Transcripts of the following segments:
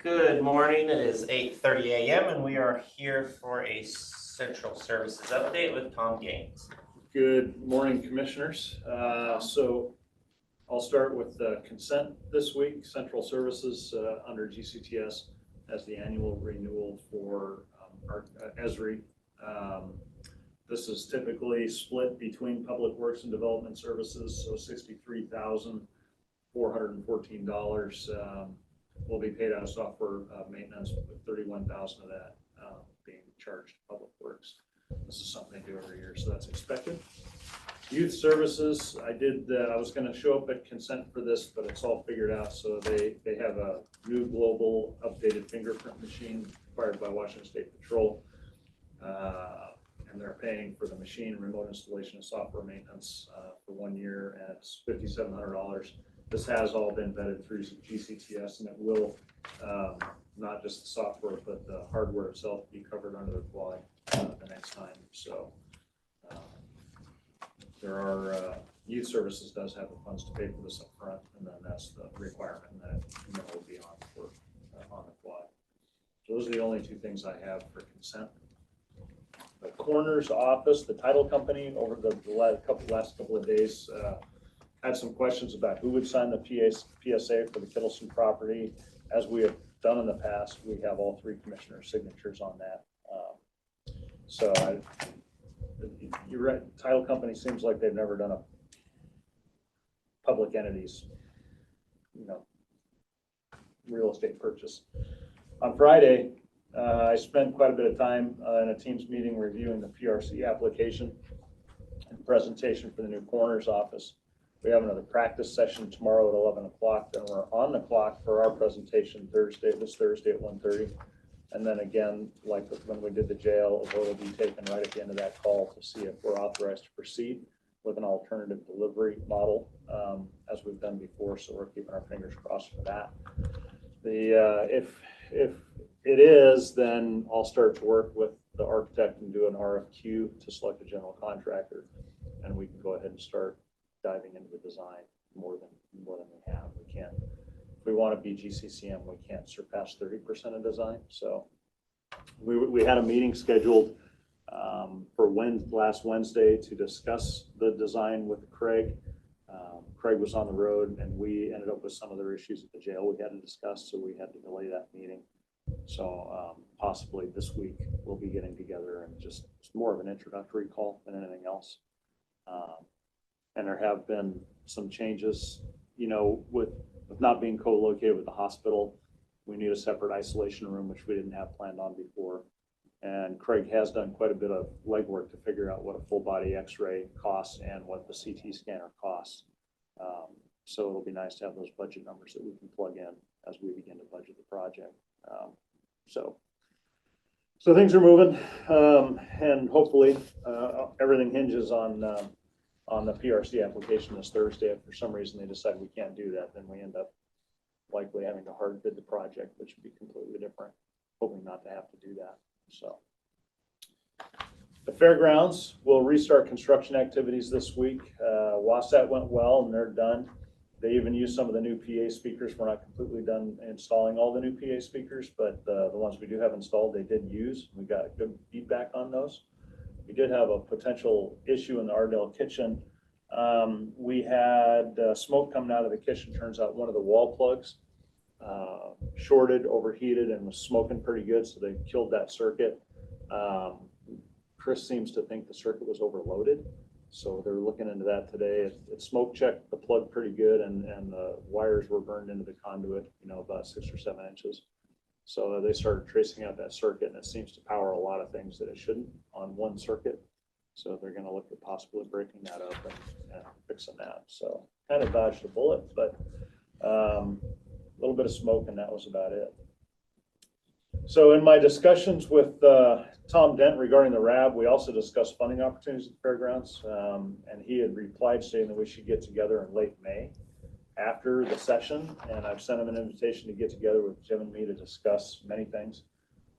Good morning. It is 8:30 a.m. and we are here for a Central Services update with Tom Gaines. Good morning, Commissioners. So I'll start with consent this week. Central Services under GCTS has the annual renewal for our ESRI. This is typically split between Public Works and Development Services, so $63,414 will be paid out of software maintenance, with $31,000 of that being charged to Public Works. This is something they do every year, so that's expected. Youth Services, I was going to show up at consent for this, but it's all figured out. So they have a new global updated fingerprint machine acquired by Washington State Patrol, and they're paying for the machine, remote installation, and software maintenance for 1 year, and it's $5,700. This has all been vetted through GCTS, and it will, not just the software, but the hardware itself be covered under the quad the next time. So there are, Youth Services does have the funds to pay for this up front, and then that's the requirement that will be on for on the quad. So those are the only two things I have for consent. The coroner's office, the title company, over the last couple of days, had some questions about who would sign the PSA for the Kittleson property. As we have done in the past, we have all three commissioners' signatures on that. You're right, title company seems like they've never done a public entities, real estate purchase. On Friday, I spent quite a bit of time in a Teams meeting reviewing the PRC application and presentation for the new coroner's office. We have another practice session tomorrow at 11 o'clock. Then we're on the clock for our presentation this Thursday at 1:30. And then again, like when we did the jail, a vote will be taken right at the end of that call to see if we're authorized to proceed with an alternative delivery model, as we've done before. So we're keeping our fingers crossed for that. If it is, then I'll start to work with the architect and do an RFQ to select a general contractor, and we can go ahead and start diving into the design more than we have. We can't, if we want to be GCCM, we can't surpass 30% of design. So we had a meeting scheduled for last Wednesday to discuss the design with Craig. Craig was on the road, and we ended up with some other issues at the jail we had to discuss, so we had to delay that meeting. So possibly this week we'll be getting together, and it's more of an introductory call than anything else. And there have been some changes, with not being co-located with the hospital. We need a separate isolation room, which we didn't have planned on before. And Craig has done quite a bit of legwork to figure out what a full body x-ray costs and what the CT scanner costs. So it'll be nice to have those budget numbers that we can plug in as we begin to budget the project. So things are moving, and hopefully everything hinges on the PRC application this Thursday. If for some reason they decide we can't do that, then we end up likely having to hard bid the project, which would be completely different. Hoping not to have to do that. So the fairgrounds will restart construction activities this week. Wasat went well, and they're done. They even used some of the new PA speakers. We're not completely done installing all the new PA speakers, but the ones we do have installed, they did use. We got good feedback on those. We did have a potential issue in the Ardell kitchen. We had smoke coming out of the kitchen. Turns out one of the wall plugs shorted, overheated, and was smoking pretty good, so they killed that circuit. Chris seems to think the circuit was overloaded, so they're looking into that today. It smoke checked the plug pretty good, and the wires were burned into the conduit, about 6 or 7 inches. So they started tracing out that circuit, and it seems to power a lot of things that it shouldn't on one circuit. So they're going to look at possibly breaking that up and fixing that. So kind of dodged a bullet, but a little bit of smoke, and that was about it. So in my discussions with Tom Dent regarding the RAB, we also discussed funding opportunities at the fairgrounds, and he had replied saying that we should get together in late May after the session, and I've sent him an invitation to get together with Jim and me to discuss many things.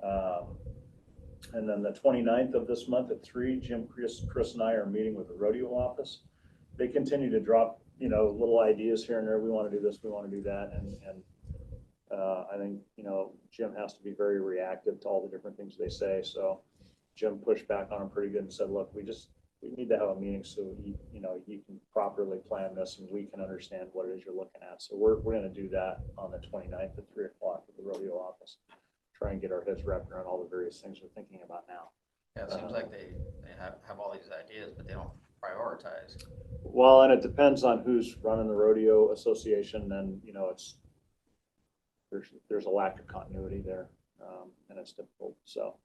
And then the 29th of this month at 3, Jim, Chris, and I are meeting with the rodeo office. They continue to drop, little ideas here and there. We want to do this, we want to do that, and I think, Jim has to be very reactive to all the different things they say. So Jim pushed back on him pretty good and said, look, we need to have a meeting so you can properly plan this and we can understand what it is you're looking at. So we're going to do that on the 29th at 3 o'clock at the rodeo office. Try and get our heads wrapped around all the various things we're thinking about now. Yeah, it seems like they have all these ideas, but they don't prioritize. Well, and it depends on who's running the rodeo association, and there's a lack of continuity there, and it's difficult. So,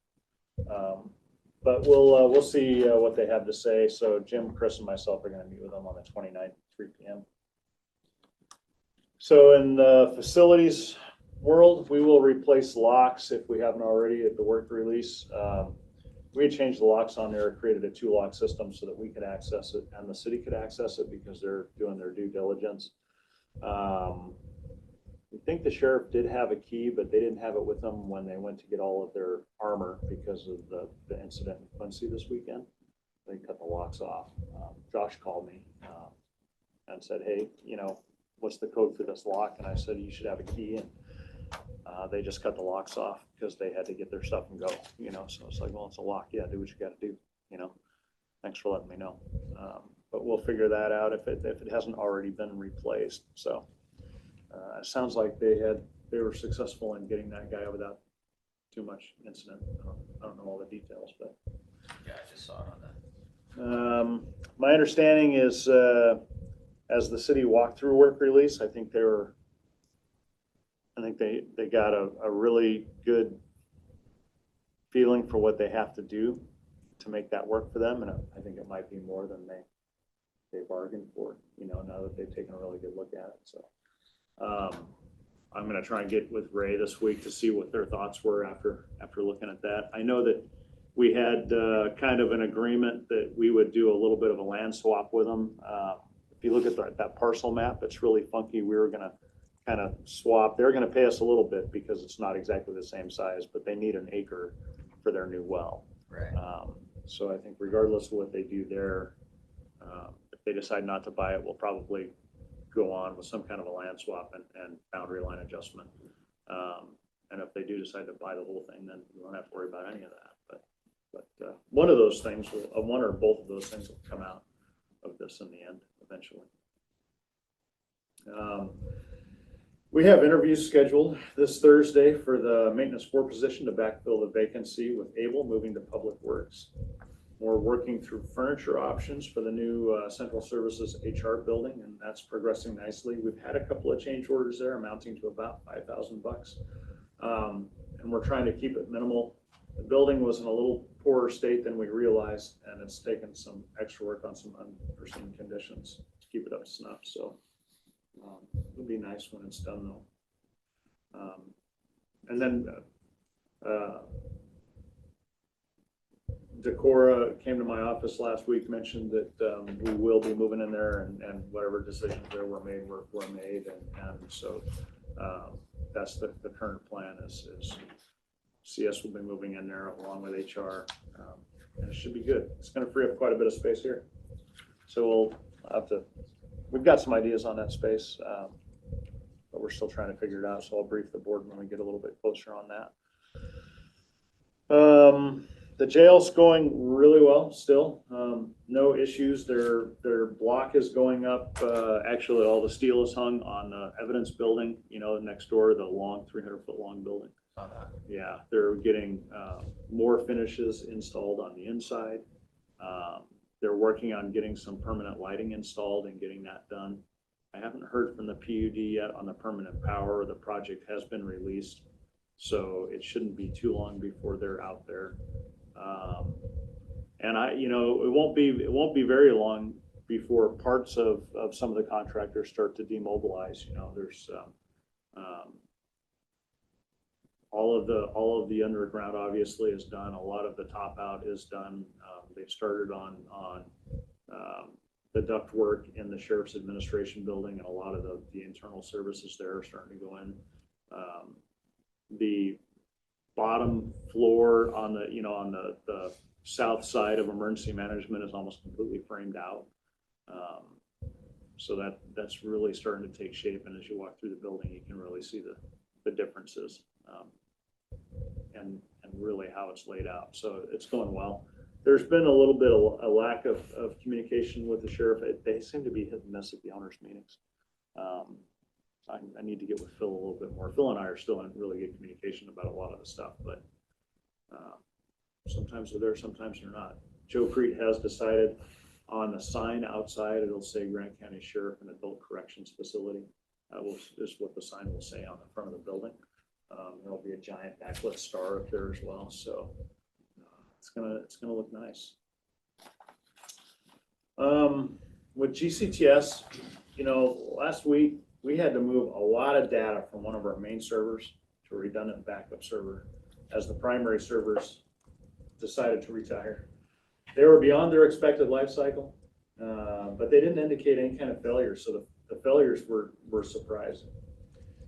but we'll see what they have to say. So Jim, Chris, and myself are going to meet with them on the 29th at 3 p.m. So in the facilities world, we will replace locks if we haven't already at the work release. We had changed the locks on there, created a 2-lock system so that we could access it and the city could access it because they're doing their due diligence. We think the sheriff did have a key, but they didn't have it with them when they went to get all of their armor because of the incident in Quincy this weekend. They cut the locks off. Josh called me and said, hey, what's the code for this lock? And I said, you should have a key. And they just cut the locks off because they had to get their stuff and go, so it's like, well, it's a lock. Yeah, do what you got to do, thanks for letting me know. But we'll figure that out if it hasn't already been replaced. So it sounds like they were successful in getting that guy without too much incident. I don't know all the details, but Yeah, I just saw it on that. my understanding is as the city walked through work release, I think they got a really good feeling for what they have to do to make that work for them. And I think it might be more than they bargained for, now that they've taken a really good look at it. So I'm going to try and get with Ray this week to see what their thoughts were after looking at that. I know that we had kind of an agreement that we would do a little bit of a land swap with them. If you look at that parcel map, it's really funky. We were going to kind of swap. They're going to pay us a little bit because it's not exactly the same size, but they need an acre for their new well. Right. So I think regardless of what they do there, if they decide not to buy it, we'll probably go on with some kind of a land swap and boundary line adjustment. And if they do decide to buy the whole thing, then we won't have to worry about any of that. But one of those things, one or both of those things will come out of this in the end eventually. We have interviews scheduled this Thursday for the maintenance 4 position to backfill the vacancy with Abel moving to Public Works. We're working through furniture options for the new Central Services HR building, and that's progressing nicely. We've had a couple of change orders there amounting to about $5,000. And we're trying to keep it minimal. The building was in a little poorer state than we realized, and it's taken some extra work on some unforeseen conditions to keep it up to snuff. So it'll be nice when it's done though. And then Decorah came to my office last week, mentioned that we will be moving in there and whatever decisions there were made were made. And so that's the current plan is CS will be moving in there along with HR, and it should be good. It's going to free up quite a bit of space here. So we've got some ideas on that space, but we're still trying to figure it out. So I'll brief the board when we get a little bit closer on that. The jail's going really well still. No issues. Their block is going up. Actually, all the steel is hung on the evidence building, next door, the long 300-foot long building. Yeah, they're getting more finishes installed on the inside. They're working on getting some permanent lighting installed and getting that done. I haven't heard from the PUD yet on the permanent power. The project has been released, so it shouldn't be too long before they're out there. And it won't be very long before parts of some of the contractors start to demobilize. There's all of the underground obviously is done. A lot of the top out is done. They've started on the duct work in the sheriff's administration building, and a lot of the internal services there are starting to go in. The bottom floor on the south side of emergency management is almost completely framed out. So that's really starting to take shape, and as you walk through the building, you can really see the differences and really how it's laid out. So it's going well. There's been a little bit of a lack of communication with the sheriff. They seem to be hit and miss at the owners' meetings. I need to get with Phil a little bit more. Phil and I are still in really good communication about a lot of the stuff, but sometimes they're there, sometimes they're not. Joe Crete has decided on the sign outside, it'll say Grant County Sheriff and Adult Corrections Facility. Is what the sign will say on the front of the building. There'll be a giant backlit star up there as well, so it's gonna look nice. With GCTS, last week we had to move a lot of data from one of our main servers to a redundant backup server as the primary servers decided to retire. They were beyond their expected life cycle, but they didn't indicate any kind of failure, so the failures were surprising.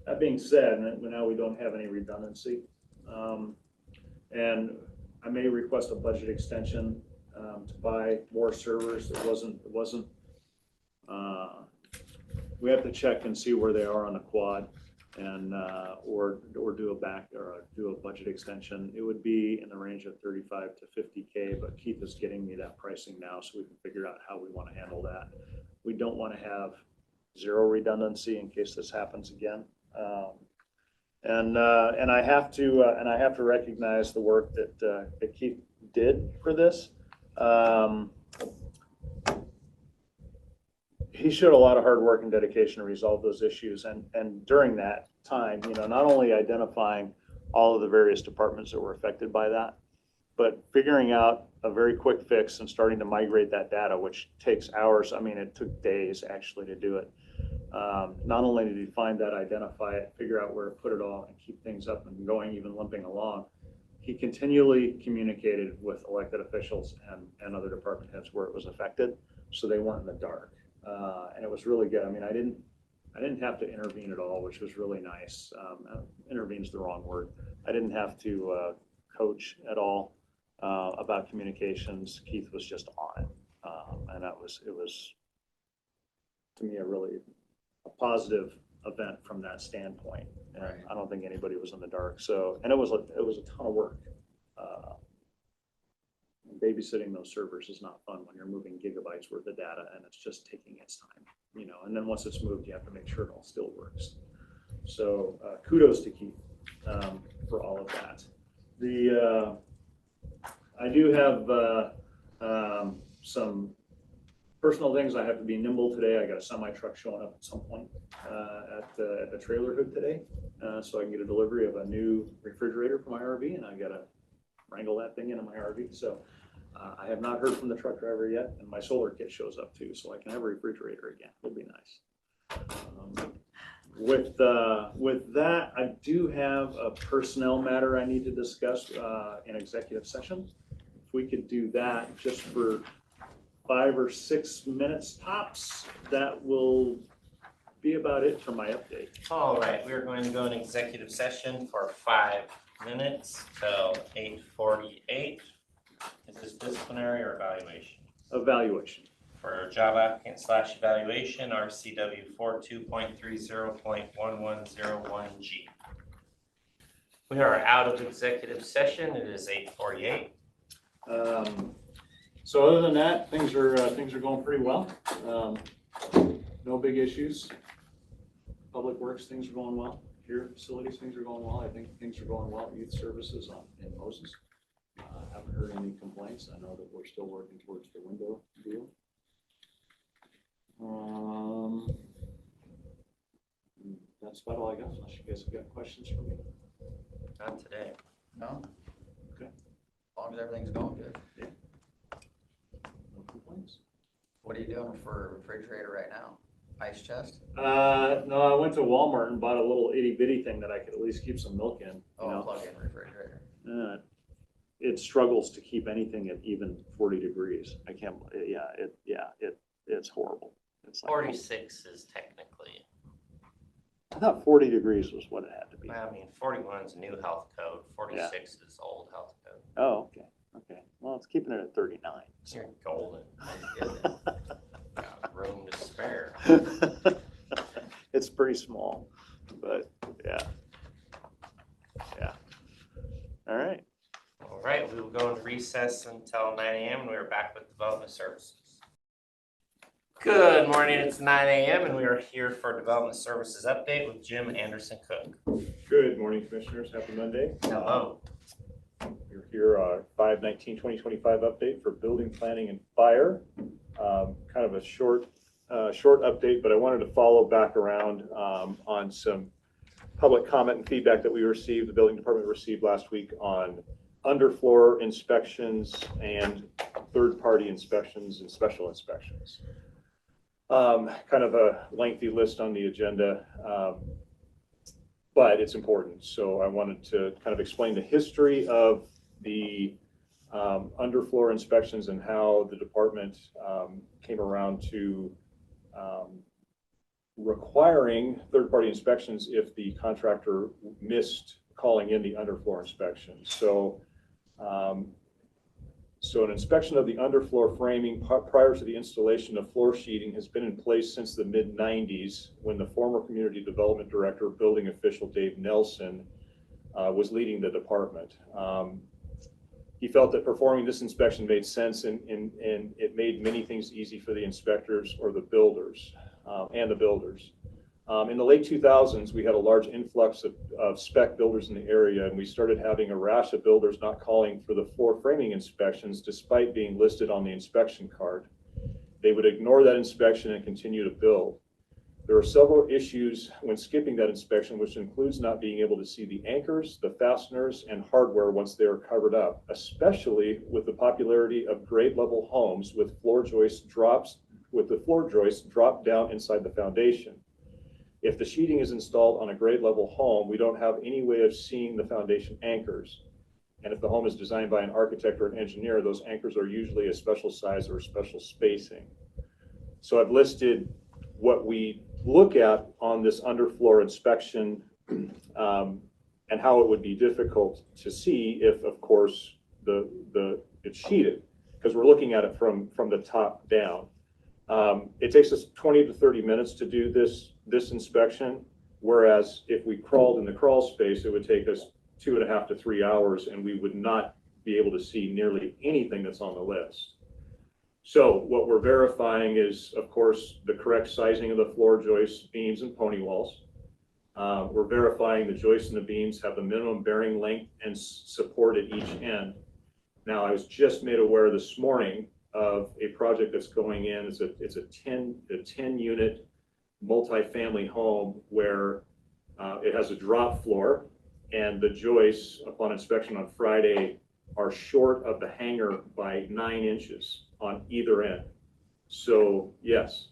That being said, now we don't have any redundancy, and I may request a budget extension to buy more servers. It wasn't. We have to check and see where they are on the quad, and or do a budget extension. It would be in the range of 35 to 50K, but Keith is getting me that pricing now, so we can figure out how we want to handle that. We don't want to have zero redundancy in case this happens again. And I have to recognize the work that Keith did for this. He showed a lot of hard work and dedication to resolve those issues, and during that time, not only identifying all of the various departments that were affected by that, but figuring out a very quick fix and starting to migrate that data, which takes hours. I mean, it took days actually to do it. Not only did he find that, identify it, figure out where to put it all, and keep things up and going, even limping along, he continually communicated with elected officials and other department heads where it was affected, so they weren't in the dark. And it was really good. I mean, I didn't have to intervene at all, which was really nice. Intervene's the wrong word. I didn't have to coach at all about communications. Keith was just on it, and it was to me a positive event from that standpoint. And Right. I don't think anybody was in the dark. So, and it was a ton of work. Babysitting those servers is not fun when you're moving gigabytes worth of data and it's just taking its time, and then once it's moved, you have to make sure it all still works. So kudos to Keith for all of that. I do have some personal things. I have to be nimble today. I got a semi truck showing up at some point at the trailer hood today, so I can get a delivery of a new refrigerator for my RV, and I got to wrangle that thing into my RV. So I have not heard from the truck driver yet, and my solar kit shows up too, so I can have a refrigerator again. It'll be nice. With that, I do have a personnel matter I need to discuss in executive session. If we could do that just for 5 or 6 minutes tops, that will be about it for my update. All right, we're going to go in executive session for 5 minutes till 8:48. Is this disciplinary or evaluation? Evaluation. For job applicant / evaluation, RCW 42.30.1101G. We are out of executive session. It is 8:48. So other than that, things are going pretty well. No big issues. Public Works, things are going well. Here, facilities, things are going well. I think things are going well at youth services in Moses. Haven't heard any complaints. I know that we're still working towards the window deal. That's about all I got, unless you guys have got questions for me. Not today. No? Okay. As long as everything's going good. No complaints. What are you doing for a refrigerator right now? Ice chest? No, I went to Walmart and bought a little itty bitty thing that I could at least keep some milk in. Plug-in refrigerator. It struggles to keep anything at even 40 degrees. I can't. It's horrible. It's like 46 is technically. I thought 40 degrees was what it had to be. I mean, 41 is new health code. 46 is old health code. Oh, okay. Well, it's keeping it at 39. So. You're golden. Got room to spare. It's pretty small, but yeah. All right. All right, we will go into recess until 9 a.m. and we're back with Development Services. Good morning, it's 9 a.m. and we are here for Development Services Update with Jim Anderson Cook. Good morning, Commissioners. Happy Monday. Hello. We're here, 5/19/2025 update for building planning and fire. Kind of a short update, but I wanted to follow back around on some public comment and feedback that we received, the building department received last week on underfloor inspections and third-party inspections and special inspections. Kind of a lengthy list on the agenda, but it's important. So I wanted to kind of explain the history of the underfloor inspections and how the department came around to requiring third-party inspections if the contractor missed calling in the underfloor inspection. So an inspection of the underfloor framing prior to the installation of floor sheeting has been in place since the mid-90s when the former community development director, building official Dave Nelson, was leading the department. He felt that performing this inspection made sense and it made many things easy for the inspectors or the builders and the builders. In the late 2000s, we had a large influx of spec builders in the area, and we started having a rash of builders not calling for the floor framing inspections despite being listed on the inspection card. They would ignore that inspection and continue to build. There are several issues when skipping that inspection, which includes not being able to see the anchors, the fasteners, and hardware once they are covered up, especially with the popularity of grade level homes with the floor joists drop down inside the foundation. If the sheeting is installed on a grade level home, we don't have any way of seeing the foundation anchors. And if the home is designed by an architect or an engineer, those anchors are usually a special size or a special spacing. So I've listed what we look at on this underfloor inspection and how it would be difficult to see if, of course, it's sheeted, because we're looking at it from the top down. It takes us 20 to 30 minutes to do this inspection, whereas if we crawled in the crawl space, it would take us 2.5 to 3 hours, and we would not be able to see nearly anything that's on the list. So what we're verifying is, of course, the correct sizing of the floor joists, beams, and pony walls. We're verifying the joists and the beams have the minimum bearing length and support at each end. Now, I was just made aware this morning of a project that's going in. It's a 10 unit multi-family home where it has a drop floor, and the joists upon inspection on Friday are short of the hanger by 9 inches on either end. So yes,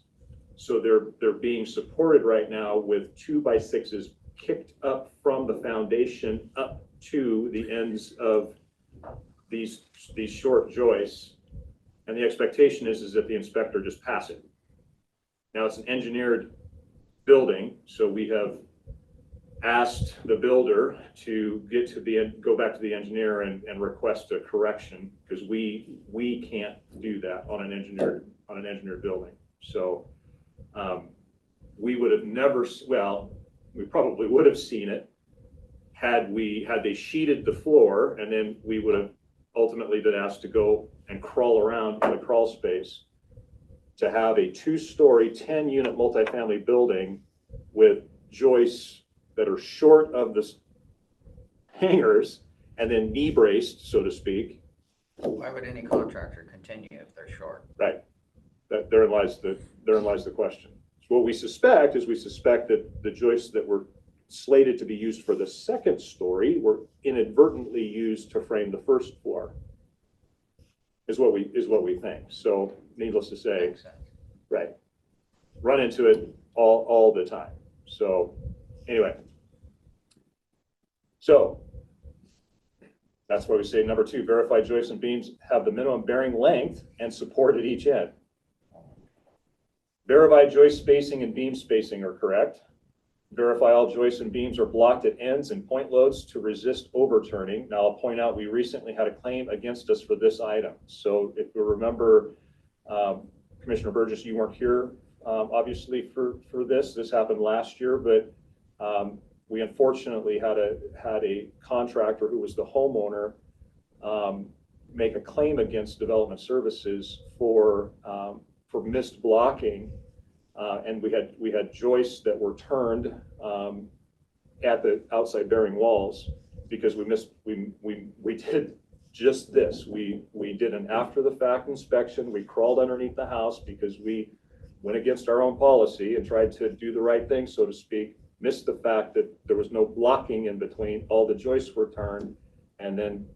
so they're being supported right now with 2x6s kicked up from the foundation up to the ends of these short joists. And the expectation is that the inspector just pass it. Now it's an engineered building, so we have asked the builder to go back to the engineer and request a correction, because we can't do that on an engineered building. So we would have never, well, we probably would have seen it had they sheeted the floor, and then we would have ultimately been asked to go and crawl around in the crawl space to have a 2-story, 10-unit multifamily building with joists that are short of the hangers and then knee braced, so to speak. Why would any contractor continue if they're short? Right. Therein lies the question. So what we suspect that the joists that were slated to be used for the second story were inadvertently used to frame the first floor. Is what we think. So needless to say, right, run into it all the time. So anyway, so that's why we say number 2, verify joists and beams have the minimum bearing length and support at each end. Verify joist spacing and beam spacing are correct. Verify all joists and beams are blocked at ends and point loads to resist overturning. Now I'll point out we recently had a claim against us for this item. So if you remember, Commissioner Burgess, you weren't here obviously for this. This happened last year, but we unfortunately had a contractor who was the homeowner make a claim against Development Services for missed blocking, and we had joists that were turned at the outside bearing walls because we did just this. We did an after the fact inspection. We crawled underneath the house because we went against our own policy and tried to do the right thing, so to speak, missed the fact that there was no blocking in between. All the joists were turned, and then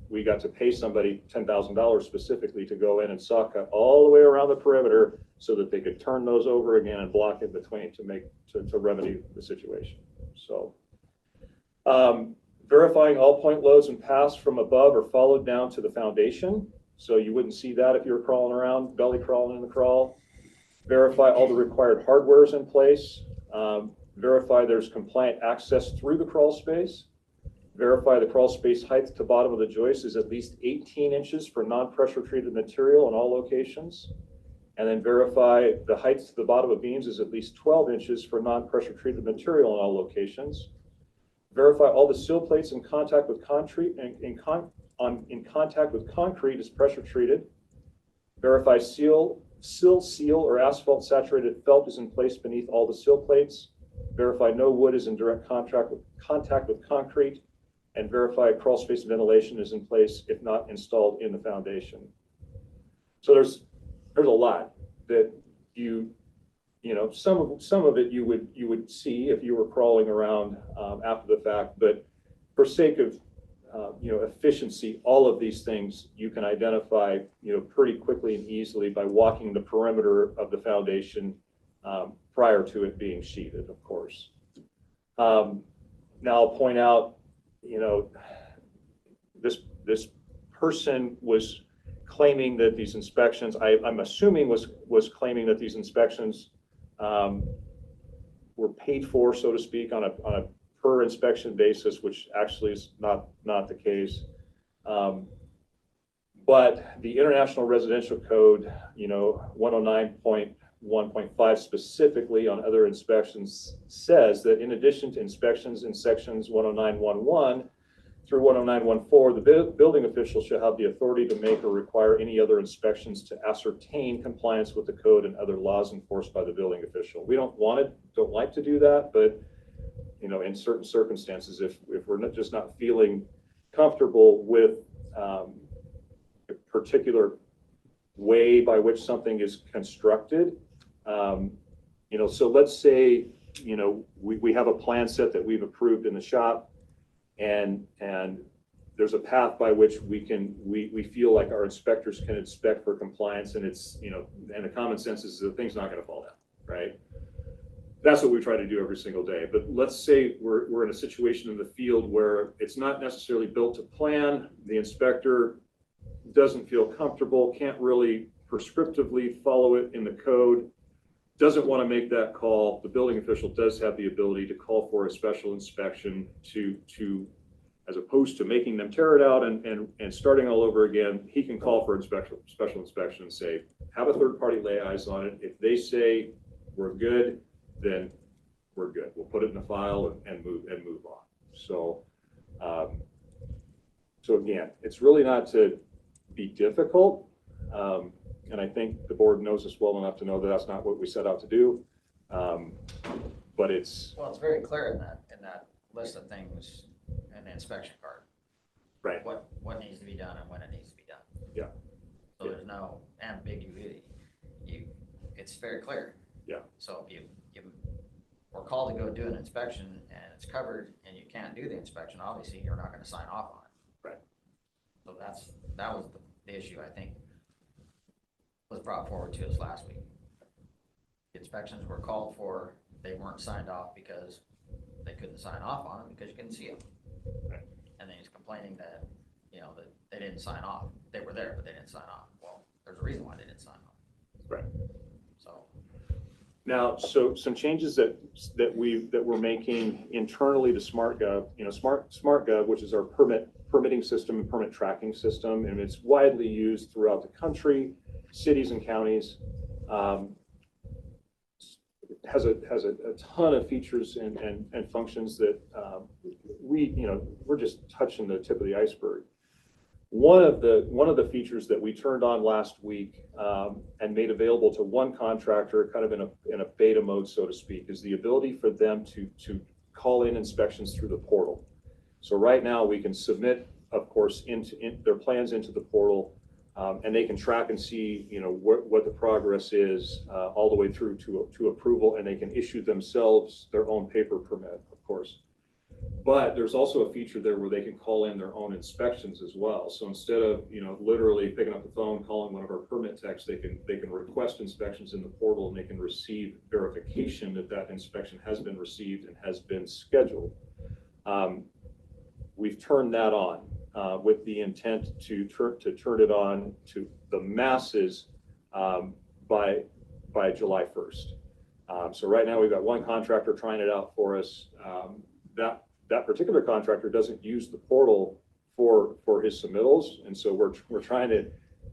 we got to pay somebody $10,000 specifically to go in and saw cut all the way around the perimeter so that they could turn those over again and block in between to remedy the situation. So verifying all point loads and paths from above are followed down to the foundation. So you wouldn't see that if you were crawling around, belly crawling in the crawl. Verify all the required hardware is in place. Verify there's compliant access through the crawl space. Verify the crawl space height to bottom of the joist is at least 18 inches for non-pressure treated material in all locations. And then verify the height to the bottom of beams is at least 12 inches for non-pressure treated material in all locations. Verify all the sill plates in contact with concrete in contact with concrete is pressure treated. Verify sill, or asphalt saturated felt is in place beneath all the sill plates. Verify no wood is in direct contact with concrete, and verify crawl space ventilation is in place if not installed in the foundation. So there's a lot that you know, some of it you would see if you were crawling around after the fact, but for sake of efficiency, all of these things you can identify pretty quickly and easily by walking the perimeter of the foundation prior to it being sheeted, of course. Now I'll point out, this person was claiming that these inspections, I'm assuming was claiming that these inspections were paid for, so to speak, on a per inspection basis, which actually is not the case. But the International Residential Code, 109.1.5 specifically on other inspections says that in addition to inspections in sections 109.1.1 through 109.1.4, the building official shall have the authority to make or require any other inspections to ascertain compliance with the code and other laws enforced by the building official. We don't like to do that, but in certain circumstances, if we're just not feeling comfortable with a particular way by which something is constructed, so let's say we have a plan set that we've approved in the shop, and there's a path by which we feel like our inspectors can inspect for compliance, and it's and the common sense is the thing's not going to fall down, right? That's what we try to do every single day. But let's say we're in a situation in the field where it's not necessarily built to plan. The inspector doesn't feel comfortable, can't really prescriptively follow it in the code, doesn't want to make that call. The building official does have the ability to call for a special inspection to as opposed to making them tear it out and starting all over again. He can call for special inspection and say, have a third party lay eyes on it. If they say we're good, then we're good. We'll put it in the file and move on. So, so again, it's really not to be difficult, and I think the board knows us well enough to know that that's not what we set out to do. But it's very clear in that list of things in the inspection card. Right. What needs to be done and when it needs to be done. Yeah. So there's no ambiguity. It's very clear. Yeah. So if you were called to go do an inspection and it's covered and you can't do the inspection, obviously you're not going to sign off on it. Right. So that was the issue I think was brought forward to us last week. The inspections were called for, they weren't signed off because they couldn't sign off on them because you couldn't see them. Right. And then he's complaining that that they didn't sign off. They were there, but they didn't sign off. Well, there's a reason why they didn't sign off. Right. So now, so some changes that we're making internally to SmartGov, SmartGov, which is our permitting system and permit tracking system, and it's widely used throughout the country, cities and counties. has a ton of features and functions that we're just touching the tip of the iceberg. One of the features that we turned on last week and made available to one contractor, kind of in a beta mode, so to speak, is the ability for them to call in inspections through the portal. So right now we can submit, of course, their plans into the portal, and they can track and see, what the progress is all the way through to approval, and they can issue themselves their own paper permit, of course. But there's also a feature there where they can call in their own inspections as well. So instead of literally picking up the phone, calling one of our permit techs, they can request inspections in the portal, and they can receive verification that inspection has been received and has been scheduled. We've turned that on with the intent to turn it on to the masses by July 1st. So right now we've got one contractor trying it out for us. That particular contractor doesn't use the portal for his submittals, and so we're trying to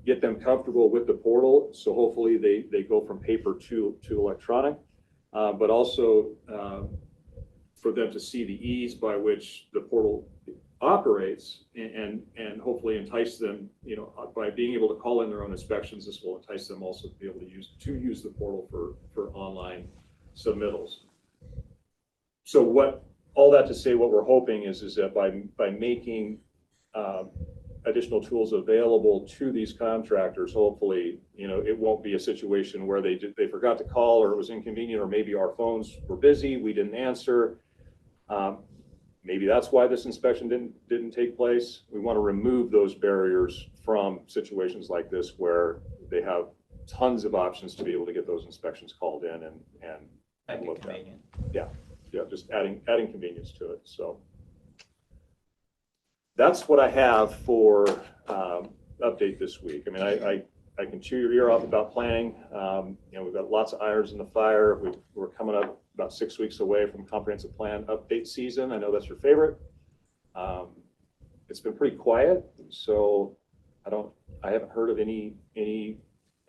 get them comfortable with the portal. So hopefully they go from paper to electronic, but also for them to see the ease by which the portal operates, and hopefully entice them, by being able to call in their own inspections. This will entice them also to be able to use the portal for online submittals. So all that to say, what we're hoping is that by making additional tools available to these contractors, hopefully, it won't be a situation where they forgot to call, or it was inconvenient, or maybe our phones were busy, we didn't answer. Maybe that's why this inspection didn't take place. We want to remove those barriers from situations like this where they have tons of options to be able to get those inspections called in and looked at. Yeah, just adding convenience to it. So that's what I have for update this week. I mean, I can chew your ear off about planning. We've got lots of irons in the fire. We're coming up about 6 weeks away from comprehensive plan update season. I know that's your favorite. It's been pretty quiet, so I haven't heard of any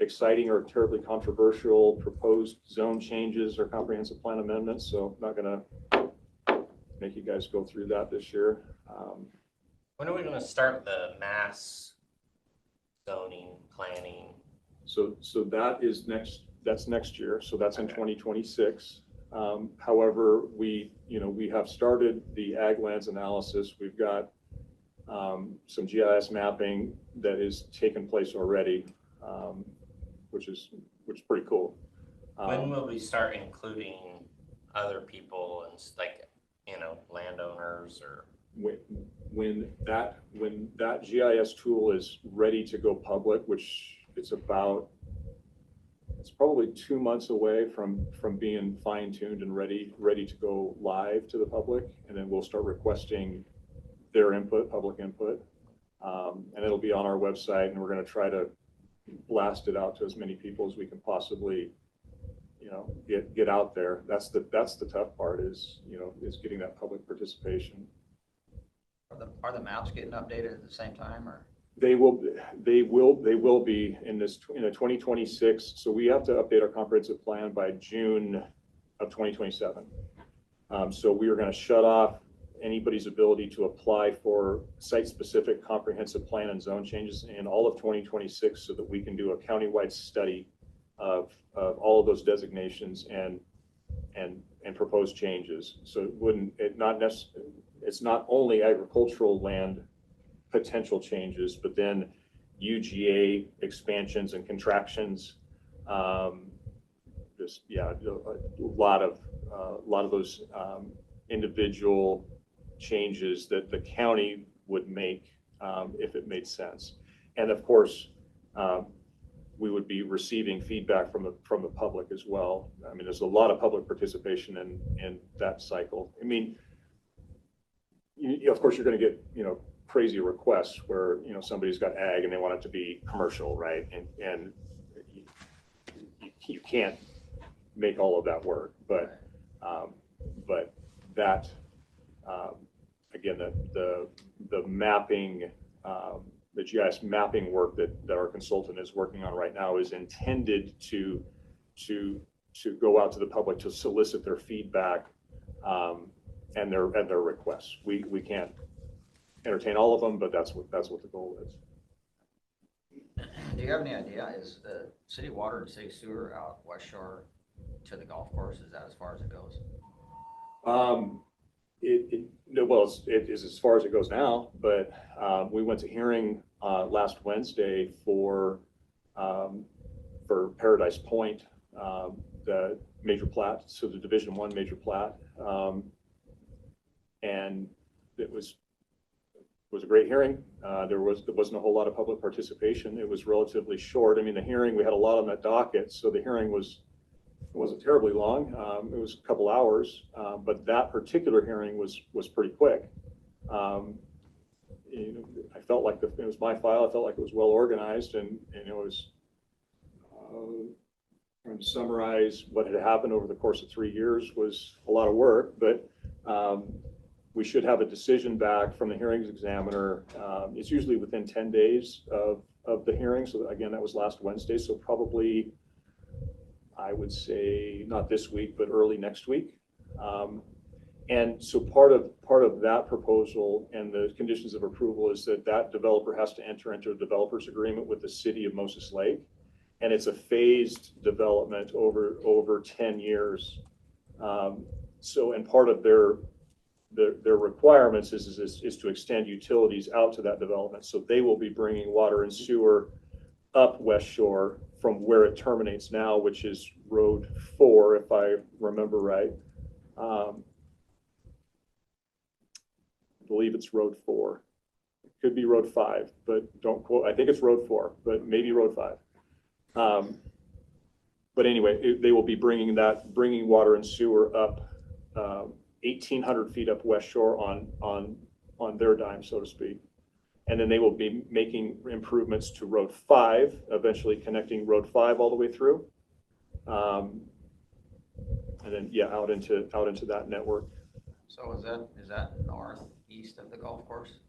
exciting or terribly controversial proposed zone changes or comprehensive plan amendments. So I'm not going to make you guys go through that this year. When are we going to start the mass zoning planning? So that's next year. So that's in 2026. However, we have started the ag lands analysis. We've got some GIS mapping that is taking place already, which is pretty cool. When will we start including other people and landowners, or when that GIS tool is ready to go public, which it's probably 2 months away from being fine-tuned and ready to go live to the public, and then we'll start requesting their input, public input, and it'll be on our website, and we're going to try to blast it out to as many people as we can possibly get out there. That's the tough part, is getting that public participation. Are the maps getting updated at the same time, or? They will be in 2026. So we have to update our comprehensive plan by June of 2027. So we are going to shut off anybody's ability to apply for site-specific comprehensive plan and zone changes in all of 2026, so that we can do a countywide study of all of those designations and propose changes. So it's not only agricultural land potential changes, but then UGA expansions and contractions. A lot of those individual changes that the county would make if it made sense. And of course, we would be receiving feedback from the public as well. I mean, there's a lot of public participation in that cycle. I mean, of course, you're going to get crazy requests where somebody's got ag and they want it to be commercial, right? And you can't make all of that work, but that again, the mapping, the GIS mapping work that our consultant is working on right now is intended to go out to the public to solicit their feedback and their requests. We can't entertain all of them, but that's what the goal is. Do you have any idea, is the city water and city sewer out West Shore to the golf course, is that as far as it goes? It is as far as it goes now, but we went to hearing last Wednesday for Paradise Point, the major plat, so the Division I major plat, and it was a great hearing. There wasn't a whole lot of public participation. It was relatively short. I mean, the hearing, we had a lot on that docket, so the hearing wasn't terribly long. It was a couple hours, but that particular hearing was pretty quick. I felt like it was my file. I felt like it was well organized, and it was trying to summarize what had happened over the course of 3 years was a lot of work, but we should have a decision back from the hearings examiner. It's usually within 10 days of the hearing. So again, that was last Wednesday. So probably, I would say not this week, but early next week. And so part of that proposal and the conditions of approval is that developer has to enter into a developer's agreement with the city of Moses Lake. And it's a phased development over 10 years. And part of their requirements is to extend utilities out to that development. So they will be bringing water and sewer up West Shore from where it terminates now, which is Road 4, if I remember right. I believe it's Road 4. It could be Road 5, but don't quote. I think it's Road 4, but maybe Road 5. But anyway, they will be bringing water and sewer up 1,800 feet up West Shore on their dime, so to speak. And then they will be making improvements to Road 5, eventually connecting Road 5 all the way through. And then, yeah, out into that network. So is that northeast of the golf course?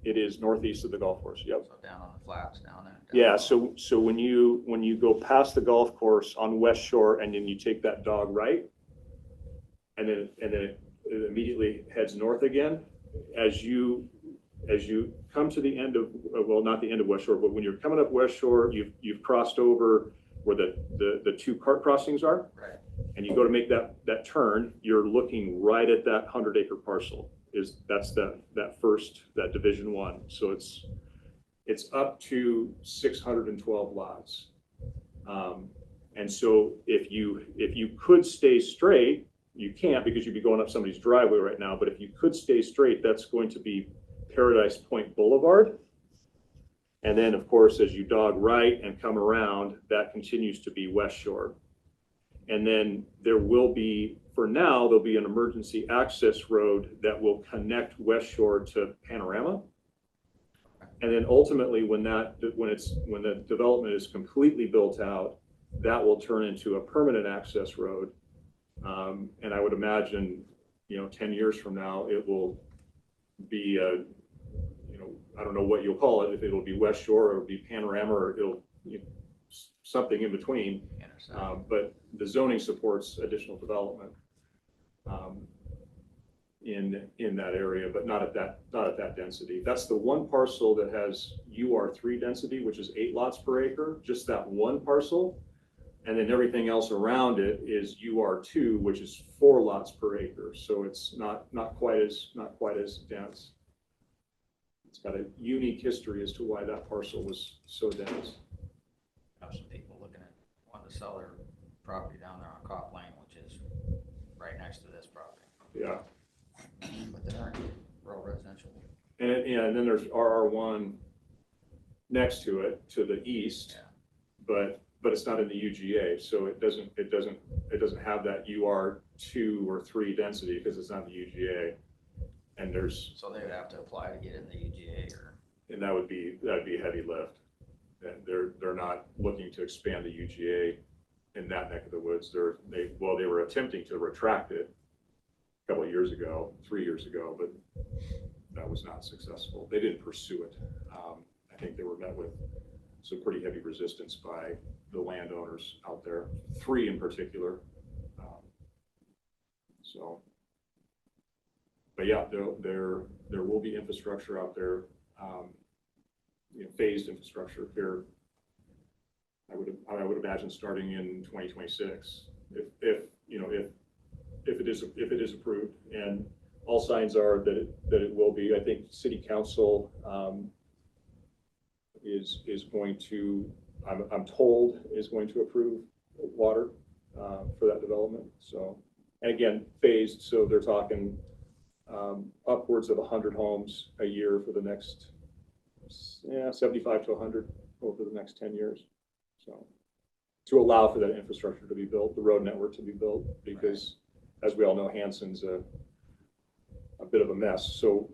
It is northeast of the golf course, yep. So down on the flats down there? Yeah, so when you go past the golf course on West Shore and then you take that dog right, and then it immediately heads north again, as you come to the end of, well, not the end of West Shore, but when you're coming up West Shore, you've crossed over where the two cart crossings are. Right. And you go to make that turn, you're looking right at that 100-acre parcel. That's that Division I. So it's up to 612 lots. And so if you could stay straight, you can't because you'd be going up somebody's driveway right now, but if you could stay straight, that's going to be Paradise Point Boulevard. And then, of course, as you dog right and come around, that continues to be West Shore. And then there will be, for now, there'll be an emergency access road that will connect West Shore to Panorama. And then ultimately, when the development is completely built out, that will turn into a permanent access road. And I would imagine, 10 years from now, it will be I don't know what you'll call it, if it'll be West Shore or it'll be Panorama or it'll something in between. But the zoning supports additional development in that area, but not at that density. That's the one parcel that has UR3 density, which is 8 lots per acre, just that one parcel. And then everything else around it is UR2, which is 4 lots per acre. So it's not quite as dense. It's got a unique history as to why that parcel was so dense. I have some people wanting to sell their property down there on Cop Lane, which is right next to this property. Yeah. But they aren't rural residential. And then there's RR1 next to it to the east, yeah. But it's not in the UGA, so it doesn't have that UR2 or 3 density because it's not the UGA. And so they would have to apply to get in the UGA, and that'd be a heavy lift. And they're not looking to expand the UGA in that neck of the woods. They were attempting to retract it a couple of years ago, 3 years ago, but that was not successful. They didn't pursue it. I think they were met with some pretty heavy resistance by the landowners out there, 3 in particular. So, but yeah, there will be infrastructure out there, phased infrastructure here. I would imagine starting in 2026, if it is approved, and all signs are that it will be. I think City Council is going to, I'm told, is going to approve water for that development. So, and again, phased, so they're talking upwards of 100 homes a year for the next 75 to 100 over the next 10 years. So, to allow for that infrastructure to be built, the road network to be built, because as we all know, Hanson's a bit of a mess. So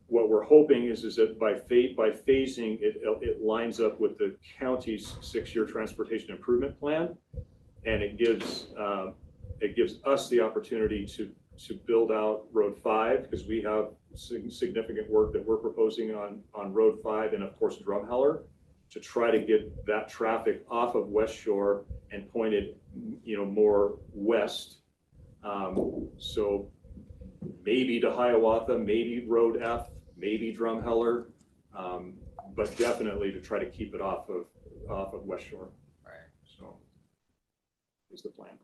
what we're hoping is that by phasing it lines up with the county's 6-year transportation improvement plan, and it gives us the opportunity to build out Road 5, because we have significant work that we're proposing on Road 5 and of course Drumheller, to try to get that traffic off of West Shore and pointed, more west. So maybe to Hiawatha, maybe Road F, maybe Drumheller, but definitely to try to keep it off of West Shore. Right. So is the plan.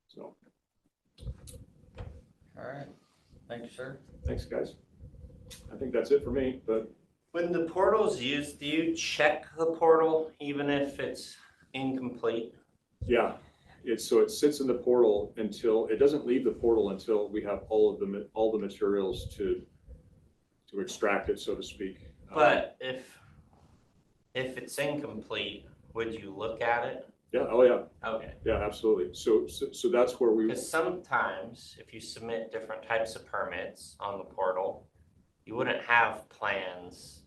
So. All right. Thank you, sir. Thanks, guys. I think that's it for me, but. When the portal's used, do you check the portal even if it's incomplete? Yeah, it sits in the portal until, it doesn't leave the portal until we have all the materials to extract it, so to speak. But if it's incomplete, would you look at it? Yeah, oh yeah. Okay. Yeah, absolutely. So that's where we. Because sometimes if you submit different types of permits on the portal, you wouldn't have plans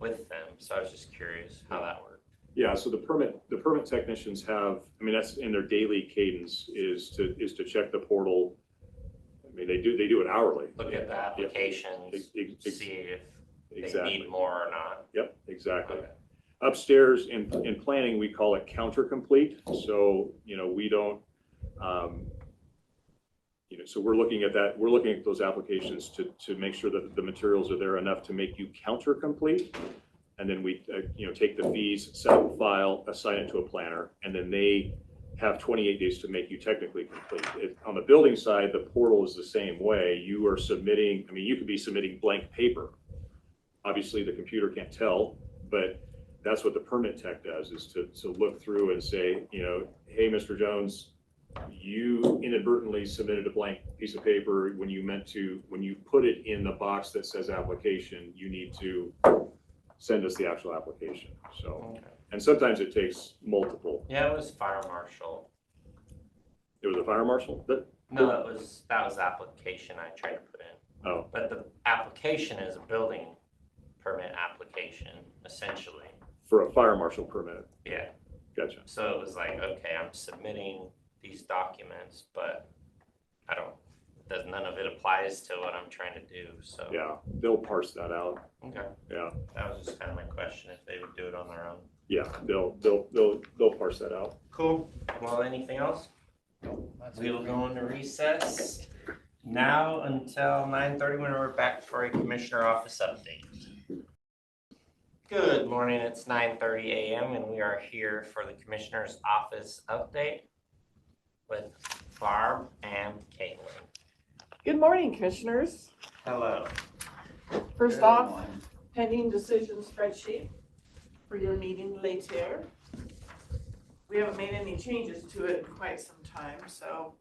with them. So I was just curious how that worked. Yeah, so the permit technicians have, that's in their daily cadence is to check the portal. They do it hourly. Look at the applications, see if they need more or not. Yep, exactly. Okay. Upstairs in planning, we call it counter complete. So, we don't, so we're looking at that. We're looking at those applications to make sure that the materials are there enough to make you counter complete. And then we, take the fees, set up a file, assign it to a planner, and then they have 28 days to make you technically complete. On the building side, the portal is the same way. You are submitting, you could be submitting blank paper. Obviously, the computer can't tell, but that's what the permit tech does, is to look through and say, hey, Mr. Jones, you inadvertently submitted a blank piece of paper when you put it in the box that says application, you need to send us the actual application. So, Okay. And sometimes it takes multiple. Yeah, it was fire marshal. It was a fire marshal? No, that was the application I tried to put in. Oh, But the application is a building permit application, essentially. for a fire marshal permit. Yeah. Gotcha. So it was like, okay, I'm submitting these documents, but none of it applies to what I'm trying to do. So Yeah, they'll parse that out. Okay. Yeah, That was just kind of my question, if they would do it on their own. yeah, they'll parse that out. Cool. Well, anything else? We will go into recess now until 9:30 when we're back for a commissioner office update. Good morning, it's 9:30 a.m. and we are here for the commissioner's office update with Barb and Caitlin. Good morning, commissioners. Hello. First off, pending decision spreadsheet for your meeting later. We haven't made any changes to it in quite some time, so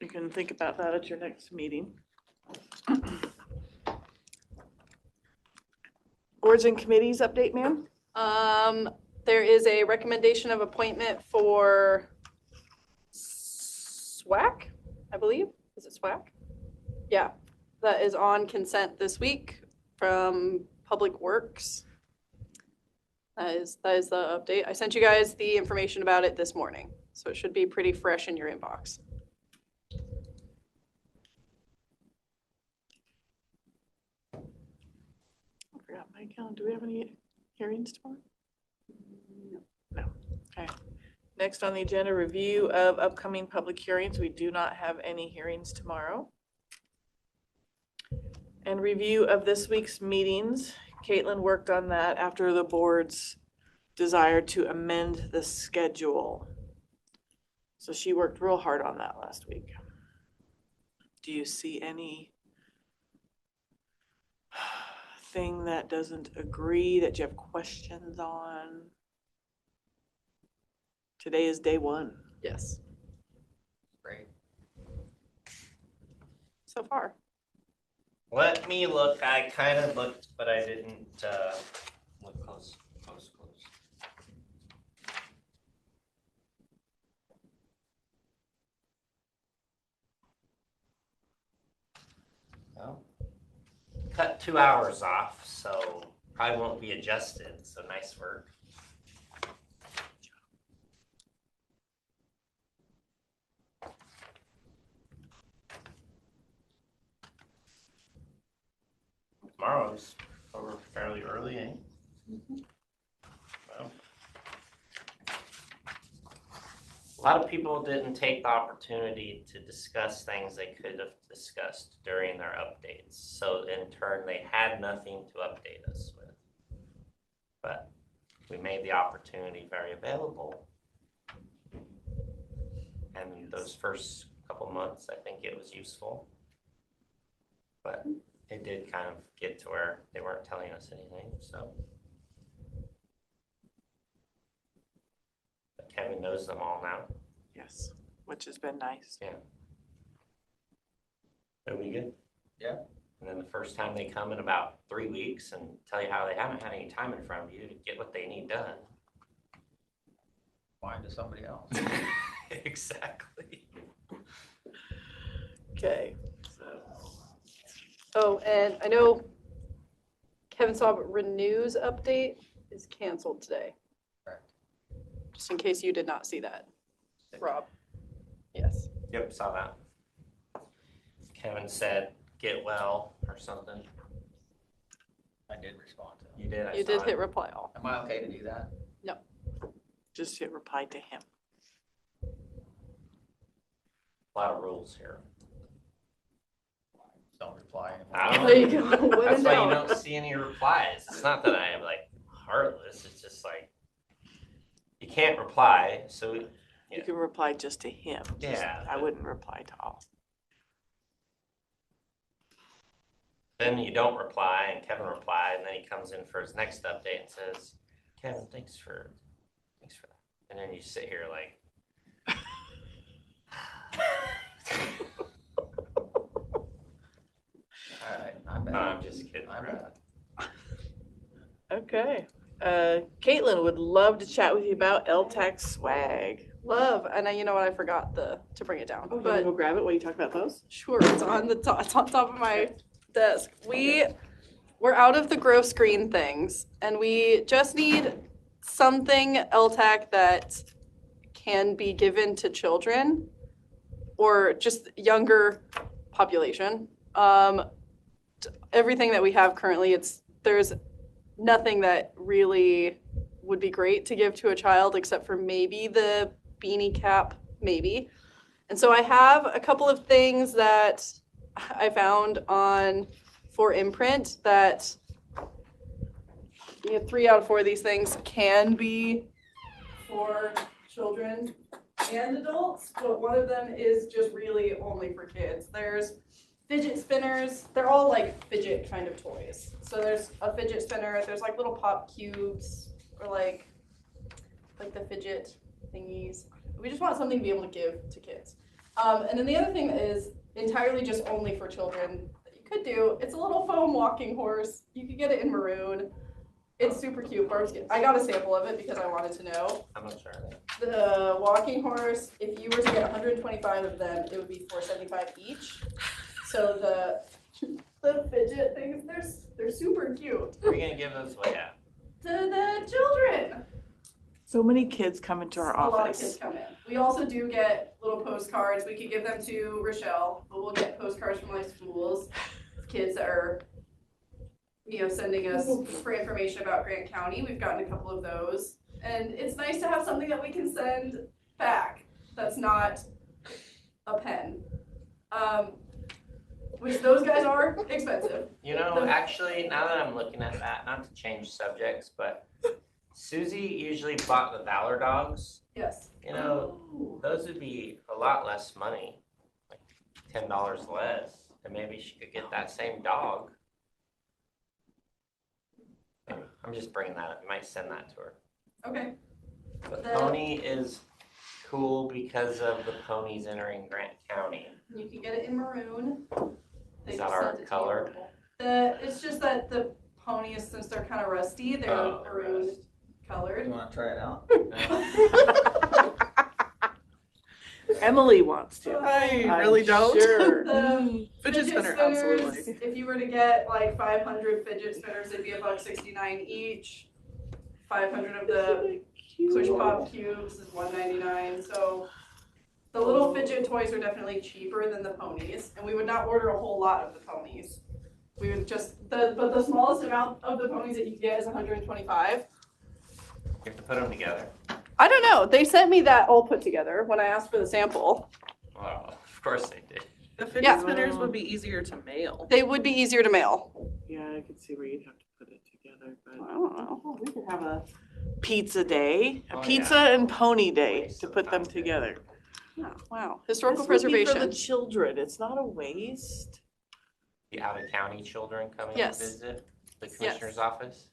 you can think about that at your next meeting. Boards and committees update, ma'am? There is a recommendation of appointment for SWAC, I believe. Is it SWAC? Yeah, that is on consent this week from Public Works. That is the update. I sent you guys the information about it this morning, so it should be pretty fresh in your inbox. I forgot my account. Do we have any hearings tomorrow? No. Next on the agenda, review of upcoming public hearings. We do not have any hearings tomorrow. And review of this week's meetings. Caitlin worked on that after the board's desire to amend the schedule. So she worked real hard on that last week. Do you see any thing that doesn't agree, that you have questions on? Today is day one. Yes, Great. so far. Let me look. I kind of looked, but I didn't look close. Well, cut 2 hours off, so probably won't be adjusted. So nice work. Tomorrow's over fairly early, eh? Well, a lot of people didn't take the opportunity to discuss things they could have discussed during their updates. So in turn, they had nothing to update us with. But we made the opportunity very available. And those first couple months, I think it was useful. But it did kind of get to where they weren't telling us anything, so. But Kevin knows them all now. Yes, which has been nice. Are we good? Yeah. And then the first time they come in about 3 weeks and tell you how they haven't had any time in front of you to get what they need done. Find to somebody else. Exactly. Okay. Oh, and I know Kevin saw, but Renew's update is canceled today. Correct. Just in case you did not see that, Rob. Yes. Yep, saw that. Kevin said, get well or something. I did respond to him. You did? I You saw did it. hit reply all. Am I okay to do that? Just hit reply to him. A lot of rules here. Don't reply. I don't There you go. When That's in why you doubt. don't see any replies. It's not that I am like heartless. It's just like you can't reply. So You Yeah. can reply just to him. Yeah, I but- wouldn't reply to all. then you don't reply, and Kevin replied, and then he comes in for his next update and says, "Kevin, thanks for that." And then you sit here like, All right, I'm "No, back. I'm just kidding." I'm bro." back. Okay. Caitlin would love to chat with you about LTAC swag. Love, and you know what, I forgot to bring it down, Oh, you but wanna go grab it while you talk about those? sure, it's on the top, it's on top of my desk. We're out of the gross green things, and we just need something LTAC that can be given to children or just younger population. Everything that we have currently, there's nothing that really would be great to give to a child except for maybe the beanie cap, maybe. And so I have a couple of things that I found for imprint that 3 out of 4 of these things can be for children and adults, but one of them is just really only for kids. There's fidget spinners. They're all like fidget kind of toys. So there's a fidget spinner. There's like little pop cubes or like the fidget thingies. We just want something to be able to give to kids. And then the other thing that is entirely just only for children that you could do, it's a little foam walking horse. You could get it in maroon. It's super cute. I got a sample of it because I wanted to know. How much are they? The walking horse, if you were to get 125 of them, it would be $4.75 each. So the fidget things, they're super cute. Where are you gonna give those away at? To the children. So many kids come into our A lot of office. kids come in. We also do get little postcards. We could give them to Rochelle, but we'll get postcards from like schools. Kids that are, sending us for information about Grant County. We've gotten a couple of those. And it's nice to have something that we can send back that's not a pen. Which those guys are expensive. You know, actually, now that I'm looking at that, not to change subjects, but Susie usually bought the Valor dogs. Yes. You know, those would be a lot less money, like $10 less, and maybe she could get that same dog. I'm just bringing that up. You might send that to her. Okay. The pony is cool because of the ponies entering Grant County. You can get it in maroon. They Is just that our sent it to me. color? It's just that the ponies, since they're kind of rusty, they're maroon You colored. wanna try it out? Emily wants to. I I'm really don't. Sure. The Fidget spinner, spinners, absolutely. if you were to get like 500 fidget spinners, they'd be $1.69 each. 500 of the push pop cubes is $1.99. So the little fidget toys are definitely cheaper than the ponies, and we would not order a whole lot of the ponies. We would just but the smallest amount of the ponies that you can get is 125. You have to put them together. I don't know. They sent me that all put together when I asked for the sample. Well, of course they did. The fidget Yeah. spinners would be easier to mail. They would be easier to mail. Yeah, I could see where you'd have to put it together, I but don't know. oh, we could have a pizza day, a Oh, pizza yeah. and pony day Waste to of put them time. together. Oh, wow. Historical This would be preservation. for the children. It's not a waste. The out-of-county children coming Yes. to visit the commissioner's office.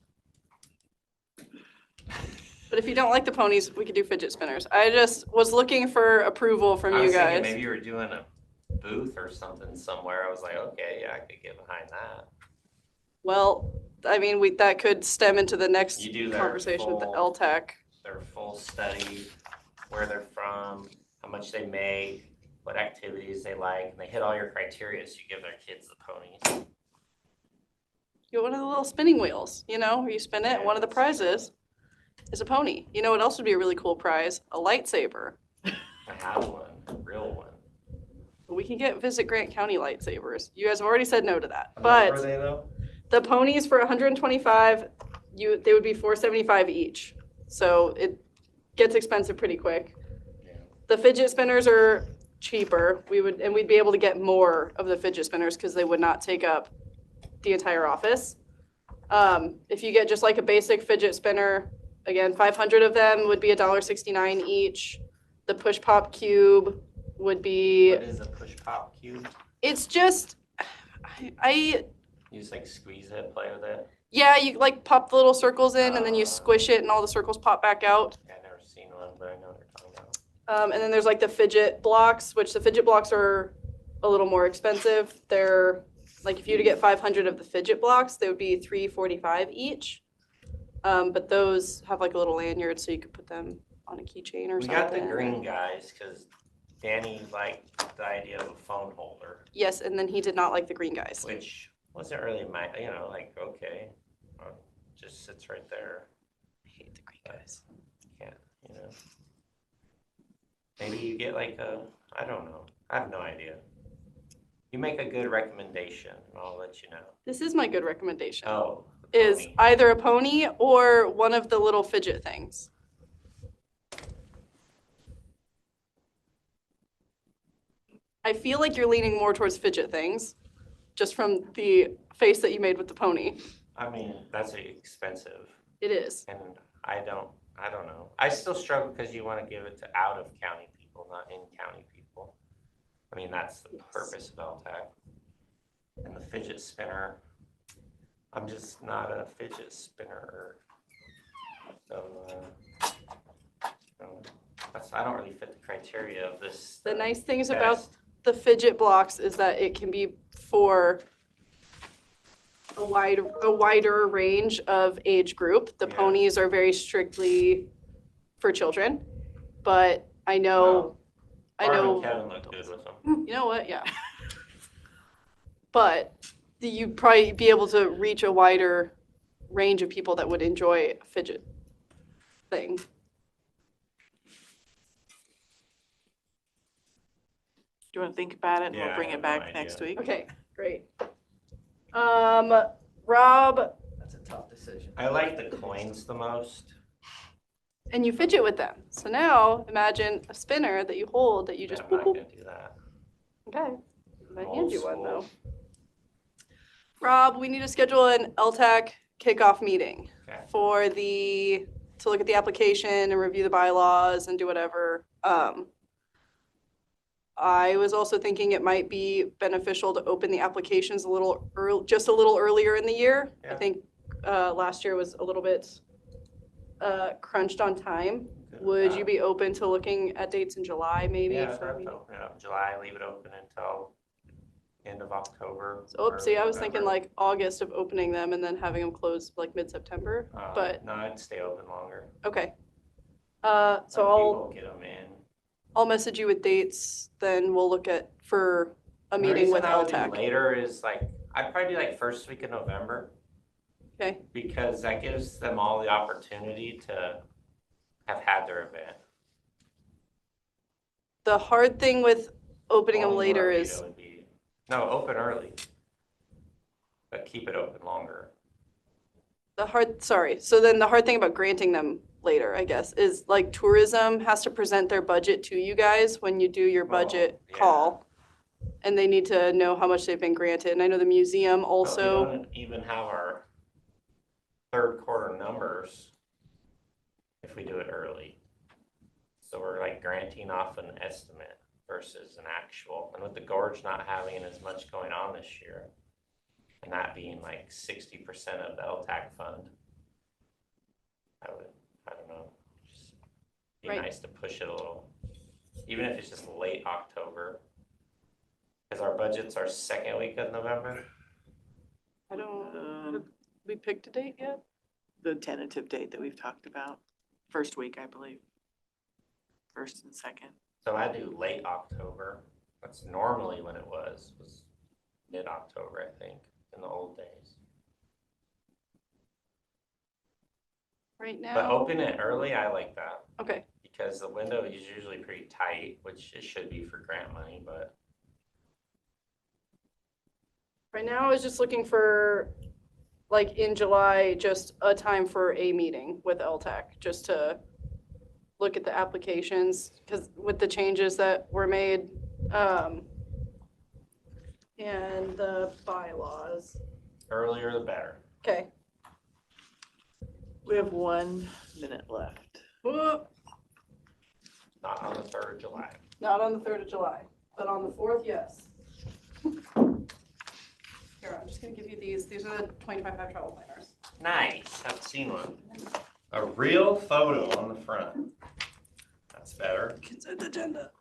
But if you don't like the ponies, we could do fidget spinners. I just was looking for approval from I you was thinking guys. maybe you were doing a booth or something somewhere. I was like, okay, yeah, I could get behind that. Well, I mean, that could stem into the next You do their conversation with the full- LTAC. Their full study, where they're from, how much they make, what activities they like, and they hit all your criteria, so you give their kids the ponies. You get one of the little spinning wheels, where you spin it, and one of the prizes is a pony. You know what else would be a really cool prize? A lightsaber. I have one, a real one. We can get Visit Grant County lightsabers. You guys have already said no to that. How much were But they though? the ponies for 125, they would be $475 each. So it gets expensive pretty quick. Yeah. The fidget spinners are cheaper. We'd be able to get more of the fidget spinners because they would not take up the entire office. If you get just like a basic fidget spinner, again, 500 of them would be $1.69 each. The push pop cube would be, What is a push pop cube? it's just, I You just like squeeze it, play with it? yeah, you like pop the little circles in and then you squish it and all the circles pop back out. Yeah, I've never seen one, but I know what you're talking about. And then there's like the fidget blocks, which the fidget blocks are a little more expensive. They're like if you were to get 500 of the fidget blocks, they would be $345 each. But those have like a little lanyard so you could put them on a keychain or We something. got the green guys, because Danny liked the idea of a phone holder, Yes, and then he did not like the green guys. which wasn't really my, like, okay, well, just sits right there. I hate the green guys. Can't, you know. Maybe you get like I don't know. I have no idea. You make a good recommendation, and I'll let you know. This is my good recommendation. Oh, the Is pony. either a pony or one of the little fidget things. I feel like you're leaning more towards fidget things, just from the face that you made with the pony. I mean, that's expensive, It is. and I don't know. I still struggle because you want to give it to out-of-county people, not in-county people. I mean, that's the purpose of LTAC. And the fidget spinner, I'm just not a fidget spinner. So, I don't really fit the criteria of this. The nice things about best. the fidget blocks is that it can be for a wider range of age group. The Yeah. ponies are very strictly for children, but I know, Barb and Kevin look good with them. you know what? Yeah. But you'd probably be able to reach a wider range of people that would enjoy a fidget thing. Do you want to think about it and Yeah, we'll bring I it have no back idea. next week? Okay, great. Rob, That's a tough decision. I like the coins the most. and you fidget with them. So now imagine a spinner that you hold that you just I'm boop, not boop. gonna do that. Okay, I'm gonna Old hand you one school. though. Rob, we need to schedule an LTAC kickoff meeting Okay. for to look at the application and review the bylaws and do whatever. I was also thinking it might be beneficial to open the applications a little early, just a little earlier in the year. I Yeah. think last year was a little bit crunched on time. Good with Would that. you be open to looking at dates in July maybe Yeah, for a I'd meeting? open it up in July, leave it open until end of October. So, oopsie, I was thinking November. like August of opening them and then having them closed like mid-September, but No, I'd stay open longer. okay. So Let I'll people get them in. message you with dates, then we'll look at for a The meeting with reason I would do LTAC. later is like, I'd probably do like first week of November. Okay. Because that gives them all the opportunity to have had their event. The hard thing with opening them Only later Morabito is, would be- No, open early. But keep it open longer. so then the hard thing about granting them later, I guess, is like tourism has to present their budget to you guys when you do your budget yeah. call. And they need to know how much they've been granted. And I know the museum But also. we don't even have our third quarter numbers if we do it early. So we're like granting off an estimate versus an actual. And with the gorge not having as much going on this year, and that being like 60% of the LTAC fund, I don't know, just be Right. nice to push it a little, even if it's just late October. Because our budget's our second week of November. I don't, have we picked a date yet? The tentative date that we've talked about, first week, I believe. First and second. So I do late October. That's normally when it was mid-October, I think, in the old days. Right But now? open it early, I like that. Okay, Because the window is usually pretty tight, which it should be for grant money, but right now I was just looking for, like, in July, just a time for a meeting with LTAC, just to look at the applications, because with the changes that were made, and the bylaws. earlier the better. Okay. We have 1 minute left. Whoop. Not on the 3rd of July. Not on the 3rd of July, but on the 4th, yes. Here, I'm just gonna give you these. These are the 25 travel planners. Nice, haven't seen one. A real photo on the front. That's better. Consent agenda.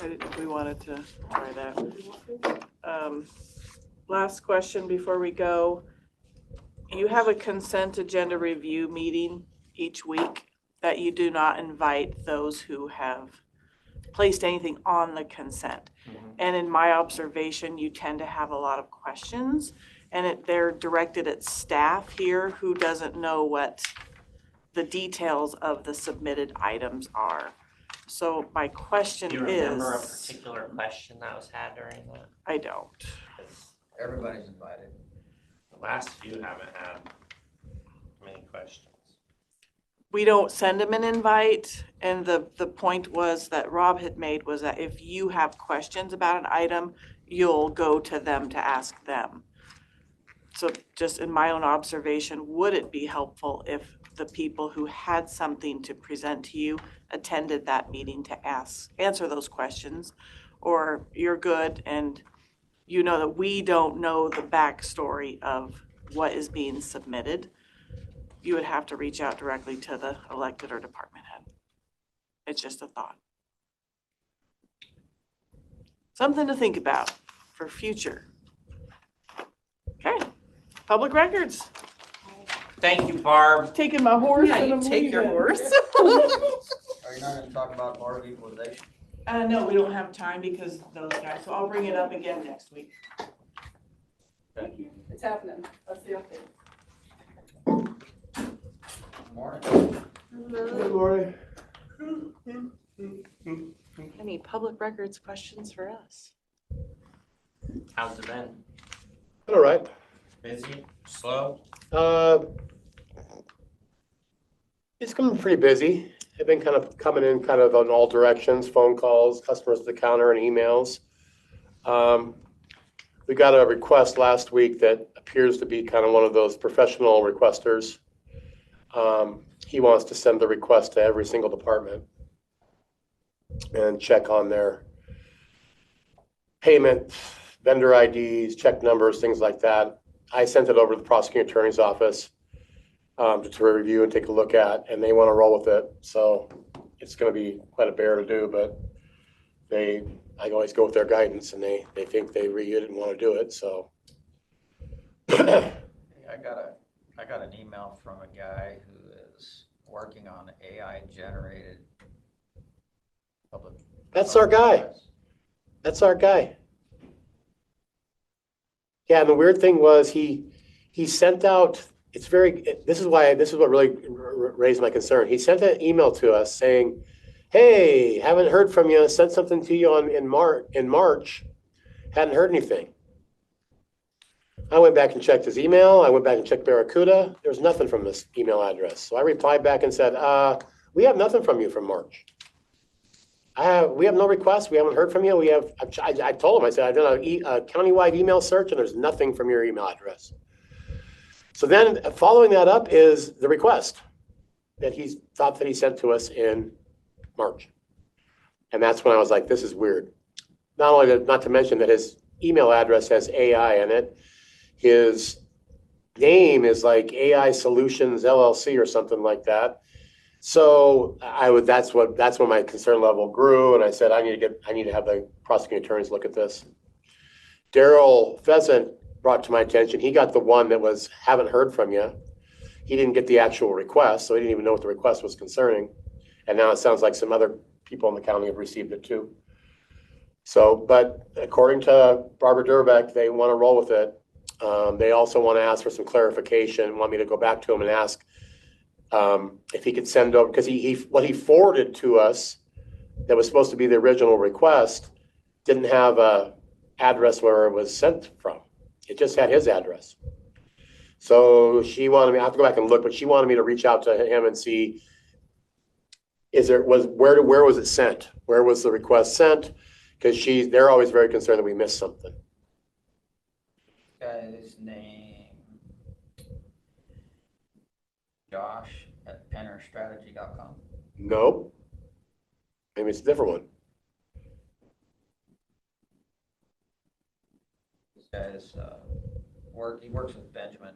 I didn't know if we wanted to try that. Last question before we go. You have a consent agenda review meeting each week that you do not invite those who have placed anything on the consent. Mhm. And in my observation, you tend to have a lot of questions, and they're directed at staff here who doesn't know what the details of the submitted items are. So my question Do you remember a is, particular question that was had during that? I don't. 'Cause Everybody's invited. the last few haven't had many questions. We don't send them an invite, and the point was that Rob had made was that if you have questions about an item, you'll go to them to ask them. So just in my own observation, would it be helpful if the people who had something to present to you attended that meeting to answer those questions? Or you're good and you know that we don't know the backstory of what is being submitted, you would have to reach out directly to the elected or department head. It's just a thought. Something to think about for future. Okay, public records. Thank you, Barb. Taking my horse Yeah, and you I'm take your leaving. horse. Are you not gonna talk about Board of Equalization? No, we don't have time because those guys, so I'll bring it up again next week. It's happening. That's the update. Morning. Good morning. Any public records questions for us? How's it been? All right. Busy? Slow? It's coming pretty busy. I've been kind of coming in kind of on all directions, phone calls, customers at the counter and emails. We got a request last week that appears to be kind of one of those professional requesters. He wants to send the request to every single department and check on their payment, vendor IDs, check numbers, things like that. I sent it over to the prosecuting attorney's office to review and take a look at, and they want to roll with it. So it's going to be quite a bear to do, but I always go with their guidance, and they think they really didn't want to do it. So I got an email from a guy who is working on AI generated public. That's our guy. That's our guy. Yeah, and the weird thing was he sent out. This is what really raised my concern. He sent an email to us saying, "Hey, haven't heard from you. Sent something to you in March. Hadn't heard anything." I went back and checked his email. I went back and checked Barracuda. There was nothing from this email address. So I replied back and said, "We have nothing from you from March. We have no requests. We haven't heard from you. I told him, I said, I've done a countywide email search and there's nothing from your email address." So then following that up is the request that he thought that he sent to us in March. And that's when I was like, this is weird. Not to mention that his email address has AI in it. His name is like AI Solutions LLC or something like that. So that's when my concern level grew, and I said I need to have the prosecuting attorneys look at this. Daryl Pheasant brought to my attention, he got the one that was haven't heard from you. He didn't get the actual request, so he didn't even know what the request was concerning. And now it sounds like some other people in the county have received it too. So, but according to Barbara Durbeck, they want to roll with it. They also want to ask for some clarification, want me to go back to him and ask if he could send over, because what he forwarded to us that was supposed to be the original request didn't have a address where it was sent from. It just had his address. So she wanted me, I have to go back and look, but she wanted me to reach out to him and see, where was it sent? Where was the request sent? Because they're always very concerned that we missed something. Guy's name, Josh at pennerstrategy.com. Nope. Maybe it's a different one. This guy's he works with Benjamin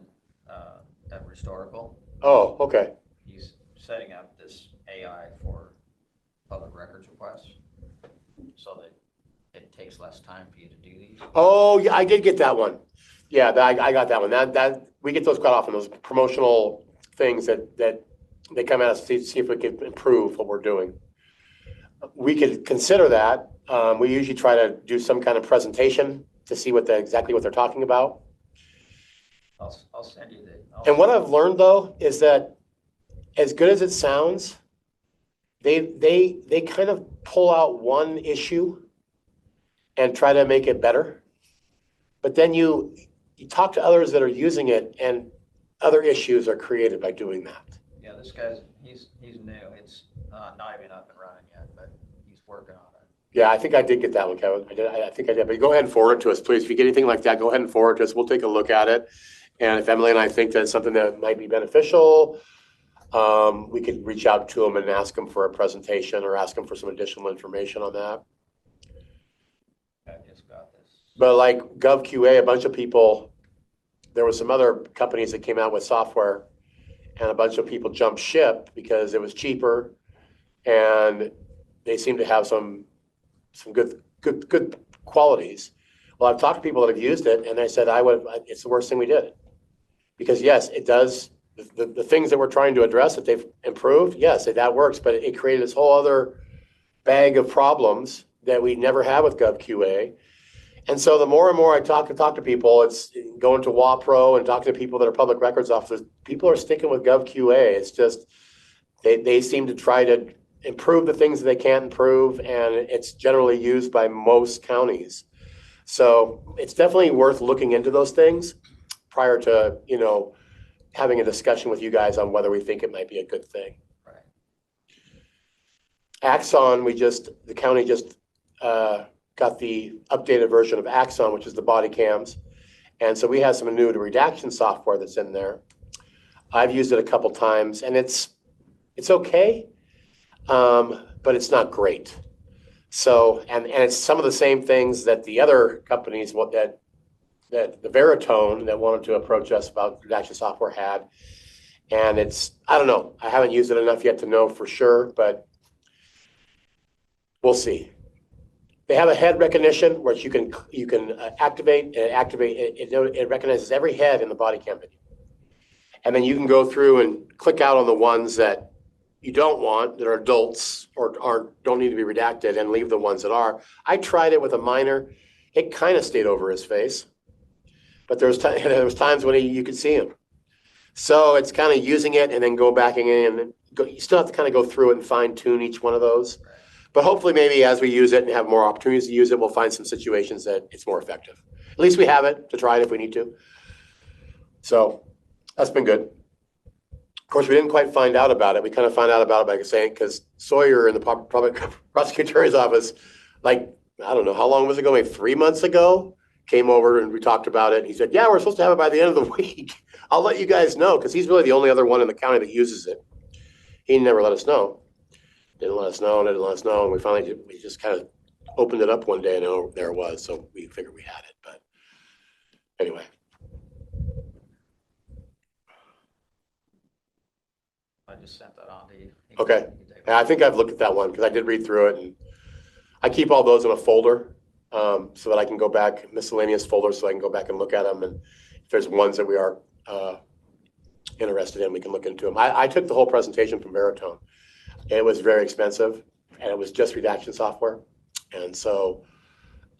at Restorical. Oh, okay. He's setting up this AI for public records requests so that it takes less time for you to do these. Oh, yeah, I did get that one. Yeah, I got that one. That we get those quite often, those promotional things that they come at us to see if we can improve what we're doing. We could consider that. We usually try to do some kind of presentation to see exactly what they're talking about. I'll send you the. And what I've learned though is that as good as it sounds, they kind of pull out one issue and try to make it better. But then you talk to others that are using it and other issues are created by doing that. Yeah, this guy's, he's new. It's not even up and running yet, but he's working on it. Yeah, I think I did get that one, Kevin. I think I did. But go ahead and forward it to us, please. If you get anything like that, go ahead and forward it to us. We'll take a look at it. And if Emily and I think that's something that might be beneficial, we could reach out to them and ask them for a presentation or ask them for some additional information on that. I just got this. But like GovQA, a bunch of people, there were some other companies that came out with software and a bunch of people jumped ship because it was cheaper and they seem to have some good qualities. Well, I've talked to people that have used it and they said, it's the worst thing we did. Because yes, it does, the things that we're trying to address that they've improved, yes, that works, but it created this whole other bag of problems that we never had with GovQA. And so the more and more I talk to people, it's going to WAPRO and talking to people that are public records officers, people are sticking with GovQA. It's just, they seem to try to improve the things that they can't improve, and it's generally used by most counties. So it's definitely worth looking into those things prior to, having a discussion with you guys on whether we think it might be a good thing. Axon, the county just got the updated version of Axon, which is the body cams. And so we have some new redaction software that's in there. I've used it a couple times, and it's okay, but it's not great. So, and it's some of the same things that the other companies, that the Veritone that wanted to approach us about redaction software had. And I don't know, I haven't used it enough yet to know for sure, but we'll see. They have a head recognition, which you can activate, and it recognizes every head in the body cam video. And then you can go through and click out on the ones that you don't want, that are adults or don't need to be redacted, and leave the ones that are. I tried it with a minor. It kind of stayed over his face, but there was times when you could see him. So it's kind of using it and then go back in, and you still have to kind of go through it and fine tune each one of those. But hopefully maybe as we use it and have more opportunities to use it, we'll find some situations that it's more effective. At least we have it to try it if we need to. So that's been good. Of course, we didn't quite find out about it. We kind of found out about it by saying, because Sawyer in the public prosecutor's office, like, I don't know, how long was it ago? Maybe 3 months ago, came over and we talked about it. He said, yeah, we're supposed to have it by the end of the week. I'll let you guys know, because he's really the only other one in the county that uses it. He never let us know. Didn't let us know, and we finally just kind of opened it up one day, and there it was. So we figured we had it. But anyway. I just sent that on to you. Okay. And I think I've looked at that one because I did read through it, and I keep all those in a folder so that I can go back, miscellaneous folder, so I can go back and look at them. And if there's ones that we are interested in, we can look into them. I took the whole presentation from Veritone. It was very expensive, and it was just redaction software. And so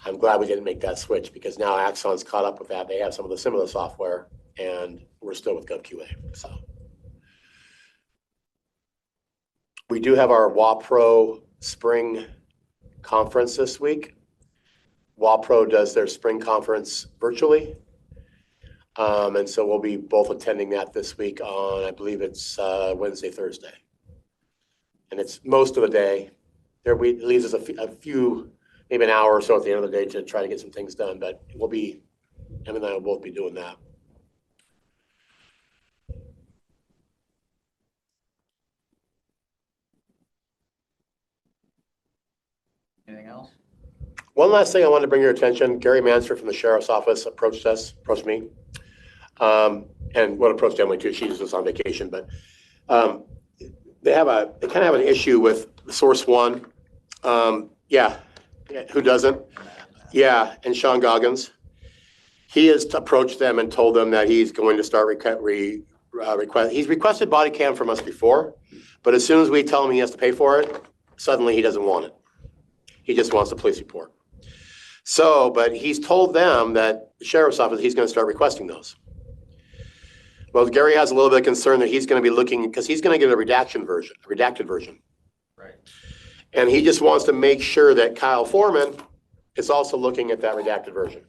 I'm glad we didn't make that switch, because now Axon's caught up with that. They have some of the similar software, and we're still with GovQA. So we do have our WAPRO spring conference this week. WAPRO does their spring conference virtually. And so we'll be both attending that this week on, I believe it's Wednesday, Thursday. And it's most of the day. It leaves us a few, maybe an hour or so at the end of the day to try to get some things done, but Em and I will both be doing that. Anything else? One last thing I wanted to bring your attention, Gary Mansford from the Sheriff's Office approached me. And approached Emily too, she's just on vacation, but they kind of have an issue with Source One. Yeah, who doesn't? Yeah, and Sean Goggins. He has approached them and told them that he's going to start he's requested body cam from us before, but as soon as we tell him he has to pay for it, suddenly he doesn't want it. He just wants a police report. So, but he's told them that the Sheriff's Office, he's going to start requesting those. Well, Gary has a little bit of concern that he's going to be looking, because he's going to get a redacted version. Right. And he just wants to make sure that Kyle Foreman is also looking at that redacted version.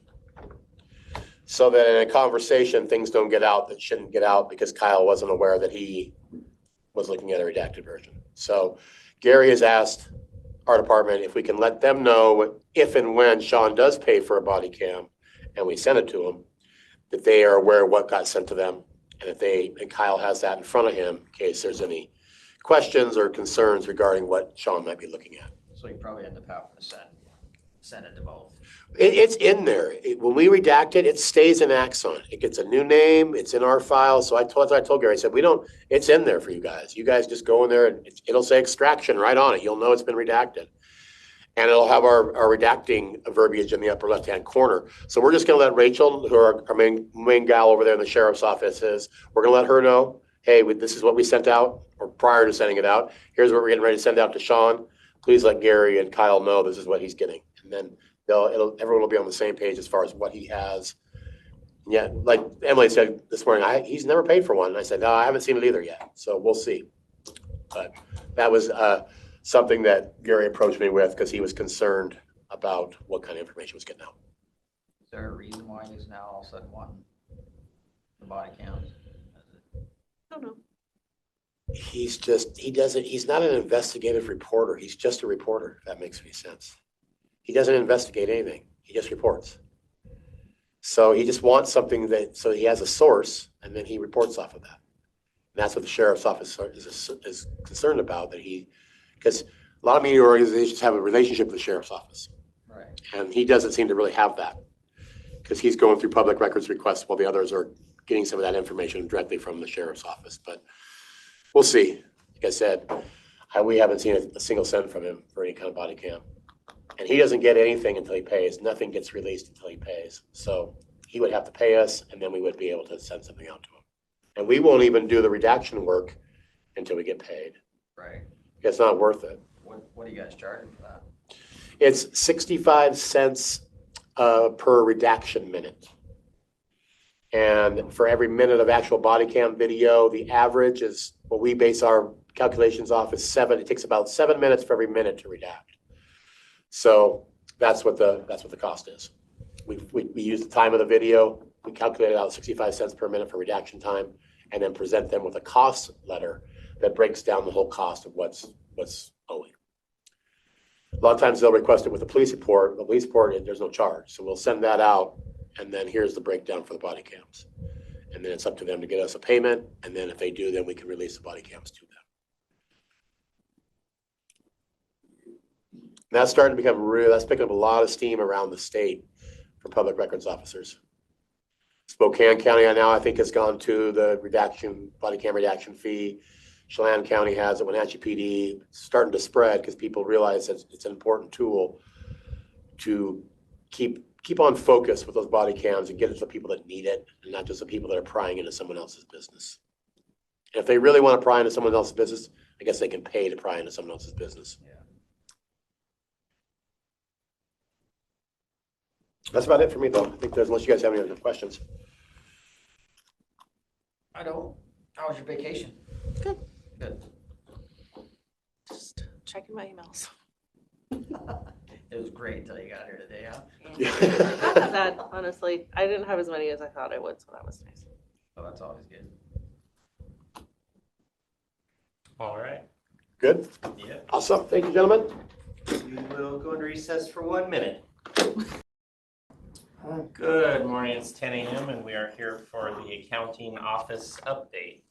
So that in a conversation, things don't get out that shouldn't get out, because Kyle wasn't aware that he was looking at a redacted version. So Gary has asked our department if we can let them know if and when Sean does pay for a body cam and we send it to him, that they are aware of what got sent to them. And Kyle has that in front of him in case there's any questions or concerns regarding what Sean might be looking at. So you probably end up having to send it to both. It's in there. When we redact it, it stays in Axon. It gets a new name. It's in our file. So I told Gary, I said, it's in there for you guys. You guys just go in there and it'll say extraction right on it. You'll know it's been redacted. And it'll have our redacting verbiage in the upper left-hand corner. So we're just going to let Rachel, who our main gal over there in the Sheriff's Office is, we're going to let her know, hey, this is what we sent out, or prior to sending it out. Here's what we're getting ready to send out to Sean. Please let Gary and Kyle know this is what he's getting. And then everyone will be on the same page as far as what he has. Yeah, like Emily said this morning, he's never paid for one. And I said, no, I haven't seen it either yet. So we'll see. But that was something that Gary approached me with, because he was concerned about what kind of information was getting out. Is there a reason why he's now all of a sudden wanting the body cams? I don't know. he's not an investigative reporter. He's just a reporter, if that makes any sense. He doesn't investigate anything. He just reports. So he just wants something so he has a source and then he reports off of that. And that's what the sheriff's office is concerned about, because a lot of media organizations have a relationship with the sheriff's office. Right. And he doesn't seem to really have that, because he's going through public records requests while the others are getting some of that information directly from the sheriff's office. But we'll see. Like I said, we haven't seen a single cent from him for any kind of body cam. And he doesn't get anything until he pays. Nothing gets released until he pays. So he would have to pay us, and then we would be able to send something out to him. And we won't even do the redaction work until we get paid. Right. It's not worth it. What are you guys charging for that? It's 65 cents per redaction minute. And for every minute of actual body cam video, the average is what we base our calculations off is 7. It takes about 7 minutes for every minute to redact. So that's what the cost is. We use the time of the video. We calculate out 65 cents per minute for redaction time, and then present them with a cost letter that breaks down the whole cost of what's owing. A lot of times they'll request it with a police report. The police report, there's no charge. So we'll send that out, and then here's the breakdown for the body cams. And then it's up to them to get us a payment, and then if they do, then we can release the body cams to them. And that's starting to become that's picking up a lot of steam around the state for public records officers. Spokane County now, I think, has gone to the body cam redaction fee. Chelan County has it. Wenatchee PD. It's starting to spread because people realize that it's an important tool to keep on focus with those body cams and get it to the people that need it, and not just the people that are prying into someone else's business. And if they really want to pry into someone else's business, I guess they can pay to pry into someone else's business. Yeah. That's about it for me, though. I think unless you guys have any other questions. I don't. How was your vacation? Good. Good. Just checking my emails. It was great until you got here today, huh? Not that bad, honestly. I didn't have as many as I thought I would, so that was nice. Oh, that's always good. All right. Good? Yeah. Awesome. Thank you, gentlemen. We will go into recess for 1 minute. Good morning, it's 10 a.m. and we are here for the accounting office update.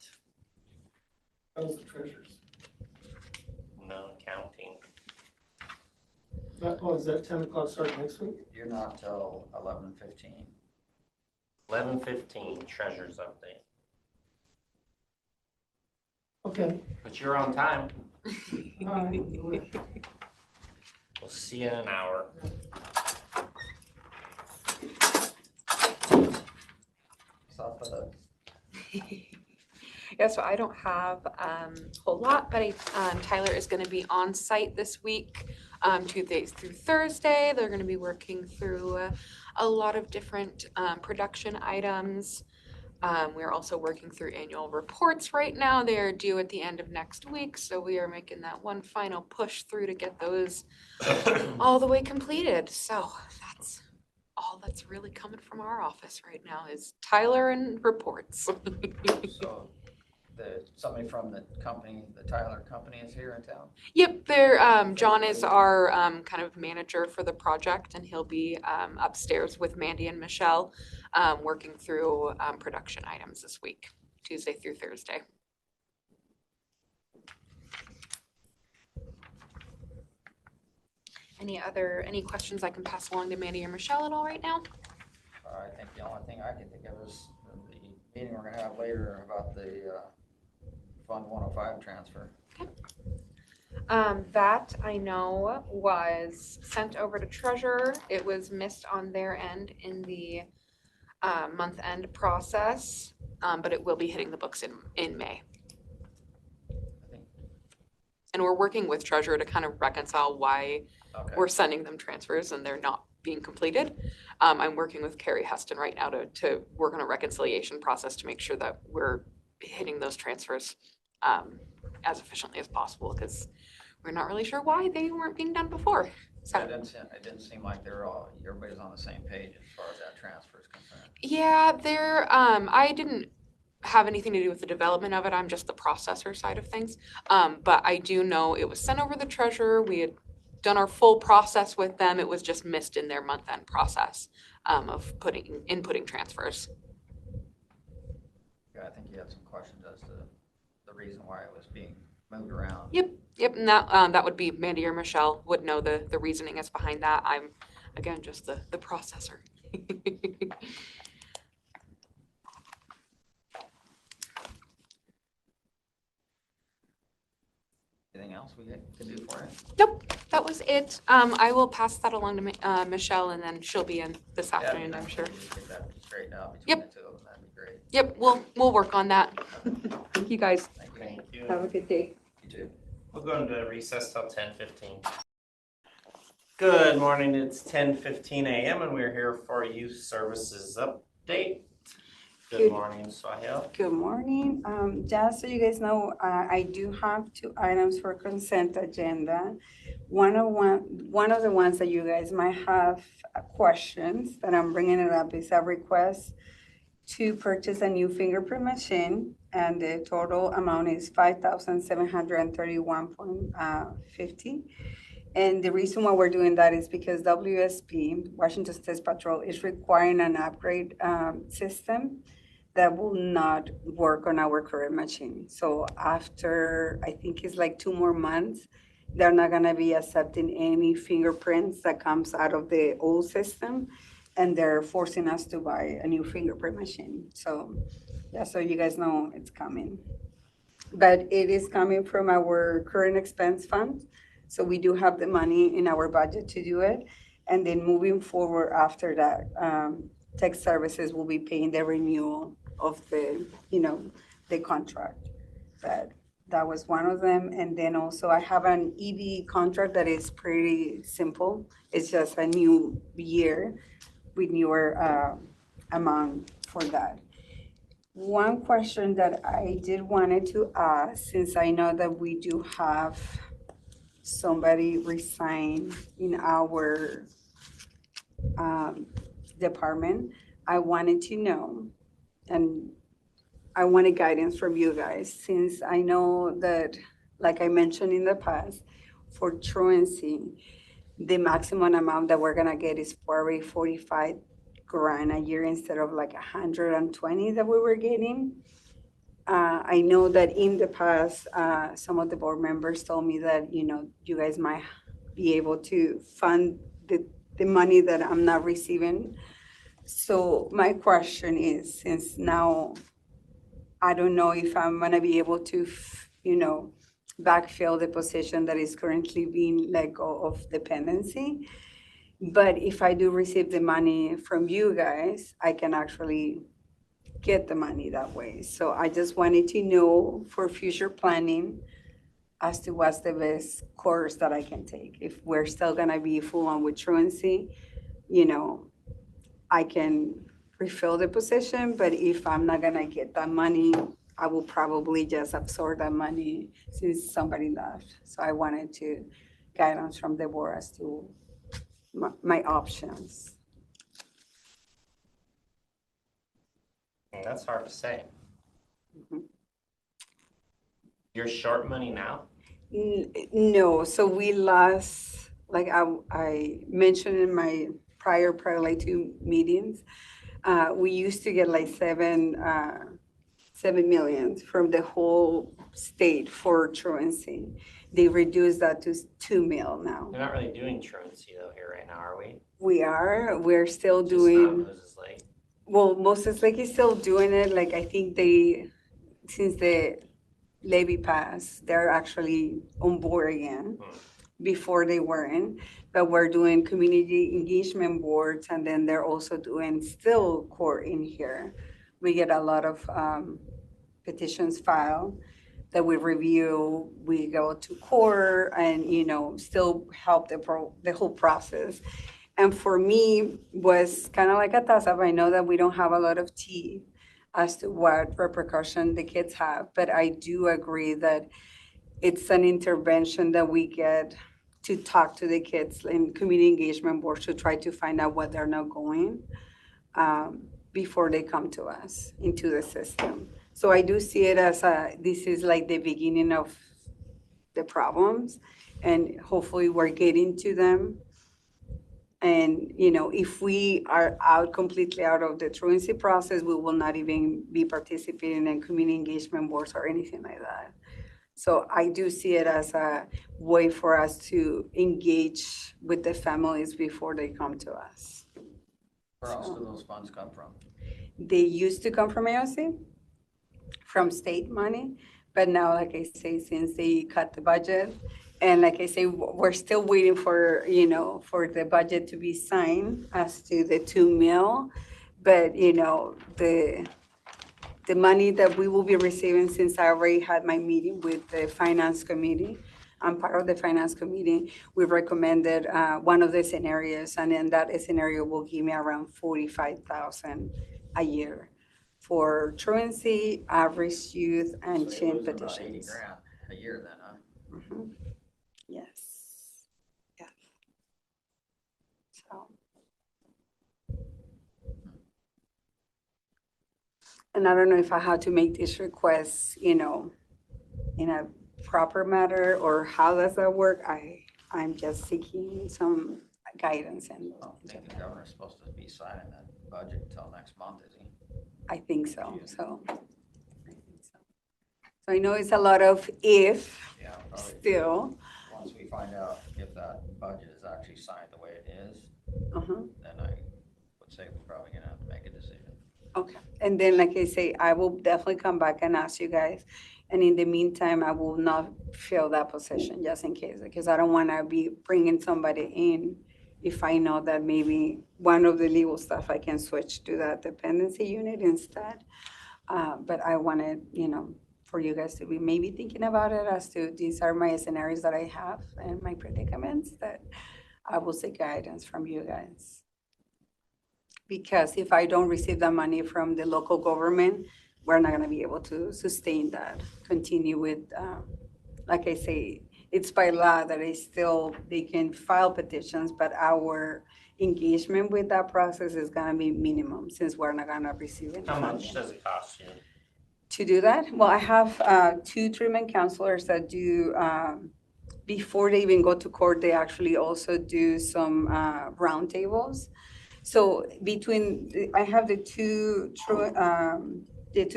How's the treasures? No accounting. Is that 10 o'clock start next week? You're not till 11:15. 11:15 treasures update. Okay. But you're on time. All right. We'll see you in an hour. Stop for the Yeah, so I don't have a whole lot, but Tyler is going to be on site this week, Tuesdays through Thursday. They're going to be working through a lot of different production items. We're also working through annual reports right now. They are due at the end of next week, so we are making that one final push through to get those all the way completed. So that's all that's really coming from our office right now is Tyler and reports. So somebody from the company, the Tyler company is here in town? Yep, John is our kind of manager for the project, and he'll be upstairs with Mandy and Michelle working through production items this week, Tuesday through Thursday. Any questions I can pass along to Mandy or Michelle at all right now? I think the only thing I can think of is the meeting we're gonna have later about the Fund 105 transfer. That I know was sent over to Treasurer. It was missed on their end in the month-end process, but it will be hitting the books in May. And we're working with Treasurer to kind of reconcile why we're sending them transfers and they're not being completed. I'm working with Carrie Heston right now to work on a reconciliation process to make sure that we're hitting those transfers as efficiently as possible, because we're not really sure why they weren't being done before. So It didn't seem like everybody's on the same page as far as that transfer is concerned. yeah, I didn't have anything to do with the development of it. I'm just the processor side of things. But I do know it was sent over the treasurer. We had done our full process with them. It was just missed in their month-end process of inputting transfers. Yeah, I think you had some questions as to the reason why it was being moved around. Yep, and that would be Mandy or Michelle would know the reasoning is behind that. I'm, again, just the processor. Anything else we can do for it? Nope, that was it. I will pass that along to Michelle, and then she'll be in this afternoon, I'm sure. Get that straightened out between the two of them, that'd be great. Yep, we'll work on that. Thank you, guys. Thank you. Thank you. Have a good day. You too. We'll go into recess till 10:15. Good morning, it's 10:15 a.m. and we're here for youth services update. Good morning, Sahil. Good morning. Just so you guys know, I do have 2 items for consent agenda. One of the ones that you guys might have questions, that I'm bringing it up, is a request to purchase a new fingerprint machine, and the total amount is $5,731.50. And the reason why we're doing that is because WSP, Washington State Patrol, is requiring an upgrade system that will not work on our current machine. So after, I think it's like 2 more months, they're not gonna be accepting any fingerprints that comes out of the old system, and they're forcing us to buy a new fingerprint machine. So, yeah, so you guys know it's coming. But it is coming from our current expense fund, so we do have the money in our budget to do it. And then moving forward after that, tech services will be paying the renewal of the, the contract. But that was one of them. And then also I have an EV contract that is pretty simple. It's just a new year with newer amount for that. One question that I did wanted to ask, since I know that we do have somebody resign in our department, I wanted to know, and I wanted guidance from you guys, since I know that, like I mentioned in the past, for truancy, the maximum amount that we're gonna get is probably 45 grand a year instead of like 120 that we were getting. I know that in the past, some of the board members told me that, you guys might be able to fund the money that I'm not receiving. So my question is, since now I don't know if I'm gonna be able to, backfill the position that is currently being let go of dependency. But if I do receive the money from you guys, I can actually get the money that way. So I just wanted to know for future planning as to what's the best course that I can take. If we're still gonna be full on with truancy, I can refill the position, but if I'm not gonna get that money, I will probably just absorb that money since somebody left. So I wanted to guidance from the board as to my options. That's hard to say. Mhm. You're short money now? No, so we lost, like I mentioned in my prior like 2 meetings, we used to get like 7 million from the whole state for truancy. They reduced that to 2 mil now. We're not really doing truancy though here right now, are we? We're still Just doing, not Moses Lake. well, Moses Lake is still doing it. Like, I think since the levy passed, they're actually on board again. Before they weren't, but we're doing community engagement boards, and then they're also doing still court in here. We get a lot of petitions filed that we review, we go to court, and still help the whole process. And for me, was kind of like a toss-up. I know that we don't have a lot of teeth as to what repercussion the kids have, but I do agree that it's an intervention that we get to talk to the kids in community engagement boards to try to find out what they're not going. before they come to us into the system. So I do see it as this is like the beginning of the problems, and hopefully we're getting to them. And, if we are completely out of the truancy process, we will not even be participating in community engagement boards or anything like that. So I do see it as a way for us to engage with the families before they come to us. Where else do those funds come from? They used to come from AOC, from state money, but now, like I say, since they cut the budget, and like I say, we're still waiting for, for the budget to be signed as to the 2 mil. But, the money that we will be receiving, since I already had my meeting with the finance committee, I'm part of the finance committee, we recommended one of the scenarios, and then that scenario will give me around 45,000 a year for truancy, average youth, and So chain you're losing about 80 petitions. grand a year then, huh? Mhm. Yes. Yeah. So. And I don't know if I have to make this request, in a proper manner, or how does that work? I'm just seeking some guidance and. I don't think the governor's supposed to be signing that budget until next month, is he? I think so, So I know it's a lot of if, Yeah, probably. still. Once we find out if that budget is actually signed the way it is, Uh-huh. then I would say we're probably gonna have to make a decision. Okay, and then like I say, I will definitely come back and ask you guys. And in the meantime, I will not fill that position just in case, because I don't want to be bringing somebody in if I know that maybe one of the legal stuff I can switch to that dependency unit instead. But I wanted, for you guys to be maybe thinking about it as to these are my scenarios that I have and my predicaments that I will seek guidance from you guys. Because if I don't receive the money from the local government, we're not gonna be able to sustain that, continue with, like I say, it's by law that they can file petitions, but our engagement with that process is gonna be minimum, since we're not gonna receive any How funding. much does it cost you? To do that? Well, I have 2 treatment counselors that do, before they even go to court, they actually also do some roundtables. So I have the two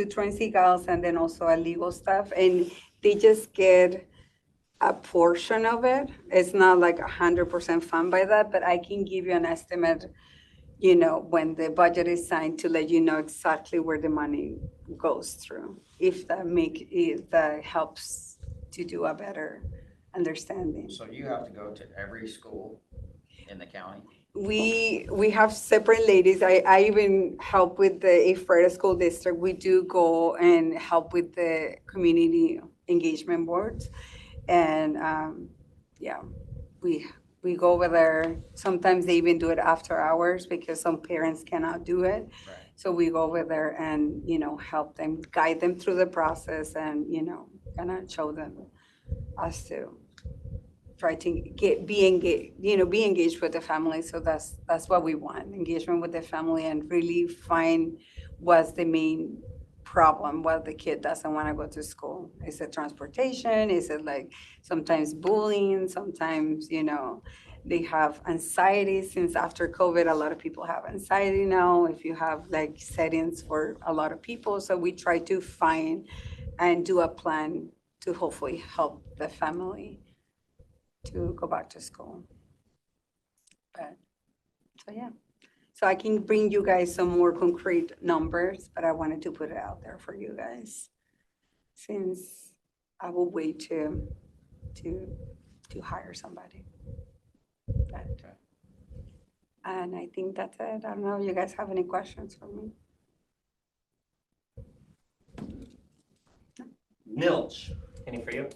truancy gals and then also a legal staff, and they just get a portion of it. It's not like 100% funded by that, but I can give you an estimate, when the budget is signed, to let you know exactly where the money goes through, if that helps to do a better understanding. So you have to go to every school in the county? We have separate ladies. I even help with the Ephrata School District. We do go and help with the community engagement boards. And yeah, we go over there. Sometimes they even do it after hours because some parents cannot do it. Right. So we go over there and, help them, guide them through the process and, kind of show them as to try to be engaged with the family. So that's what we want, engagement with the family, and really find what's the main problem, what the kid doesn't want to go to school. Is it transportation? Is it like sometimes bullying? Sometimes, they have anxiety, since after COVID, a lot of people have anxiety now, if you have like settings for a lot of people. So we try to find and do a plan to hopefully help the family to go back to school. So yeah, so I can bring you guys some more concrete numbers, but I wanted to put it out there for you guys, since I will wait to hire somebody. And I think that's it. I don't know if you guys have any questions for me. Nilch, any for you?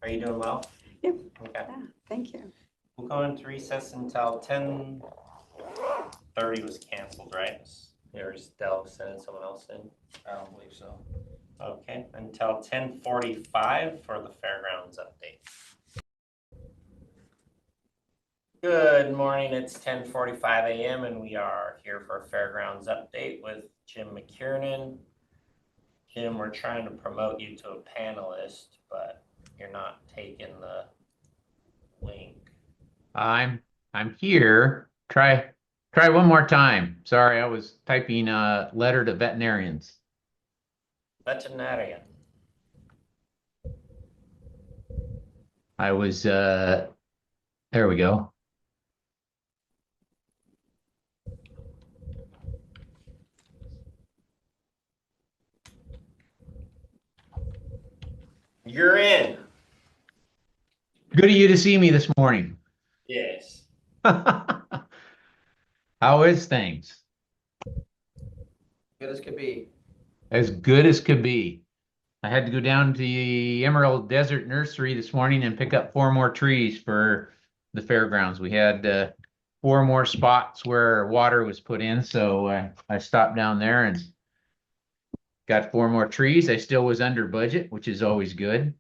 Are you doing well? Yep. Okay. Yeah, thank you. We'll go into recess until 10:30 was canceled, right? Or is Dell sending someone else in? I don't believe so. Okay, until 10:45 for the fairgrounds update. Good morning, it's 10:45 a.m. and we are here for a Fairgrounds update with Jim McKiernan. Jim, we're trying to promote you to a panelist, but you're not taking the link. I'm here. Try one more time. Sorry, I was typing a letter to veterinarians. Veterinarian. I was there we go. You're in. Good of you to see me this morning. Yes. How is things? Good as could be. As good as could be. I had to go down to the Emerald Desert Nursery this morning and pick up 4 more trees for the fairgrounds. We had 4 more spots where water was put in, so I stopped down there and got 4 more trees. I still was under budget, which is always good.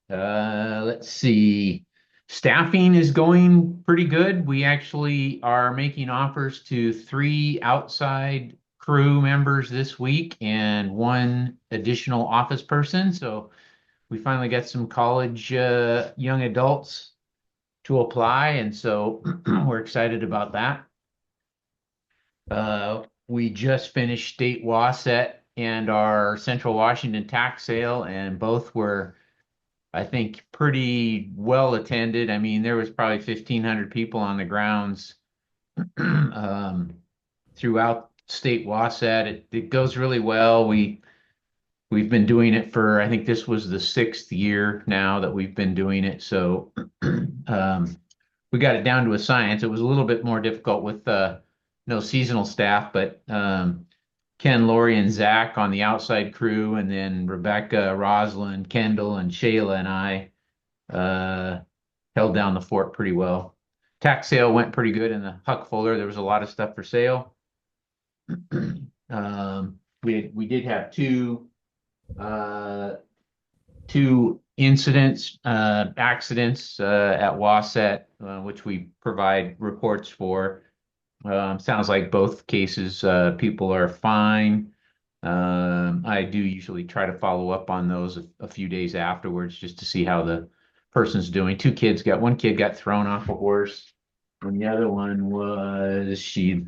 Let's see. Staffing is going pretty good. We actually are making offers to 3 outside crew members this week and 1 additional office person. So we finally got some college young adults to apply, and so we're excited about that. We just finished state WASET and our Central Washington tax sale, and both were, I think, pretty well attended. I mean, there was probably 1,500 people on the grounds throughout state WASET. It goes really well. We've been doing it for, I think this was the 6th year now that we've been doing it. So we got it down to a science. It was a little bit more difficult with no seasonal staff, but Ken, Lori, and Zach on the outside crew, and then Rebecca, Rosalind, Kendall, and Shayla and I held down the fort pretty well. Tax sale went pretty good in the Huck Fuller. There was a lot of stuff for sale. We did have two accidents at Wasset, which we provide reports for. Sounds like both cases, people are fine. I do usually try to follow up on those a few days afterwards just to see how the person's doing. One kid got thrown off a horse, and the other one she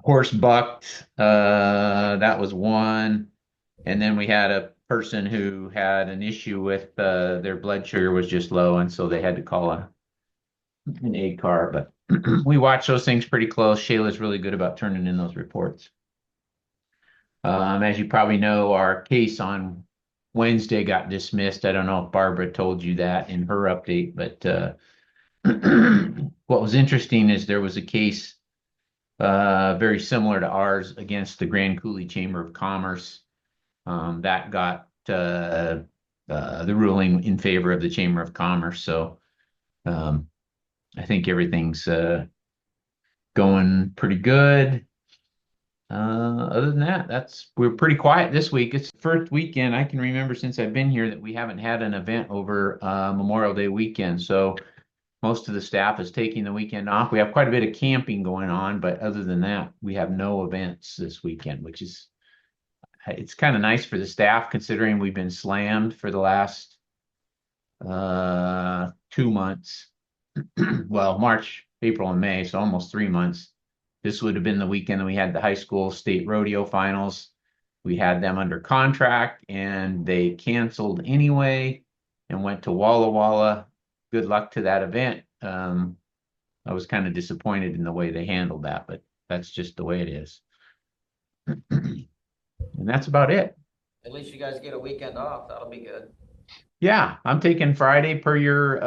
horse bucked. That was one. And then we had a person who had an issue with their blood sugar was just low, and so they had to call an aid car. But we watch those things pretty close. Shayla's really good about turning in those reports. As you probably know, our case on Wednesday got dismissed. I don't know if Barbara told you that in her update, but what was interesting is there was a case very similar to ours against the Grand Coulee Chamber of Commerce that got the ruling in favor of the Chamber of Commerce. So I think everything's going pretty good. Other than that, we're pretty quiet this week. It's the first weekend I can remember since I've been here that we haven't had an event over Memorial Day weekend. So most of the staff is taking the weekend off. We have quite a bit of camping going on, but other than that, we have no events this weekend, which is it's kind of nice for the staff considering we've been slammed for the last 2 months. Well, March, April, and May, so almost 3 months. This would have been the weekend that we had the high school state rodeo finals. We had them under contract and they canceled anyway and went to Walla Walla. Good luck to that event. I was kind of disappointed in the way they handled that, but that's just the way it is. And that's about it. At least you guys get a weekend off. That'll be good. Yeah, I'm taking Friday per your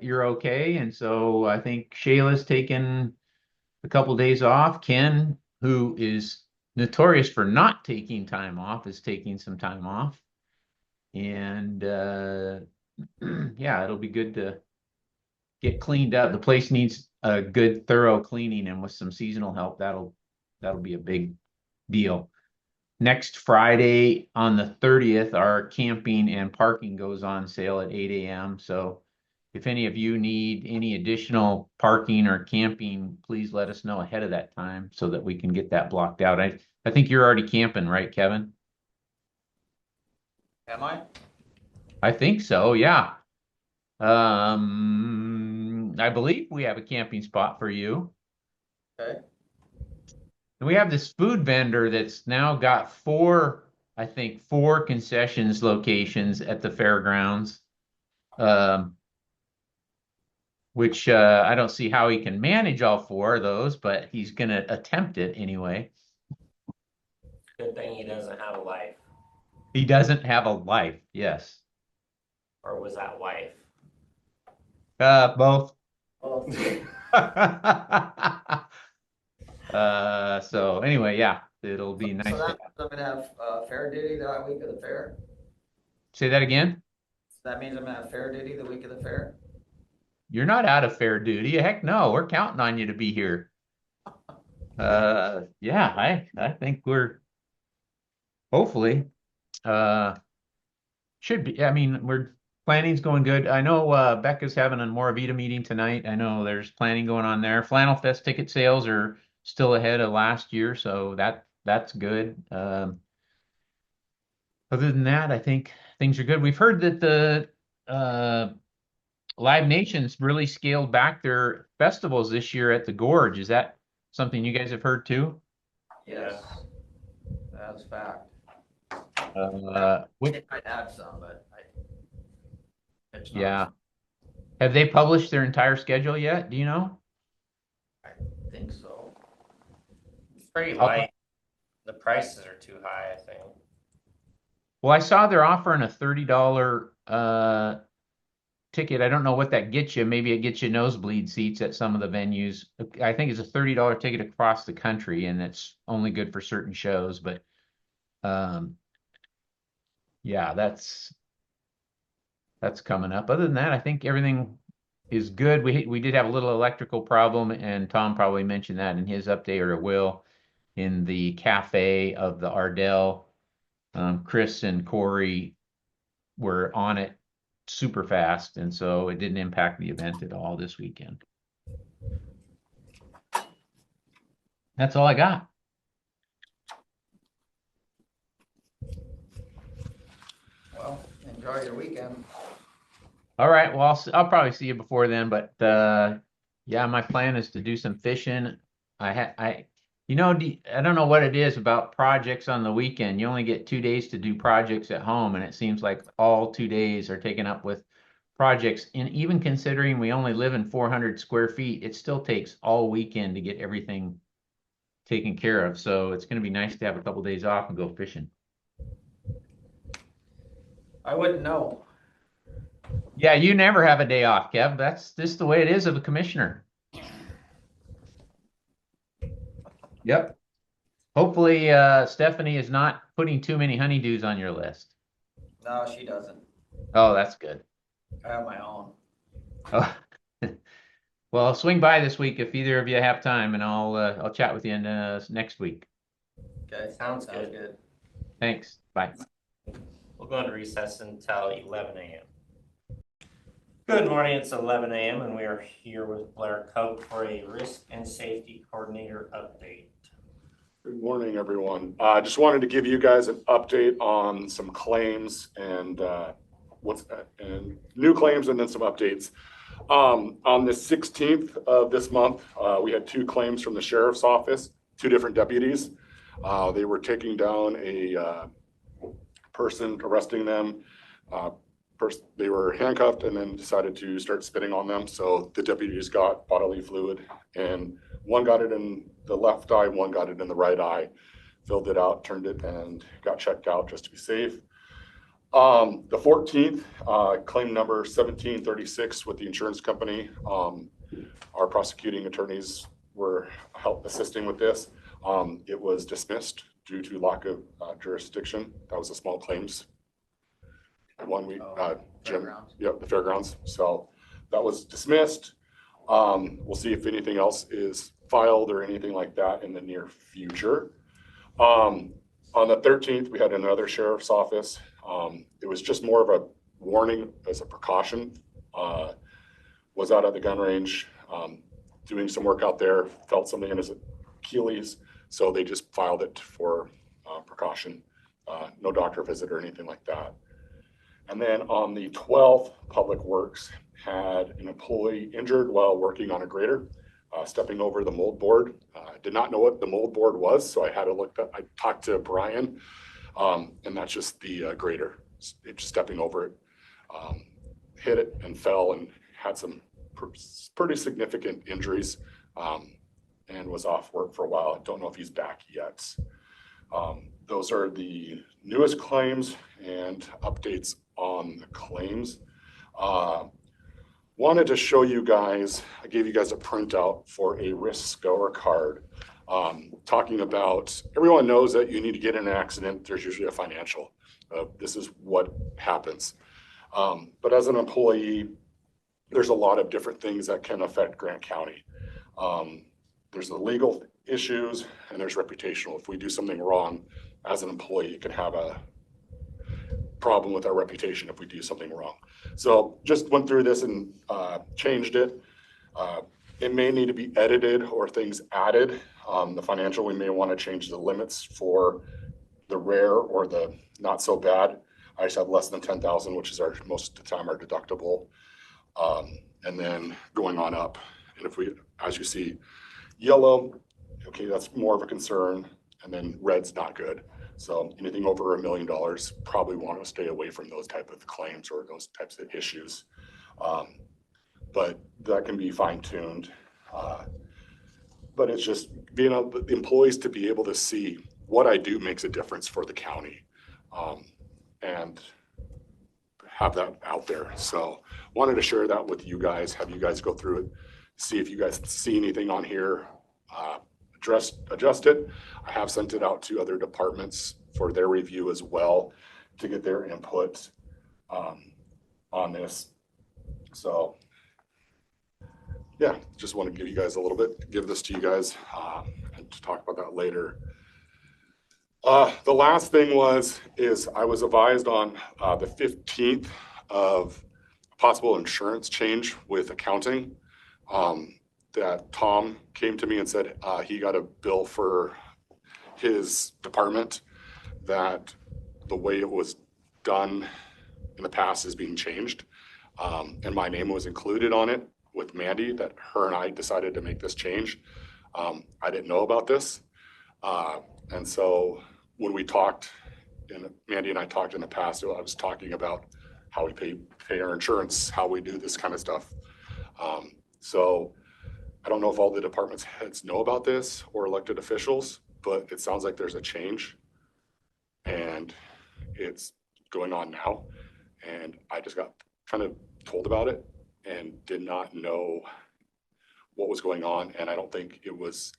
okay. And so I think Shayla's taking a couple days off. Ken, who is notorious for not taking time off, is taking some time off. And yeah, it'll be good to get cleaned up. The place needs a good, thorough cleaning, and with some seasonal help, that'll be a big deal. Next Friday on the 30th, our camping and parking goes on sale at 8 a.m. So if any of you need any additional parking or camping, please let us know ahead of that time so that we can get that blocked out. I think you're already camping, right, Kevin? Am I? I think so, yeah. I believe we have a camping spot for you. Okay. And we have this food vendor that's now got I think four concessions locations at the fairgrounds. Um, which I don't see how he can manage all four of those, but he's going to attempt it anyway. Good thing he doesn't have a life. He doesn't have a life, yes. Or was that wife? Both. Oh, So anyway, yeah, it'll be nice so to that means I'm gonna have fair duty that week of the fair? say that again. That means I'm gonna have fair duty the week of the fair? You're not out of fair duty. Heck no, we're counting on you to be here. Yeah, I think we're hopefully should be. I mean, we're planning's going good. I know Becca's having a More Vita meeting tonight. I know there's planning going on there. Flannel Fest ticket sales are still ahead of last year, so that's good. Other than that, I think things are good. We've heard that the Live Nation's really scaled back their festivals this year at the Gorge. Is that something you guys have heard too? Yes. That's fact. What, They might add some, but it's not. yeah. Have they published their entire schedule yet? Do you know? I think so. It's pretty light. The prices are too high, I think. Well, I saw they're offering a $30 ticket. I don't know what that gets you. Maybe it gets you nosebleed seats at some of the venues. I think it's a $30 ticket across the country, and it's only good for certain shows. But yeah, that's coming up. Other than that, I think everything is good. We did have a little electrical problem, and Tom probably mentioned that in his update, or it will, in the cafe of the Ardell. Chris and Corey were on it super fast, and so it didn't impact the event at all this weekend. That's all I got. Well, enjoy your weekend. All right. Well, I'll probably see you before then, but yeah, my plan is to do some fishing. I don't know what it is about projects on the weekend. You only get 2 days to do projects at home, and it seems like all 2 days are taken up with projects. And even considering we only live in 400 square feet, it still takes all weekend to get everything taken care of. So it's going to be nice to have a couple days off and go fishing. I wouldn't know. Yeah, you never have a day off, Kev. That's just the way it is of a commissioner. Yep. Hopefully, Stephanie is not putting too many honeydews on your list. No, she doesn't. Oh, that's good. I have my own. Oh. Well, I'll swing by this week if either of you have time, and I'll chat with you next week. Okay, Sounds good. Thanks. Bye. We'll go into recess until 11 a.m. Good morning, it's 11 a.m. and we are here with Blair Cope for a risk and safety coordinator update. Good morning, everyone. I just wanted to give you guys an update on some claims and and new claims, and then some updates. On the 16th of this month, we had 2 claims from the sheriff's office, 2 different deputies. They were taking down a person, arresting them. They were handcuffed and then decided to start spitting on them. So the deputies got bodily fluid, and one got it in the left eye, one got it in the right eye, filled it out, turned it, and got checked out just to be safe. The 14th, claim number 1736 with the insurance company. Our prosecuting attorneys were assisting with this. It was dismissed due to lack of jurisdiction. That was a small claims. Fairgrounds. Yep, the fairgrounds. So that was dismissed. We'll see if anything else is filed or anything like that in the near future. On the 13th, we had another sheriff's office. It was just more of a warning as a precaution. was out at the gun range, doing some work out there, felt something in his Achilles, so they just filed it for precaution. No doctor visit or anything like that. And then on the 12th, Public Works had an employee injured while working on a grader, stepping over the mold board. Did not know what the mold board was, so I had to look up. I talked to Brian, and that's just the grader. It's stepping over it, hit it and fell and had some pretty significant injuries, and was off work for a while. I don't know if he's back yet. Those are the newest claims and updates on the claims. Wanted to show you guys, I gave you guys a printout for a risk score card, talking about, everyone knows that you need to get in an accident, there's usually a financial. This is what happens. But as an employee, there's a lot of different things that can affect Grant County. There's the legal issues and there's reputational. If we do something wrong as an employee, it can have a problem with our reputation if we do something wrong. So just went through this and changed it. It may need to be edited or things added. The financial, we may want to change the limits for the rare or the not so bad. I just have less than 10,000, which is our most of the time our deductible. And then going on up. And if we, as you see, yellow, okay, that's more of a concern. And then red's not good. So anything over $1 million, probably want to stay away from those type of claims or those types of issues. But that can be fine tuned. But it's just being able, the employees to be able to see what I do makes a difference for the county, and have that out there. So wanted to share that with you guys, have you guys go through it, see if you guys see anything on here, adjust it. I have sent it out to other departments for their review as well to get their input on this. So yeah, just want to give you guys a little bit, give this to you guys, and to talk about that later. The last thing is I was advised on the 15th of possible insurance change with accounting. That Tom came to me and said he got a bill for his department, that the way it was done in the past is being changed. And my name was included on it with Mandy, that her and I decided to make this change. I didn't know about this. And so when we talked, and Mandy and I talked in the past, I was talking about how we pay our insurance, how we do this kind of stuff. So I don't know if all the department's heads know about this or elected officials, but it sounds like there's a change and it's going on now. And I just got kind of told about it and did not know what was going on. And I don't think it was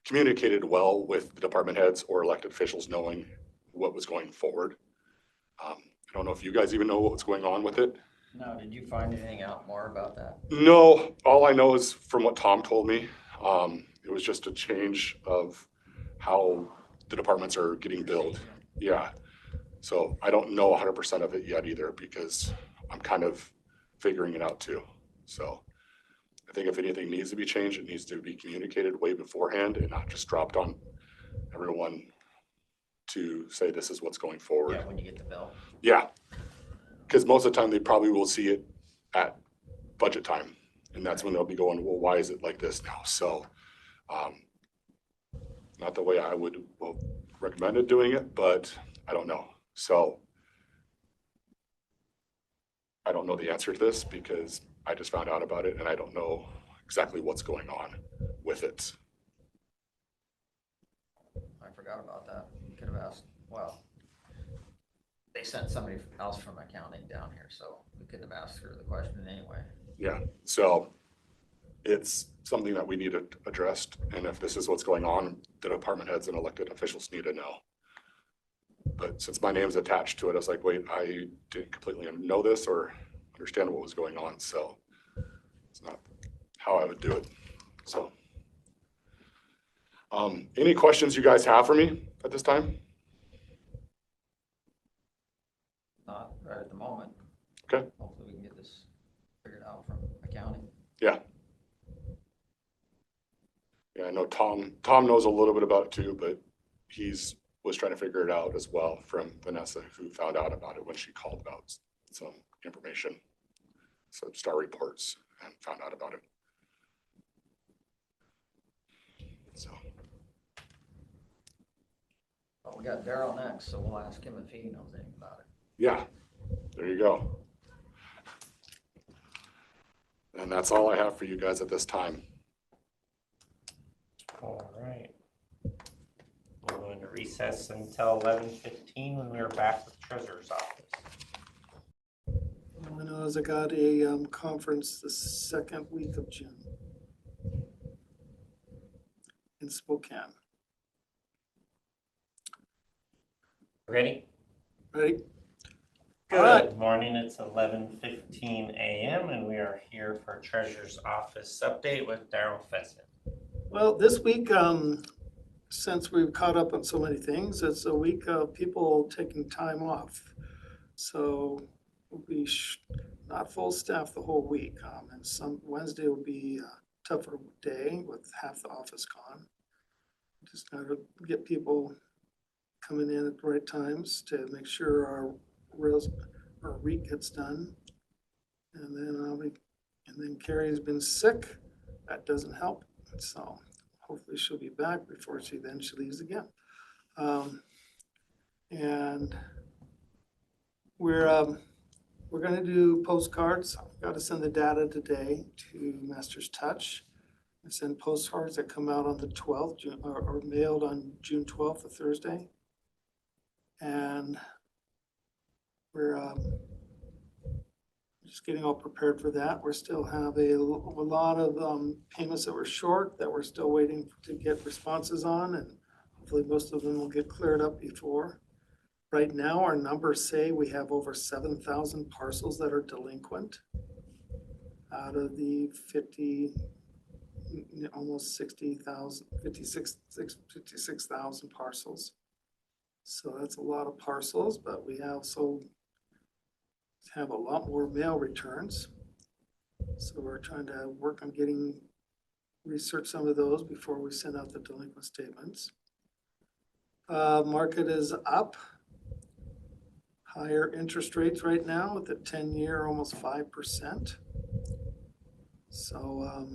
communicated well with the department heads or elected officials knowing what was going forward. I don't know if you guys even know what's going on with it. No, did you find anything out more about that? No, all I know is from what Tom told me. It was just a change of how the departments are getting billed. Yeah. So I don't know 100% of it yet either, because I'm kind of figuring it out too. So I think if anything needs to be changed, it needs to be communicated way beforehand and not just dropped on everyone to say this is what's going forward. Yeah, when you get the bill. Yeah. Because most of the time they probably will see it at budget time. And that's when they'll be going, well, why is it like this now? So not the way I would recommend doing it, but I don't know. So I don't know the answer to this because I just found out about it and I don't know exactly what's going on with it. I forgot about that. You could have asked, well, they sent somebody else from accounting down here, so we couldn't have asked her the question anyway. Yeah, so it's something that we need to address. And if this is what's going on, the department heads and elected officials need to know. But since my name's attached to it, I was like, wait, I didn't completely know this or understand what was going on. So it's not how I would do it. So any questions you guys have for me at this time? Not right at the moment. Okay. Hopefully we can get this figured out from accounting. Yeah, I know Tom knows a little bit about it too, but was trying to figure it out as well from Vanessa, who found out about it when she called about some information, some star reports, and found out about it. So, Well, we got Daryl next, so we'll ask him if he knows anything about it. yeah, there you go. And that's all I have for you guys at this time. All right. We'll go into recess until 11:15 when we're back with treasurer's office. All I know is I got a conference the second week of June in Spokane. Ready? Ready? All right. Good morning. It's 11:15 a.m. and we are here for treasurer's office update with Daryl Fessett. Well, this week, since we've caught up on so many things, it's a week of people taking time off. So we'll be not full staff the whole week. And Wednesday will be a tougher day with half the office gone. Just got to get people coming in at the right times to make sure our REIT gets done. And then Carrie's been sick. That doesn't help. So hopefully she'll be back before she leaves again. And we're going to do postcards. I've got to send the data today to Master's Touch. I send postcards that come out on the 12th or mailed on June 12th, a Thursday. And we're just getting all prepared for that. We still have a lot of payments that were short that we're still waiting to get responses on, and hopefully most of them will get cleared up before. Right now, our numbers say we have over 7,000 parcels that are delinquent out of the 50, almost 60,000, 56,000 parcels. So that's a lot of parcels, but we also have a lot more mail returns. So we're trying to work on research some of those before we send out the delinquent statements. Market is up. Higher interest rates right now with the 10-year almost 5%. So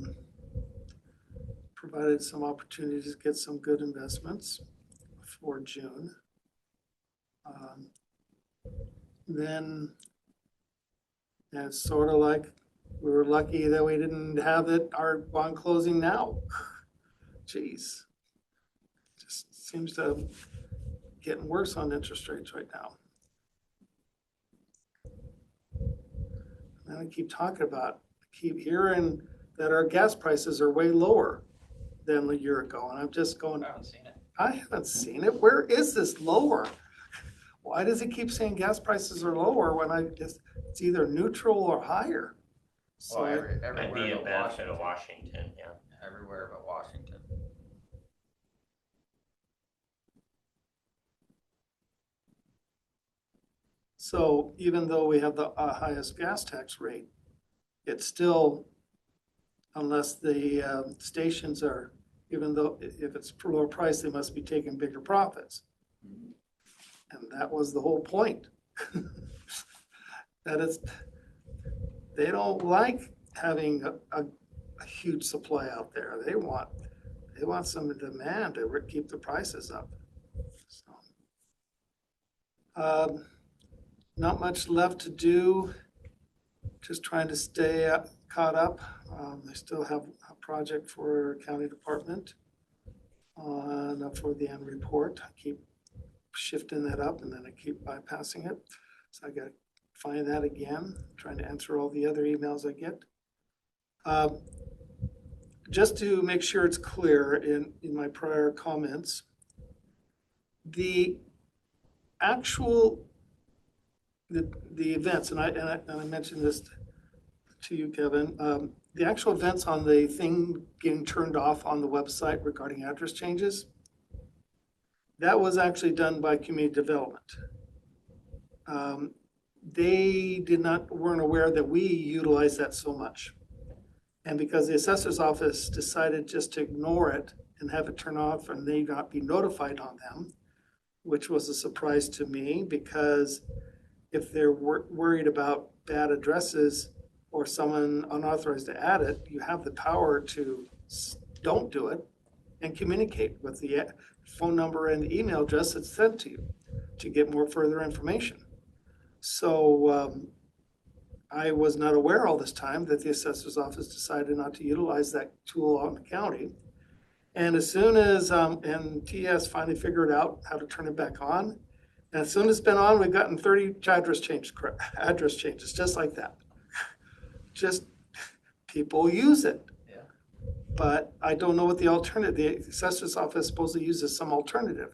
provided some opportunities to get some good investments for June. Then it's sort of like we were lucky that we didn't have our bond closing now. Jeez, just seems to getting worse on interest rates right now. And I keep hearing that our gas prices are way lower than a year ago. And I'm just going, I haven't seen it. I haven't seen it. Where is this lower? Why does he keep saying gas prices are lower when it's either neutral or higher? So Well, Might be everywhere a but benefit of Washington. Washington, yeah. Everywhere but Washington. So even though we have the highest gas tax rate, it's still, unless the stations are, even though if it's for lower price, they must be taking bigger profits. And that was the whole point. They don't like having a huge supply out there. They want some demand to keep the prices up. So, not much left to do. Just trying to stay caught up. I still have a project for county department for the end report. I keep shifting that up and then I keep bypassing it. So I got to find that again, trying to answer all the other emails I get. Just to make sure it's clear in my prior comments, the actual the events, and I mentioned this to you, Kevin, the actual events on the thing getting turned off on the website regarding address changes, that was actually done by community development. They weren't aware that we utilize that so much. And because the assessor's office decided just to ignore it and have it turn off and they not be notified on them, which was a surprise to me, because if they're worried about bad addresses or someone unauthorized to add it, you have the power to don't do it and communicate with the phone number and email address that's sent to you to get more further information. So I was not aware all this time that the assessor's office decided not to utilize that tool out in the county. And as soon as, and TS finally figured out how to turn it back on, and as soon as it's been on, we've gotten 30 address changes, just like that. Just people use it. Yeah. But I don't know what the alternative, the assessor's office supposedly uses some alternative.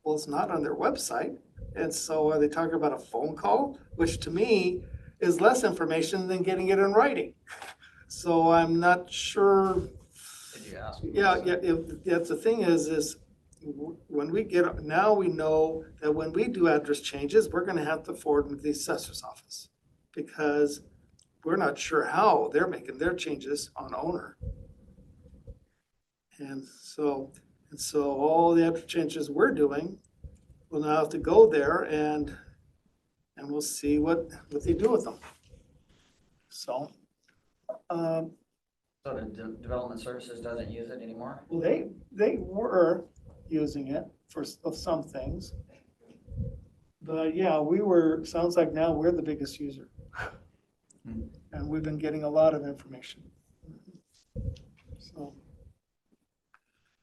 Well, it's not on their website. And so are they talking about a phone call, which to me is less information than getting it in writing. So I'm not sure. Did you ask? Yeah, that's the thing is when we get, now we know that when we do address changes, we're gonna have to forward them to the assessor's office because we're not sure how they're making their changes on owner. And so all the address changes we're doing will now have to go there and we'll see what they do with them. So, So the development services doesn't use it anymore? well, they were using it for some things. But yeah, sounds like now we're the biggest user. And we've been getting a lot of information.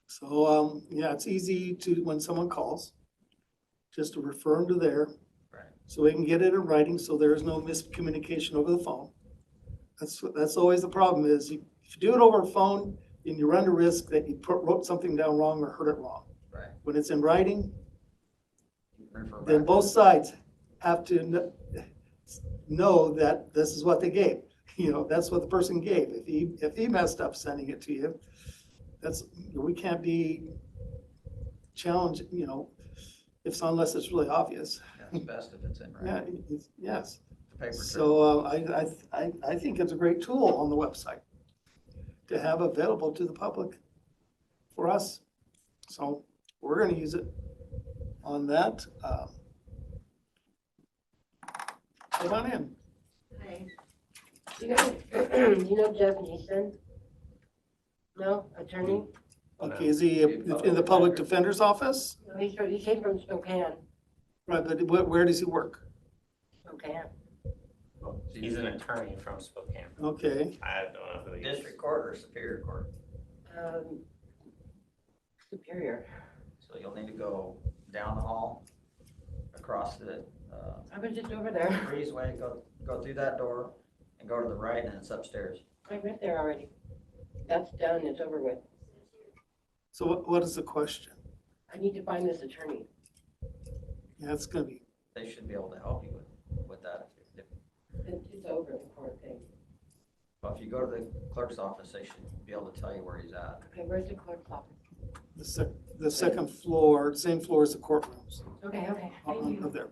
So yeah, it's easy to, when someone calls, just to refer them to there. Right. So we can get it in writing, so there's no miscommunication over the phone. That's always the problem is if you do it over a phone, then you run the risk that you wrote something down wrong or heard it wrong. Right. When it's in writing, Refer then back. both sides have to know that this is what they gave. You know, that's what the person gave. If he messed up sending it to you, we can't be challenged, you know, unless it's really obvious. Yeah, it's best if it's in Yeah, writing. yes. The paper trail. So I think it's a great tool on the website to have available to the public for us. So we're going to use it on that. Come on in. Hi. Do you know Jeff Neeson? No, attorney? Okay, is he in the public defender's office? No, he came from Spokane. Right, but where does he work? Spokane. He's an attorney from Spokane. Okay, I don't know who he is. District court or superior court? Superior. So you'll need to go down the hall, across the, I was just over there. breezeway, go through that door and go to the right and it's upstairs. I went there already. That's done, it's over with. so what is the question? I need to find this attorney. Yeah, it's gonna be, They should be able to help you with that. It's over, the court thing. Well, if you go to the clerk's office, they should be able to tell you where he's at. Okay, where's the clerk's office? the second floor, same floor as the courtrooms. Okay, thank you. Up there.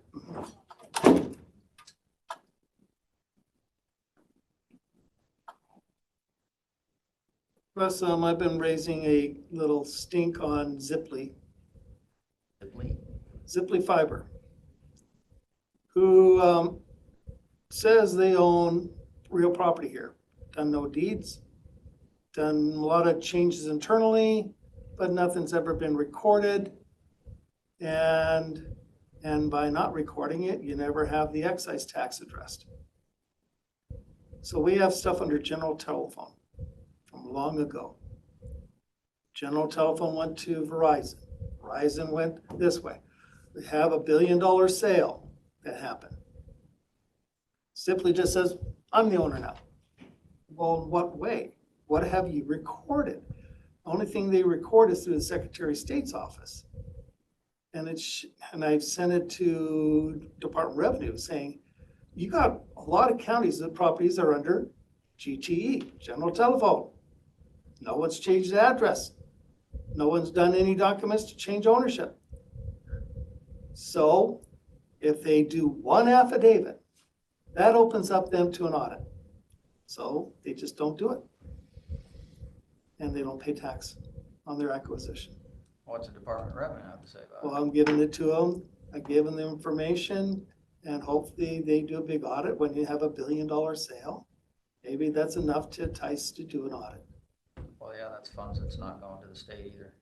Plus, I've been raising a little stink on Ziply. Ziply Fiber, who says they own real property here. Done no deeds, done a lot of changes internally, but nothing's ever been recorded. And by not recording it, you never have the excise tax addressed. So we have stuff under general telephone from long ago. General telephone went to Verizon. Verizon went this way. We have $1 billion sale that happened. Simply just says, I'm the owner now. Well, in what way? What have you recorded? The only thing they record is through the Secretary of State's office. And I've sent it to Department of Revenue saying, you got a lot of counties that properties are under GTE, general telephone. No one's changed the address. No one's done any documents to change ownership. So if they do one affidavit, that opens up them to an audit. So they just don't do it. and they don't pay tax on their acquisition. What's the Department of Revenue have to say about Well, it? I'm giving it to them, I gave them the information, and hopefully they do a big audit when you have $1 billion sale. Maybe that's enough to entice to do an audit. Well, yeah, that's funds that's not going to the state either.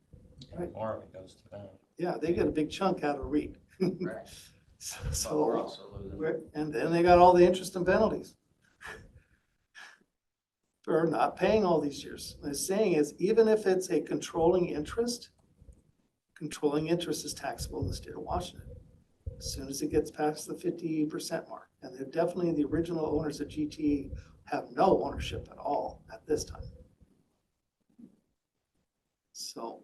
Right. More of it goes to them. Yeah, they get a big chunk out of REIT. Right. But we're So, also losing. and then they got all the interest and penalties for not paying all these years. What I'm saying is, even if it's a controlling interest is taxable in the state of Washington as soon as it gets past the 50% mark. And they're definitely, the original owners of GTE have no ownership at all at this time. So,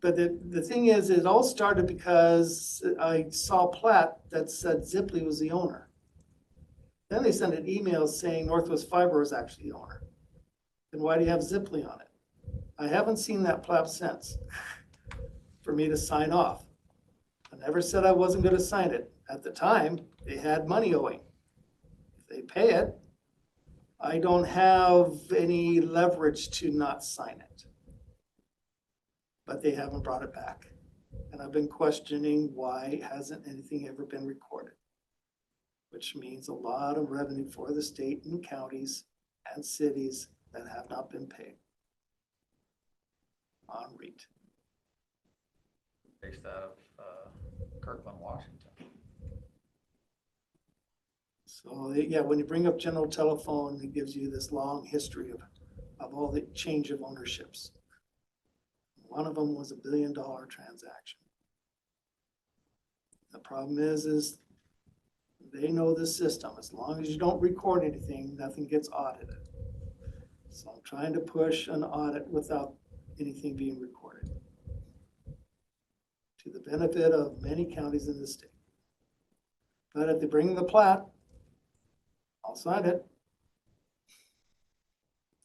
but the thing is, it all started because I saw a plat that said Zipley was the owner. Then they sent an email saying Northwest Fiber was actually the owner. Then why do you have Zipley on it? I haven't seen that plat since for me to sign off. I never said I wasn't going to sign it. At the time, they had money owing. If they pay it, I don't have any leverage to not sign it. But they haven't brought it back. And I've been questioning why hasn't anything ever been recorded, which means a lot of revenue for the state and counties and cities that have not been paid on REIT. Based out of Kirkland, Washington. So yeah, when you bring up General Telephone, it gives you this long history of all the change of ownerships. One of them was $1 billion transaction. The problem is they know the system. As long as you don't record anything, nothing gets audited. So I'm trying to push an audit without anything being recorded, to the benefit of many counties in the state. But if they bring the plat, I'll sign it.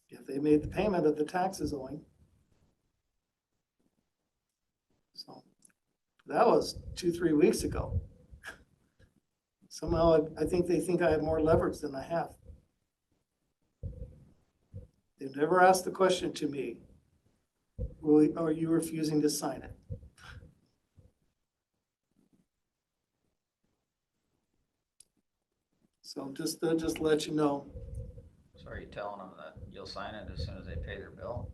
If they made the payment of the taxes owing. So that was 2-3 weeks ago. Somehow I think they think I have more leverage than I have. They've never asked the question to me, are you refusing to sign it? So just to let you know. So are you telling them that you'll sign it as soon as they pay their bill?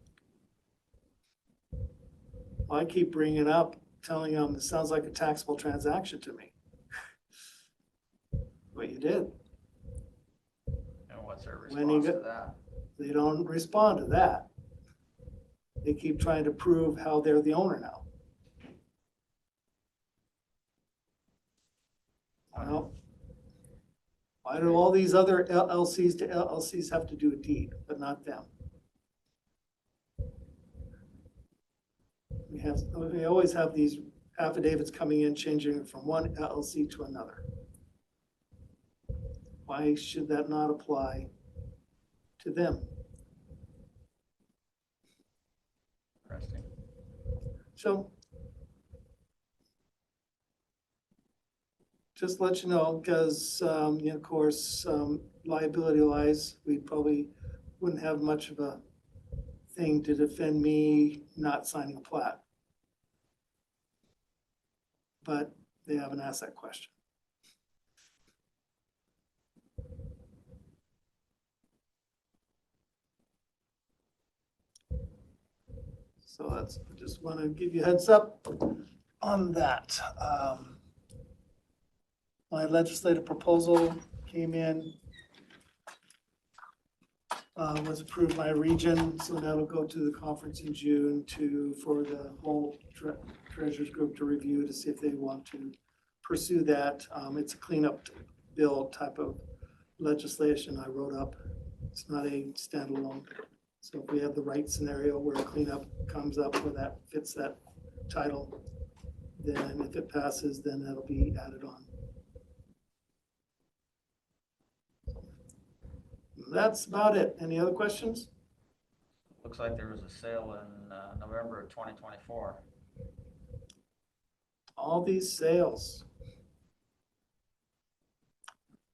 I keep bringing it up, telling them it sounds like a taxable transaction to me. What you did. And what's their When you response to get- that? They don't respond to that. They keep trying to prove how they're the owner now. Well, why do all these other LLCs to LLCs have to do a deed, but not them? We always have these affidavits coming in, changing it from one LLC to another. Why should that not apply to them? Interesting. So just let you know, because, of course, liability wise, we probably wouldn't have much of a thing to defend me not signing a plat. But they haven't asked that question. So that's, I just want to give you a heads up on that. My legislative proposal came in, was approved by region, so that'll go to the conference in June for the whole treasurers group to review to see if they want to pursue that. It's a cleanup bill type of legislation I wrote up. It's not a standalone. So if we have the right scenario where a cleanup comes up where that fits that title, then if it passes, then that'll be added on. That's about it. Any other questions? Looks like there was a sale in November of 2024. All these sales.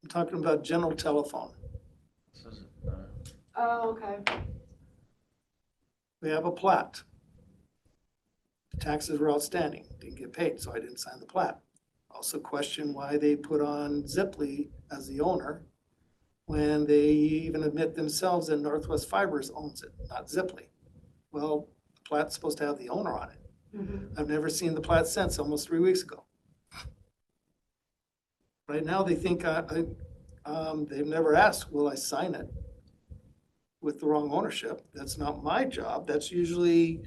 I'm talking about General Telephone. This is, Oh, okay. we have a plat. The taxes were outstanding, didn't get paid, so I didn't sign the plat. Also question why they put on Zipley as the owner when they even admit themselves that Northwest Fibers owns it, not Zipley. Well, the plat's supposed to have the owner on it. I've never seen the plat since, almost 3 weeks ago. Right now, they think they've never asked, will I sign it with the wrong ownership? That's not my job. That's usually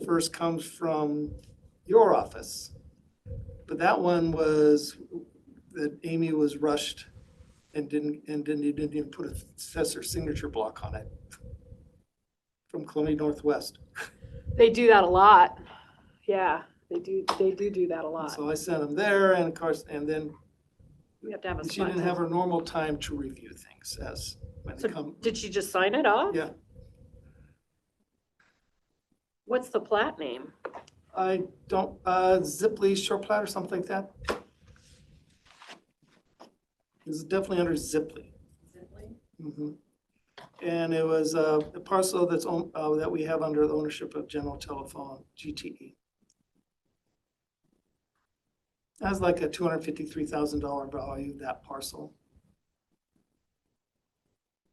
first comes from your office. But that one was, that Amy was rushed and didn't even put a assessor signature block on it from Columbia Northwest. They do that a lot. Yeah, they do that a lot. So I sent them there, and of course, and then We have to have a she didn't spot. have her normal time to review things as when they So come. did she just sign it off? Yeah. What's the plat name? I don't, Zipley short plat or something like that. It's definitely under Zipley. Mhm. And it was a parcel that's owned, that we have under the ownership of General Telephone, GTE. That's like a $253,000 value, that parcel.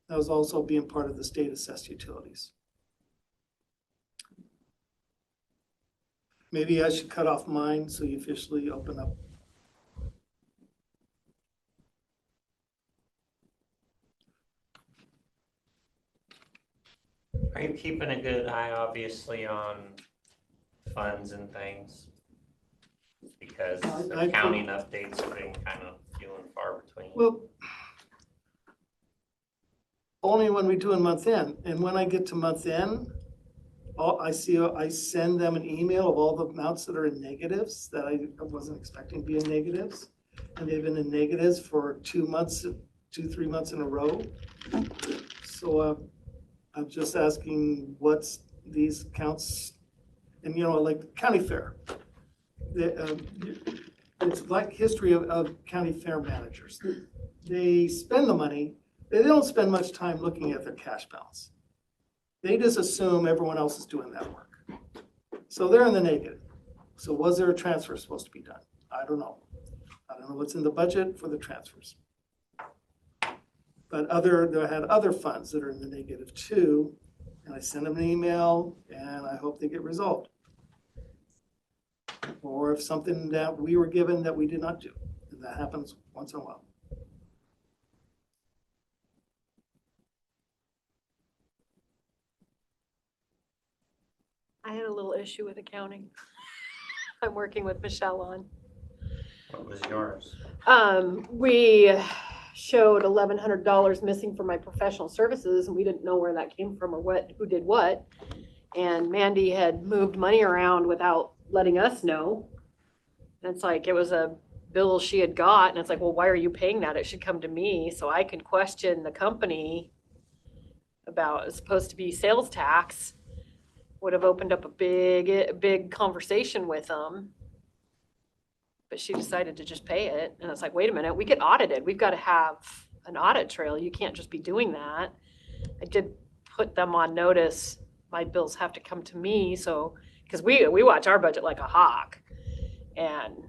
That was also being part of the state assessed utilities. Maybe I should cut off mine so you officially open up. Are you keeping a good eye, obviously, on funds and things? Because I accounting updates have been kind of few and far between. Well, only when we do a month end, and when I get to month end, I send them an email of all the amounts that are in negatives that I wasn't expecting to be in negatives. And they've been in negatives for 2 months, 3 months in a row. So I'm just asking what's these accounts, and like county fair. It's like history of county fair managers. They spend the money, they don't spend much time looking at their cash balance. They just assume everyone else is doing that work. So they're in the negative. So was there a transfer supposed to be done? I don't know. I don't know what's in the budget for the transfers. But they had other funds that are in the negative too. And I sent them an email and I hope they get resolved. Or if something that we were given that we did not do. And that happens once in a while. I had a little issue with accounting. I'm working with Michelle on. What was yours? We showed $1,100 missing from my professional services, and we didn't know where that came from or who did what. And Mandy had moved money around without letting us know. And it's like, it was a bill she had got, and it's like, well, why are you paying that? It should come to me so I can question the company about, it's supposed to be sales tax. Would have opened up a big conversation with them. But she decided to just pay it. And it's like, wait a minute, we get audited. We've got to have an audit trail. You can't just be doing that. I did put them on notice. My bills have to come to me. So, because we watch our budget like a hawk. And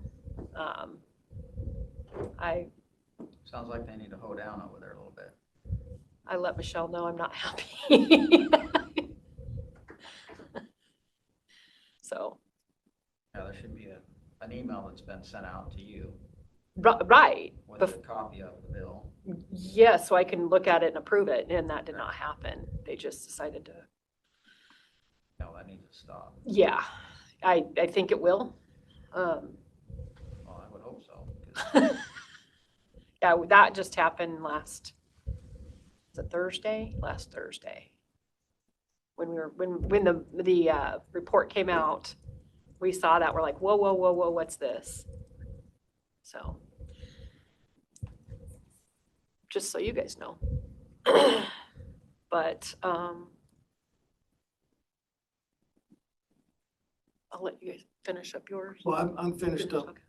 Sounds like they need to hoe down over there a little bit. I let Michelle know I'm not happy. So. Yeah, there should be an email that's been sent out to you Right. with a copy of the bill. Yeah, so I can look at it and approve it, and that did not happen. They just decided to. No, that needs to stop. Yeah, I think it will. Well, I would hope so. Yeah, that just happened last Thursday? Last Thursday. When the report came out, we saw that, we're like, whoa, what's this? So, just so you guys know. But I'll let you guys finish up yours. Well, I'm finished up. Okay.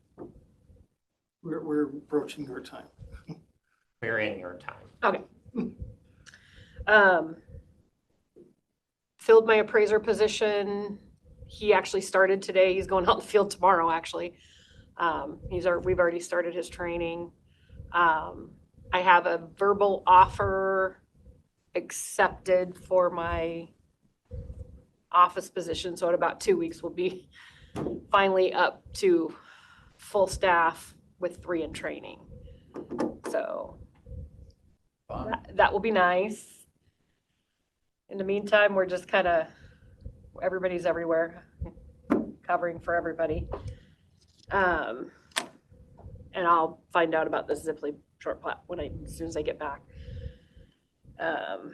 We're approaching your time. We're in your time. Okay. filled my appraiser position. He actually started today. He's going out in the field tomorrow, actually. We've already started his training. I have a verbal offer accepted for my office position. So in about 2 weeks, we'll be finally up to full staff with 3 in training. So that will be nice. In the meantime, we're just kind of, everybody's everywhere, covering for everybody. And I'll find out about the Ziply short plat as soon as I get back. Talk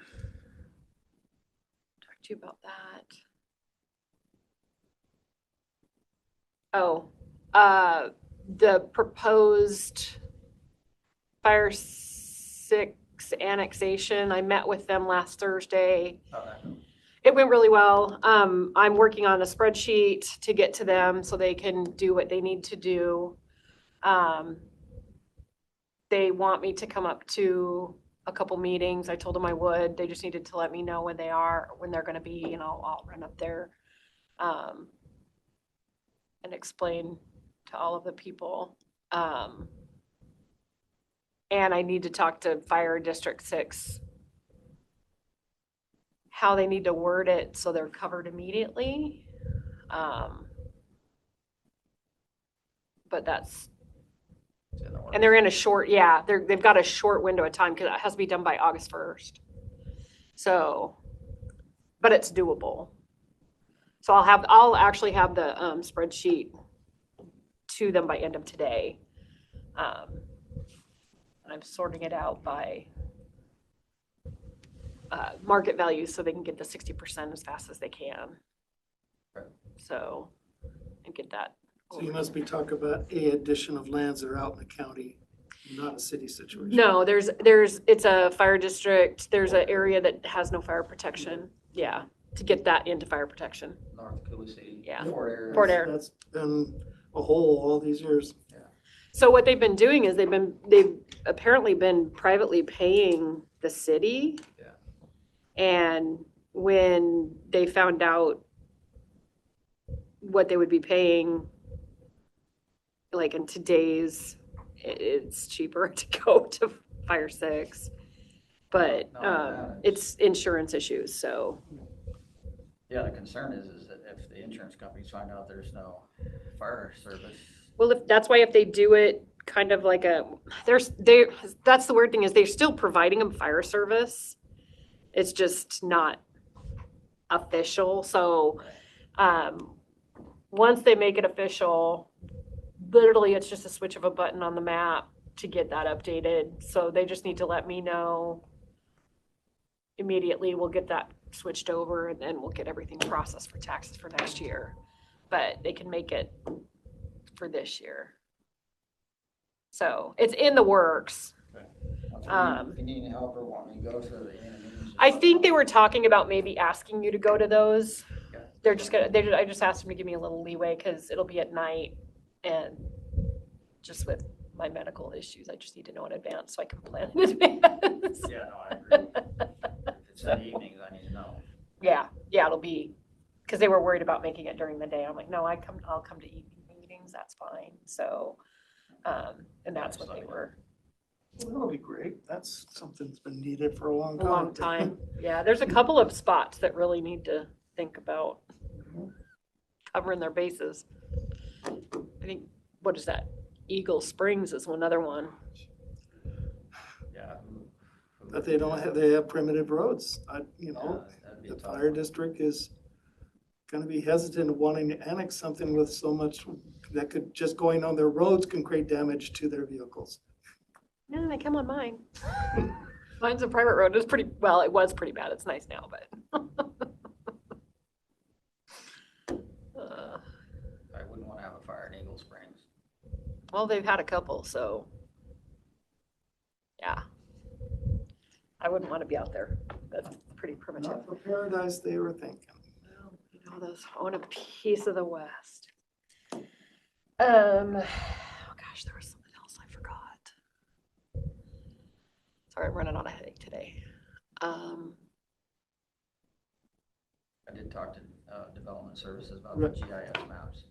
to you about that. Oh, the proposed Fire 6 annexation. I met with them last Thursday. It went really well. I'm working on a spreadsheet to get to them so they can do what they need to do. They want me to come up to a couple meetings. I told them I would. They just needed to let me know when they're going to be, and I'll run up there and explain to all of the people. And I need to talk to Fire District 6 how they need to word it so they're covered immediately. But that's, and they're in a short, they've got a short window of time because it has to be done by August 1st. So, but it's doable. So I'll actually have the spreadsheet to them by end of today. I'm sorting it out by market value so they can get the 60% as fast as they can. Right. So, and get that. So you must be talking about a addition of lands that are out in the county, not a city situation. No, it's a fire district. There's an area that has no fire protection. Yeah, to get that into fire protection. North Coulee City. Yeah. Fort Air. That's been a hole all these years. Yeah. So what they've been doing is they've apparently been privately paying the city. Yeah. And when they found out what they would be paying, like in today's, it's cheaper to go to Fire 6, but it's insurance issues. So yeah, the concern is that if the insurance companies find out there's no fire service. Well, that's why if they do it kind of like that's the weird thing is they're still providing them fire service. It's just not official. So once they make it official, literally it's just a switch of a button on the map to get that updated. So they just need to let me know immediately. We'll get that switched over and then we'll get everything processed for taxes for next year. But they can make it for this year. So it's in the works. If you need any help or want me to go to the I think they were talking about maybe asking you to go to those. They're just I just asked them to give me a little leeway because it'll be at night and just with my medical issues, I just need to know in advance so I can plan in advance. Yeah, no, I agree. If it's in the evenings, I need to know. Yeah, it'll be, because they were worried about making it during the day. I'm like, no, I'll come to evening meetings, that's fine. So, and that's what they were. Well, that'll be great. That's something that's been needed for a long time. A long time. Yeah, there's a couple of spots that really need to think about covering their bases. I think, what is that? Eagle Springs is another one. Yeah. But they have primitive roads. The fire district is gonna be hesitant of wanting to annex something with so much that could, just going on their roads can create damage to their vehicles. No, they come on mine. Mine's a private road. It was pretty bad. It's nice now, but. I wouldn't want to have a fire in Eagle Springs. Well, they've had a couple, so. Yeah. I wouldn't want to be out there. That's pretty primitive. Not for paradise they were thinking. Well, I want a piece of the West. Oh gosh, there was something else I forgot. Sorry, I'm running on a headache today. I I did talk to Development Services about the GIS maps.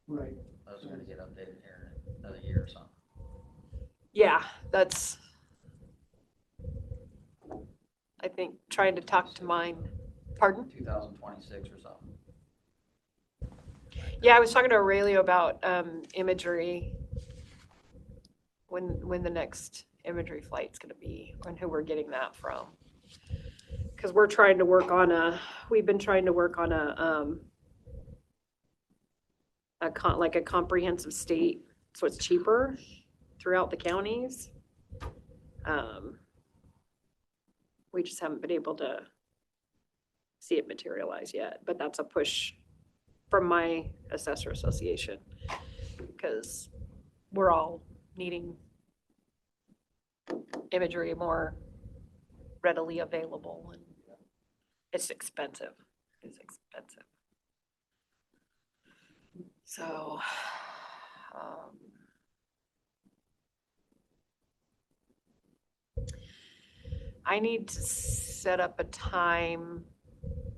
Right. Those are gonna get updated here in another year or something. Yeah, that's, I think, trying to talk to mine. Pardon? 2026 or something. Yeah, I was talking to Aurelio about imagery, when the next imagery flight's gonna be, and who we're getting that from. Because we're trying to work on we've been trying to work on like a comprehensive state, so it's cheaper throughout the counties. We just haven't been able to see it materialize yet, but that's a push from my assessor association, because we're all needing imagery more readily available, and it's expensive. It's expensive. So, I need to set up a time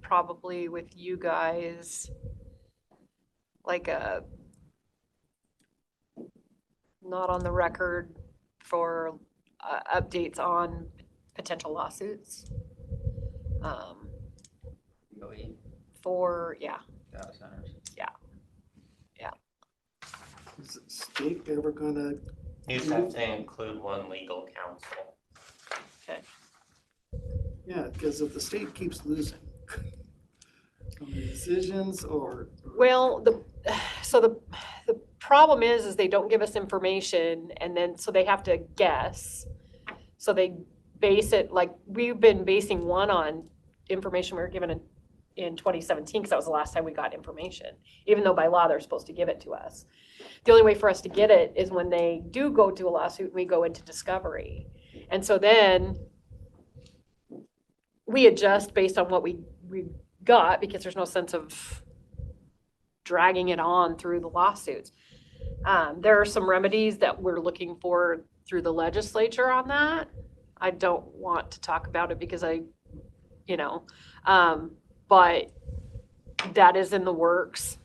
probably with you guys, like a not on the record for updates on potential lawsuits. BOE, For, yeah, data centers. Is the state ever gonna, You just have to include one legal counsel. yeah, because if the state keeps losing on the decisions or. Well, so the problem is they don't give us information, and then, so they have to guess. So they base it, like, we've been basing one on information we were given in 2017, because that was the last time we got information, even though by law they're supposed to give it to us. The only way for us to get it is when they do go to a lawsuit and we go into discovery. And so then we adjust based on what we got, because there's no sense of dragging it on through the lawsuits. There are some remedies that we're looking for through the legislature on that. I don't want to talk about it because but that is in the works.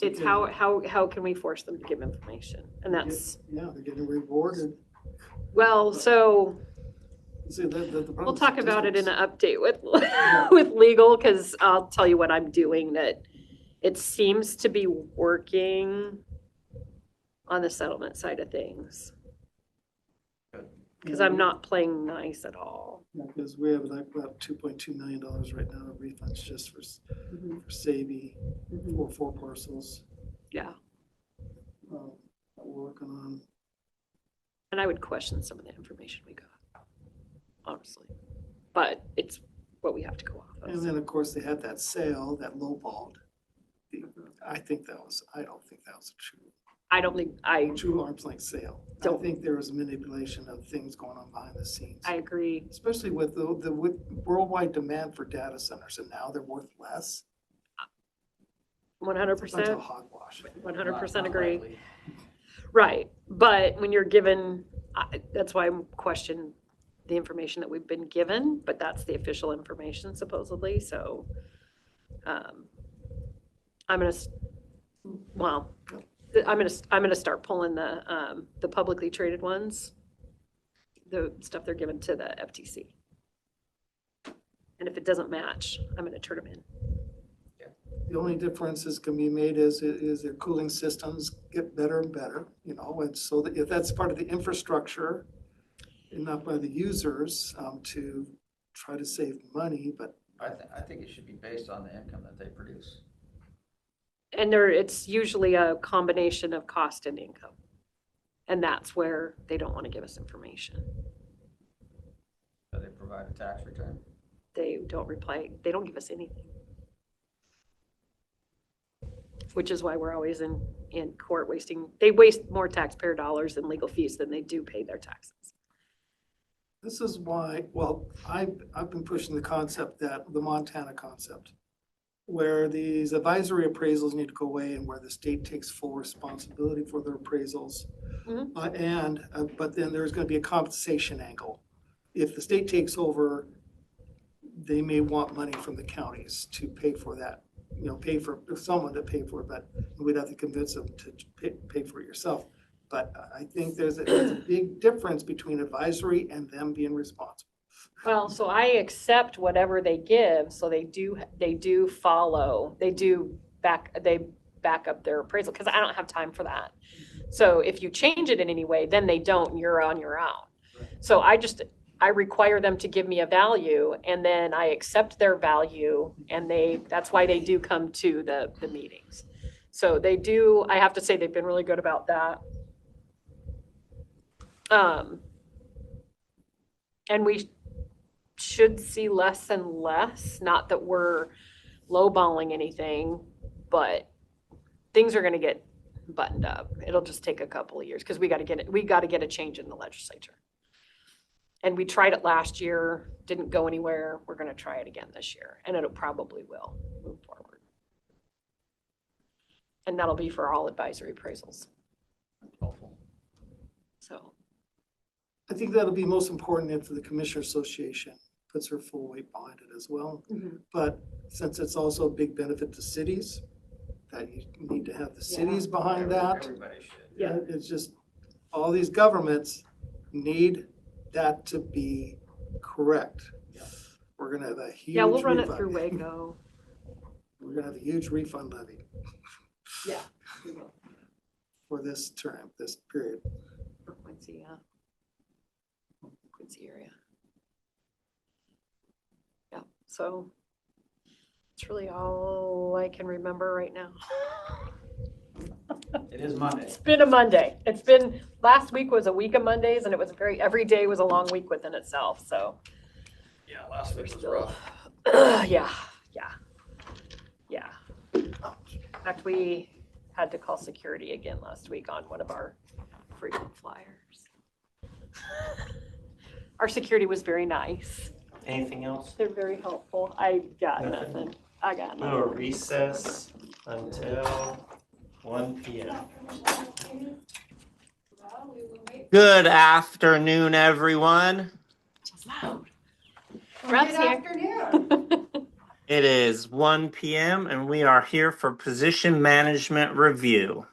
It's how can we force them to give information? And that's, Yeah, they're getting rewarded. well, so See, the we'll talk about it in an update with Yeah. with legal, because I'll tell you what I'm doing that it seems to be working on the settlement side of things. Because I'm not playing nice at all. Because we have like about $2.2 million right now of refunds just for SABE, for 4 parcels. Yeah. That we're working on. And I would question some of the information we got, honestly. But it's what we have to go off of. And then, of course, they had that sale that lowballed. I don't think that was a true arm's length sale. I think there was manipulation of things going on behind the scenes. I agree. Especially with the worldwide demand for data centers, and now they're worth less. 100%. Hogwash. 100% agree. Right, but when you're given, that's why I'm questioning the information that we've been given, but that's the official information supposedly, so I'm gonna start pulling the publicly traded ones, the stuff they're given to the FTC. And if it doesn't match, I'm gonna turn them in. The only differences can be made is their cooling systems get better and better, and so that if that's part of the infrastructure and not by the users, to try to save money, but. I think it should be based on the income that they produce. And it's usually a combination of cost and income. And that's where they don't want to give us information. Do they provide a tax return? They don't give us anything. Which is why we're always in court they waste more taxpayer dollars in legal fees than they do pay their taxes. This is why, I've been pushing the concept the Montana concept, where these advisory appraisals need to go away and where the state takes full responsibility for their appraisals. But then there's going to be a compensation angle. If the state takes over they may want money from the counties to pay for that, pay for someone to pay for it, but we'd have to convince them to pay for it yourself. But I think there's a big difference between advisory and them being responsible. Well, so I accept whatever they give, so they do follow, they back up their appraisal, because I don't have time for that. So if you change it in any way, then they don't, and you're on your own. So I require them to give me a value, and then I accept their value, and that's why they do come to the meetings. So they do, I have to say, they've been really good about that. And we should see less and less, not that we're lowballing anything, but things are gonna get buttoned up. It'll just take a couple of years, because we gotta get a change in the legislature. And we tried it last year, didn't go anywhere. We're gonna try it again this year, and it'll probably will move forward. And that'll be for all advisory appraisals. So. I think that'll be most important if the Commissioner Association puts her full weight behind it as well. Mm-hmm. But since it's also a big benefit to cities, that you need to have the cities behind that. Everybody should. Yeah. It's just, all these governments need that to be correct. We're gonna have a huge Yeah, we'll run it refund. through Waco. We're gonna have a huge refund levy. Yeah. For this term, this period. For Quincy, yeah. Quincy area. Yeah, so it's really all I can remember right now. It is Monday. It's been a Monday. Last week was a week of Mondays, and it was every day was a long week within itself, so. Yeah, last week was rough. Yeah. In fact, we had to call security again last week on one of our frequent flyers. Our security was very nice. Anything else? They're very helpful. I got Nothing? nothing. I got We'll nothing. recess until 1 p.m. Good afternoon, everyone. Rob's here. It is 1 p.m. and we are here for position management review.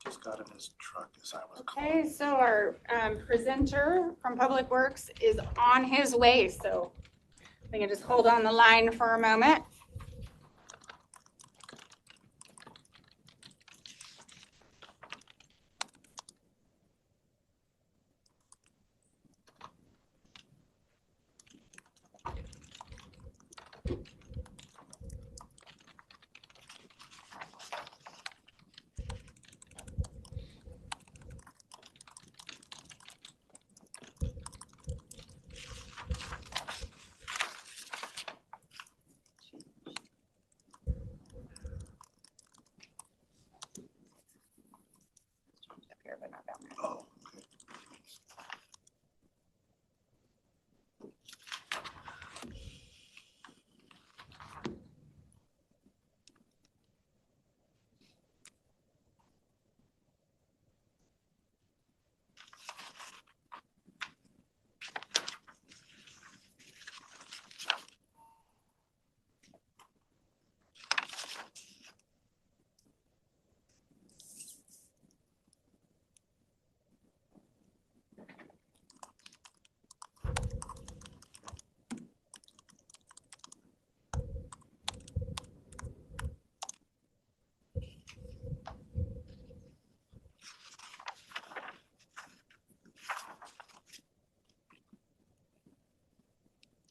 Just got in his truck as I was Okay, so our presenter from Public Works is on his way, so we can just hold on the line for a moment.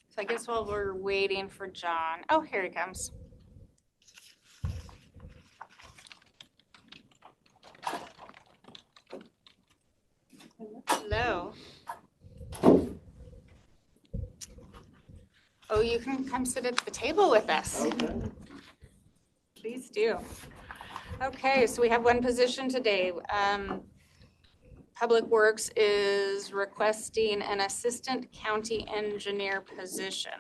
So I guess while we're waiting for John, oh, here he comes. Hello. Oh, you can come sit at the table with us. Okay. Please do. Okay, so we have one position today. Public Works is requesting an assistant county engineer position.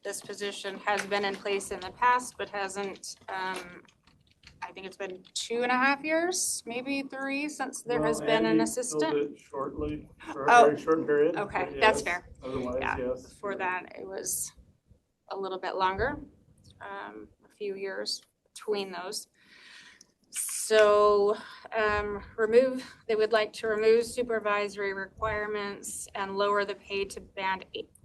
This position has been in place in the past, but hasn't, I I think it's been 2.5 years, maybe 3, since there has Well, been an Andy assistant. filled it shortly, for Oh, a very short period. okay, but that's yes, fair. Otherwise, Yeah, yes. before that, it was a little bit longer, a few years between those. So, they would like to remove supervisory requirements and lower the pay to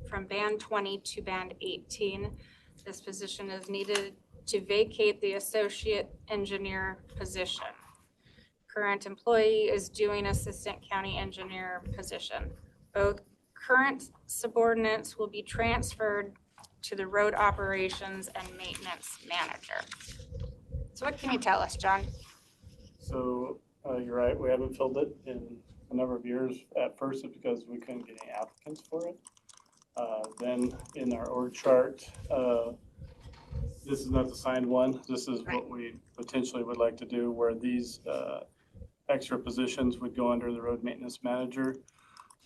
from band 20 to band 18. This position is needed to vacate the associate engineer position. Current employee is doing assistant county engineer position. Both current subordinates will be transferred to the road operations and maintenance manager. So what can you tell us, John? So, you're right, we haven't filled it in a number of years. At first, it's because we couldn't get any applicants for it. Then in our org chart, this is not the signed one. This is what we potentially would like to do, where these extra positions would go under the road maintenance manager.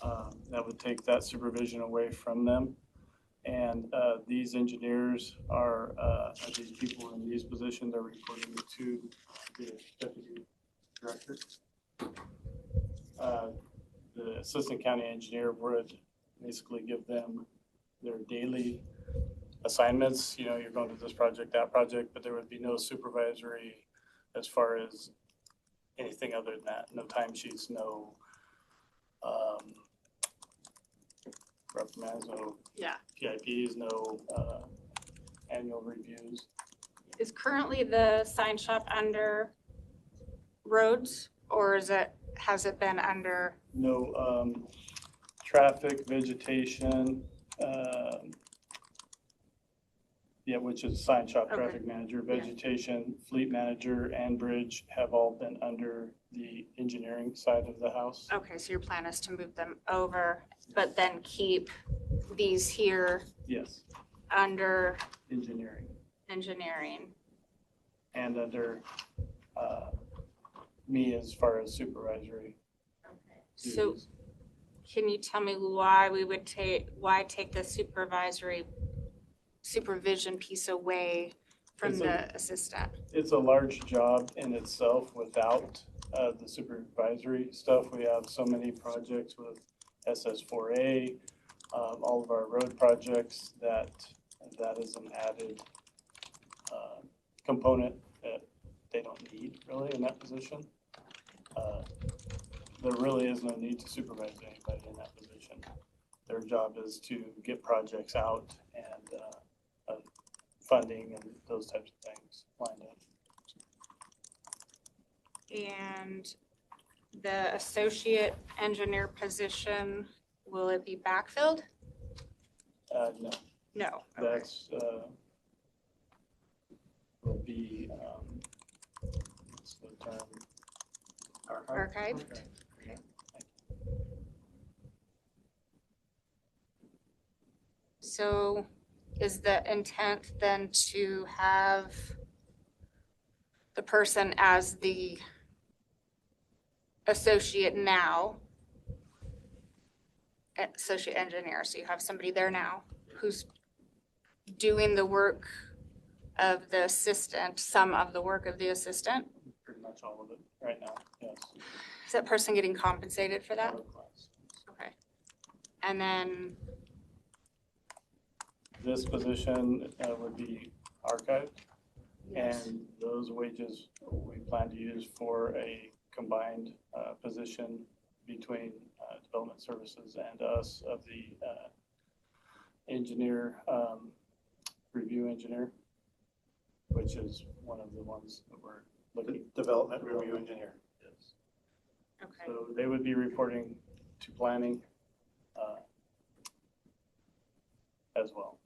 That would take that supervision away from them. And these engineers are, these people in these positions are reporting to the deputy director. The assistant county engineer would basically give them their daily assignments. You know, you're going to this project, that project, but there would be no supervisory as far as anything other than that. No timesheets, no reprimands, no PIPs, no annual reviews. Is currently the sign shop under roads, or has it been under? No traffic, vegetation, which is sign shop, traffic manager, vegetation, fleet manager, and bridge have all been under the engineering side of the house. Okay, so your plan is to move them over, but then keep these here Yes, under engineering. And under me as far as supervisory. So can you tell me why take the supervision piece away from the assistant? It's a large job in itself without the supervisory stuff. We have so many projects with SS4A, all of our road projects, that is an added component that they don't need really in that position. There really is no need to supervise anybody in that position. Their job is to get projects out and funding and those types of things lined up. And the associate engineer position, will it be backfilled? No. No. That's will be what's the term? Archived? Okay. So is the intent then to have the person as the associate now, associate engineer, so you have somebody there now who's doing the work of the assistant, some of the work of the assistant? Pretty much all of it right now, yes. Is that person getting compensated for that? Okay. And then This position would be archived, yes. and those wages we plan to use for a combined position between development services and us of the engineer, review engineer, which is one of the ones that we're looking. Development review engineer. Yes. Okay. So they would be reporting to planning as well.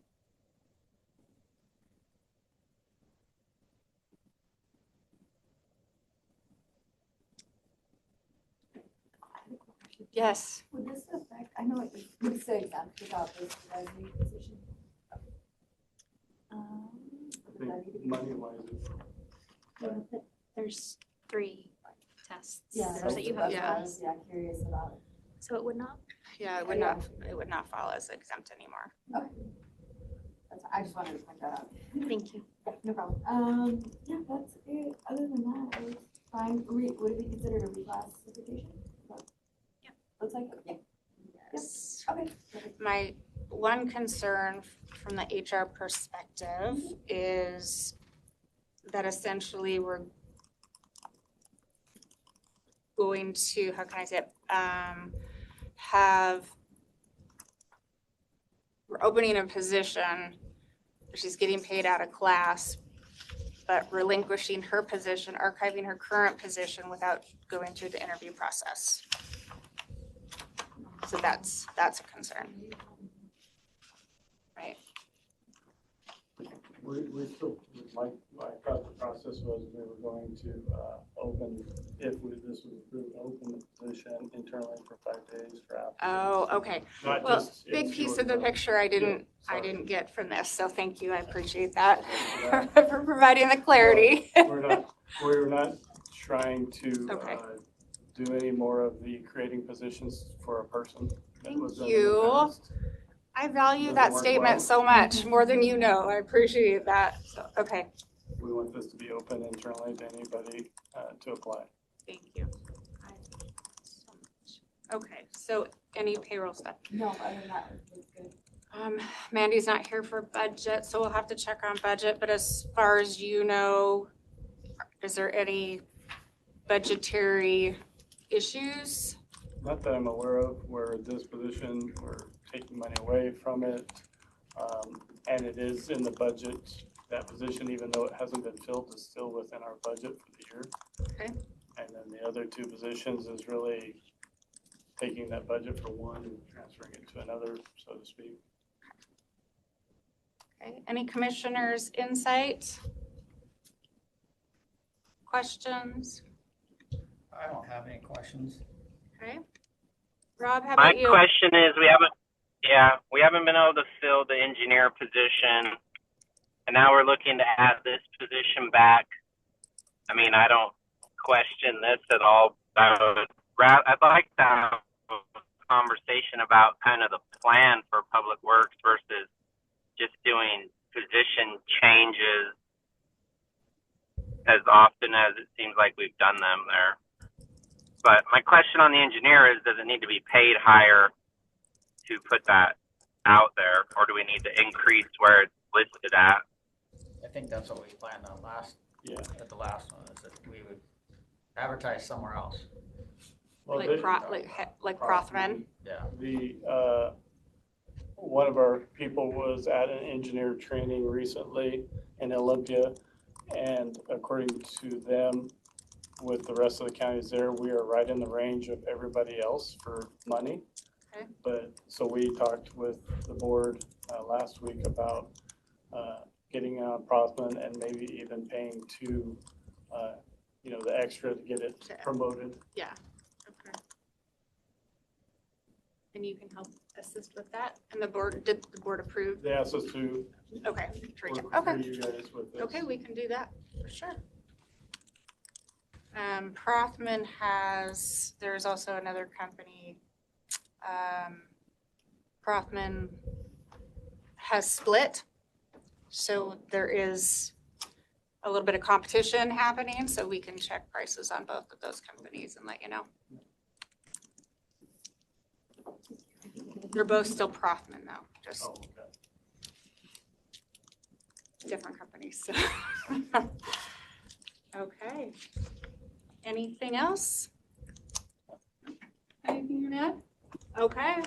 Yes. Would this affect, I know you said exempt without this supervisory position. I think money-wise, There's 3 tests. Yeah, So that you have that's to what I pass. was, curious about it. So it would not? Yeah, it would not fall as exempt anymore. Okay. I just wanted to point that out. Thank you. Yeah, no problem. Yeah, that's it. Other than that, I was fine. Would it be considered a reclassification? Yeah. Looks like, yeah. Yes. Okay. Perfect. My one concern from the HR perspective is that essentially we're going to, how can I say it, we're opening a position, she's getting paid out of class, but relinquishing her position, archiving her current position without going through the interview process. So that's a concern. Right. We still, my thought the process was we were going to open, if this was approved, open the position internally for 5 days for applicants. Oh, okay. Not Well, just big if piece you of the were- picture I didn't sorry. get from this, so thank you, I appreciate that Yeah. for providing the clarity. We're not trying to Okay. do any more of the creating positions for a person. That was Thank done in the you. past. I value Doesn't that work statement well. so much, more than you know. I appreciate that. So, okay, We want this to be open internally to anybody to apply. thank you. Okay, so any payroll stuff? No, other than that, it's good. Mandy's not here for budget, so we'll have to check on budget, but as far as you know, is there any budgetary issues? Not that I'm aware of, where this position, we're taking money away from it. And it is in the budget, that position, even though it hasn't been filled, is still within our budget for the year. Okay. And then the other two positions is really taking that budget for one and transferring it to another, so to speak. Okay, any commissioners' insight? Questions? I don't have any questions. Okay. Rob, how My about you? question is, we haven't been able to fill the engineer position, and now we're looking to add this position back. I mean, I don't question this at all. I'd like to have a conversation about kind of the plan for public works versus just doing position changes as often as it seems like we've done them there. But my question on the engineer is, does it need to be paid higher to put that out there, or do we need to increase where it's listed at? I think that's what we planned on at the last one, is that we would advertise somewhere else. Well, Like Prothman? Yeah. The, one of our people was at an engineer training recently in Olympia, and according to them, with the rest of the counties there, we are right in the range of everybody else for money. Okay. But, so we talked with the board last week about getting on Prothman and maybe even paying to, the extra to get it promoted. Yeah. Okay. And you can help assist with that? And did the board approve? They asked us to Okay. work through you guys with this. Okay, we can do that, for sure. Prothman there's also another company. Prothman has split, so there is a little bit of competition happening, so we can check prices on both of those companies and let you know. They're both still Prothman though, just different companies. Okay. Anything else? Anything you add? Okay.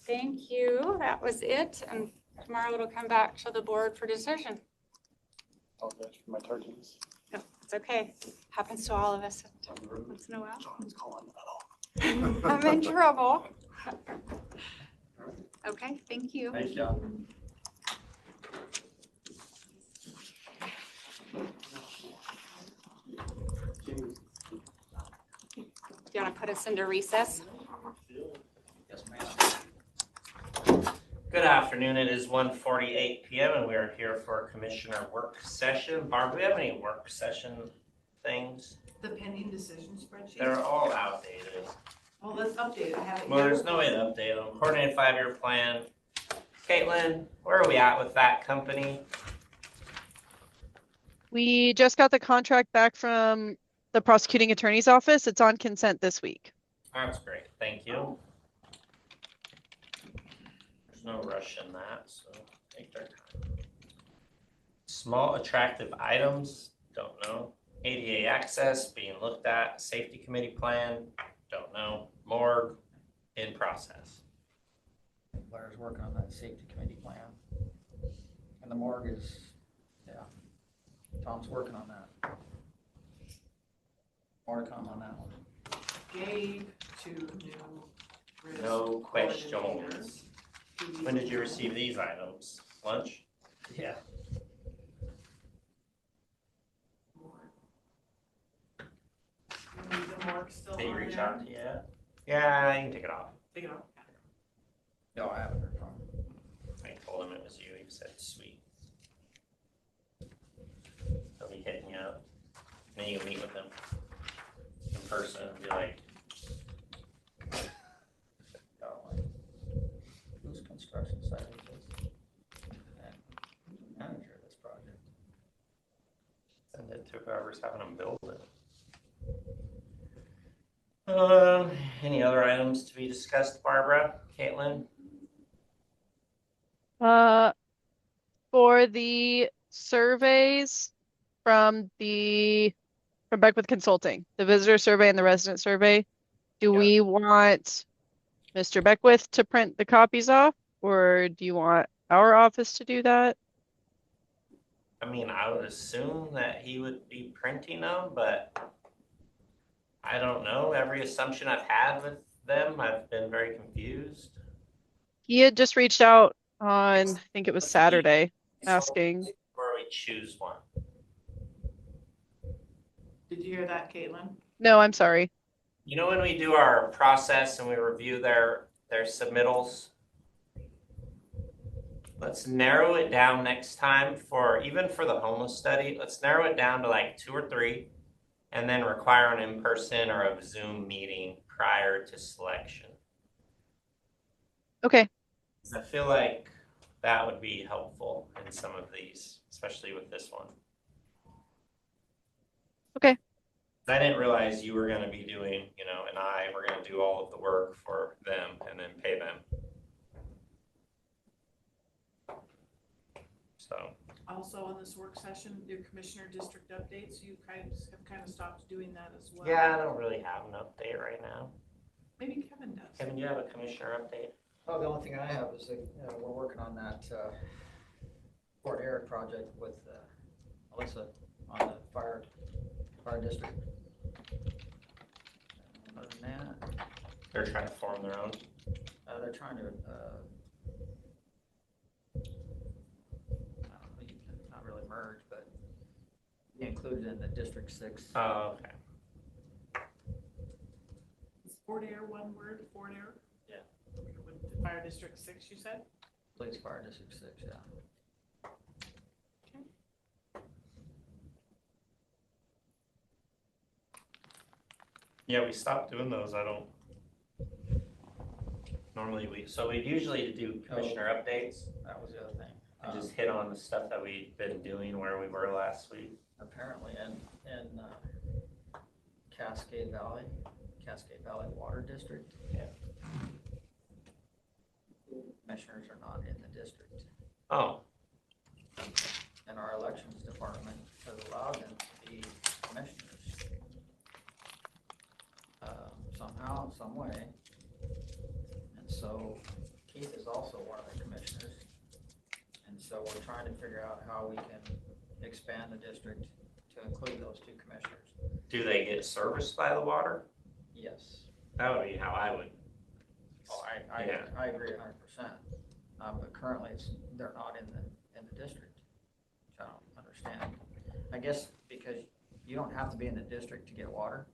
Thank you. That was it. And tomorrow it'll come back to the board for decision. Apologize for my tardiness. No, it's okay. Happens to all of us once in a while. John's calling. I'm in trouble. Okay, thank you. Thanks, John. Do you want to put us into recess? Yes, ma'am. Good afternoon. It is 1:48 p.m. and we are here for a commissioner work session. Barb, do we have any work session things? The pending decision spreadsheet? They're all outdated. Well, let's update it. I haven't. Well, there's no way to update them. Coordinated 5-year plan, Caitlin, where are we at with that company? We just got the contract back from the prosecuting attorney's office. It's on consent this week. That's great, thank you. There's no rush in that, so take their time. Small attractive items, don't know. ADA access being looked at, safety committee plan, don't know. Morgue, in process. Blair's working on that safety committee plan. And the morgue is, yeah, Tom's working on that. More to come on that one. Gabe to new. No questions. When did you receive these items? Lunch? Yeah. Did he reach out to you yet? Yeah, you can take it off. Take it off. No, I haven't heard from him. I told him it was you. He said, sweet. He'll be hitting you up. Then you can meet with him in person and be like, Whose construction site is this? And who's the manager of this project? send it to whoever's having them build it. Any other items to be discussed, Barbara, Caitlin? For the surveys from Beckwith Consulting, the visitor survey and the resident survey, do we want Mr. Beckwith to print the copies off, or do you want our office to do that? I mean, I would assume that he would be printing them, but I don't know. Every assumption I've had with them, I've been very confused. He had just reached out on, I think it was Saturday, asking. Where we choose one. Did you hear that, Caitlin? No, I'm sorry. You know when we do our process and we review their submittals? Let's narrow it down next time even for the homeless study. Let's narrow it down to like 2 or 3 and then require an in-person or a Zoom meeting prior to selection. Okay. I feel like that would be helpful in some of these, especially with this one. Okay. I didn't realize you were going to be doing, and I were going to do all of the work for them and then pay them. So. Also on this work session, your commissioner district updates, you guys have kind of stopped doing that as well. Yeah, I don't really have an update right now. Maybe Kevin does. Kevin, do you have a commissioner update? Oh, the only thing I have is that we're working on that Fort Eric project with Alyssa on the fire district. Other than that, They're trying to form their own. they're trying to not really merge, but be included in the District 6. Oh, okay. Is Fort Air one word, Fort Air? Yeah. With the Fire District 6, you said? Police Fire District 6, yeah. Yeah, we stopped doing those. Normally we'd usually do commissioner updates. That was the other thing. And just hit on the stuff that we've been doing where we were last week. Apparently in Cascade Valley Water District. Yeah. Commissioners are not in the district. Oh. And our elections department has allowed them to be commissioners. Somehow, some way. And so Keith is also one of the commissioners. And so we're trying to figure out how we can expand the district to include those 2 commissioners. Do they get serviced by the water? Yes. That would be how I would. Oh, I agree 100%. But currently they're not in the district, which I don't understand. I guess because you don't have to be in the district to get water,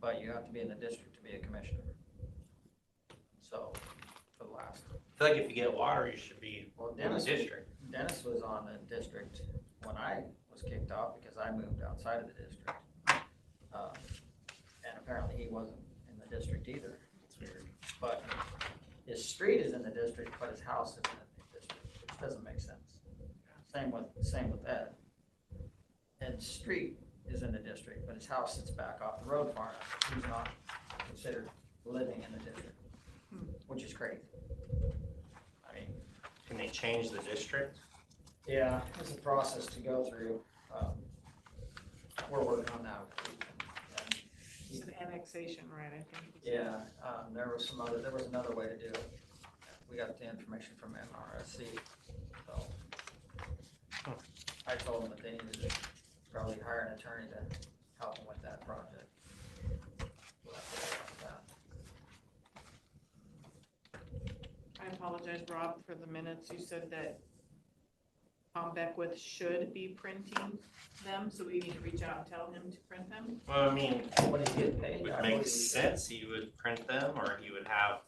but you have to be in the district to be a commissioner. So for the last. I feel like if you get water, you should be in the district. Dennis was on the district when I was kicked off because I moved outside of the district. And apparently he wasn't in the district either. It's weird. But his street is in the district, but his house isn't in the district, which doesn't make sense. Same with Ed. Ed's street is in the district, but his house sits back off the road far enough. He's not considered living in the district, which is crazy. I mean, Can they change the district? yeah, it's a process to go through. We're working on that. It's an annexation, right, I think. Yeah, there was another way to do it. We got the information from MRSC, so. I told them that they needed to probably hire an attorney to help them with that project. We'll have to work on that. I apologize, Rob, for the minutes. You said that Tom Beckwith should be printing them, so we need to reach out and tell him to print them? Well, I mean, What do you get paid? it would make sense. He would print them, or he would have,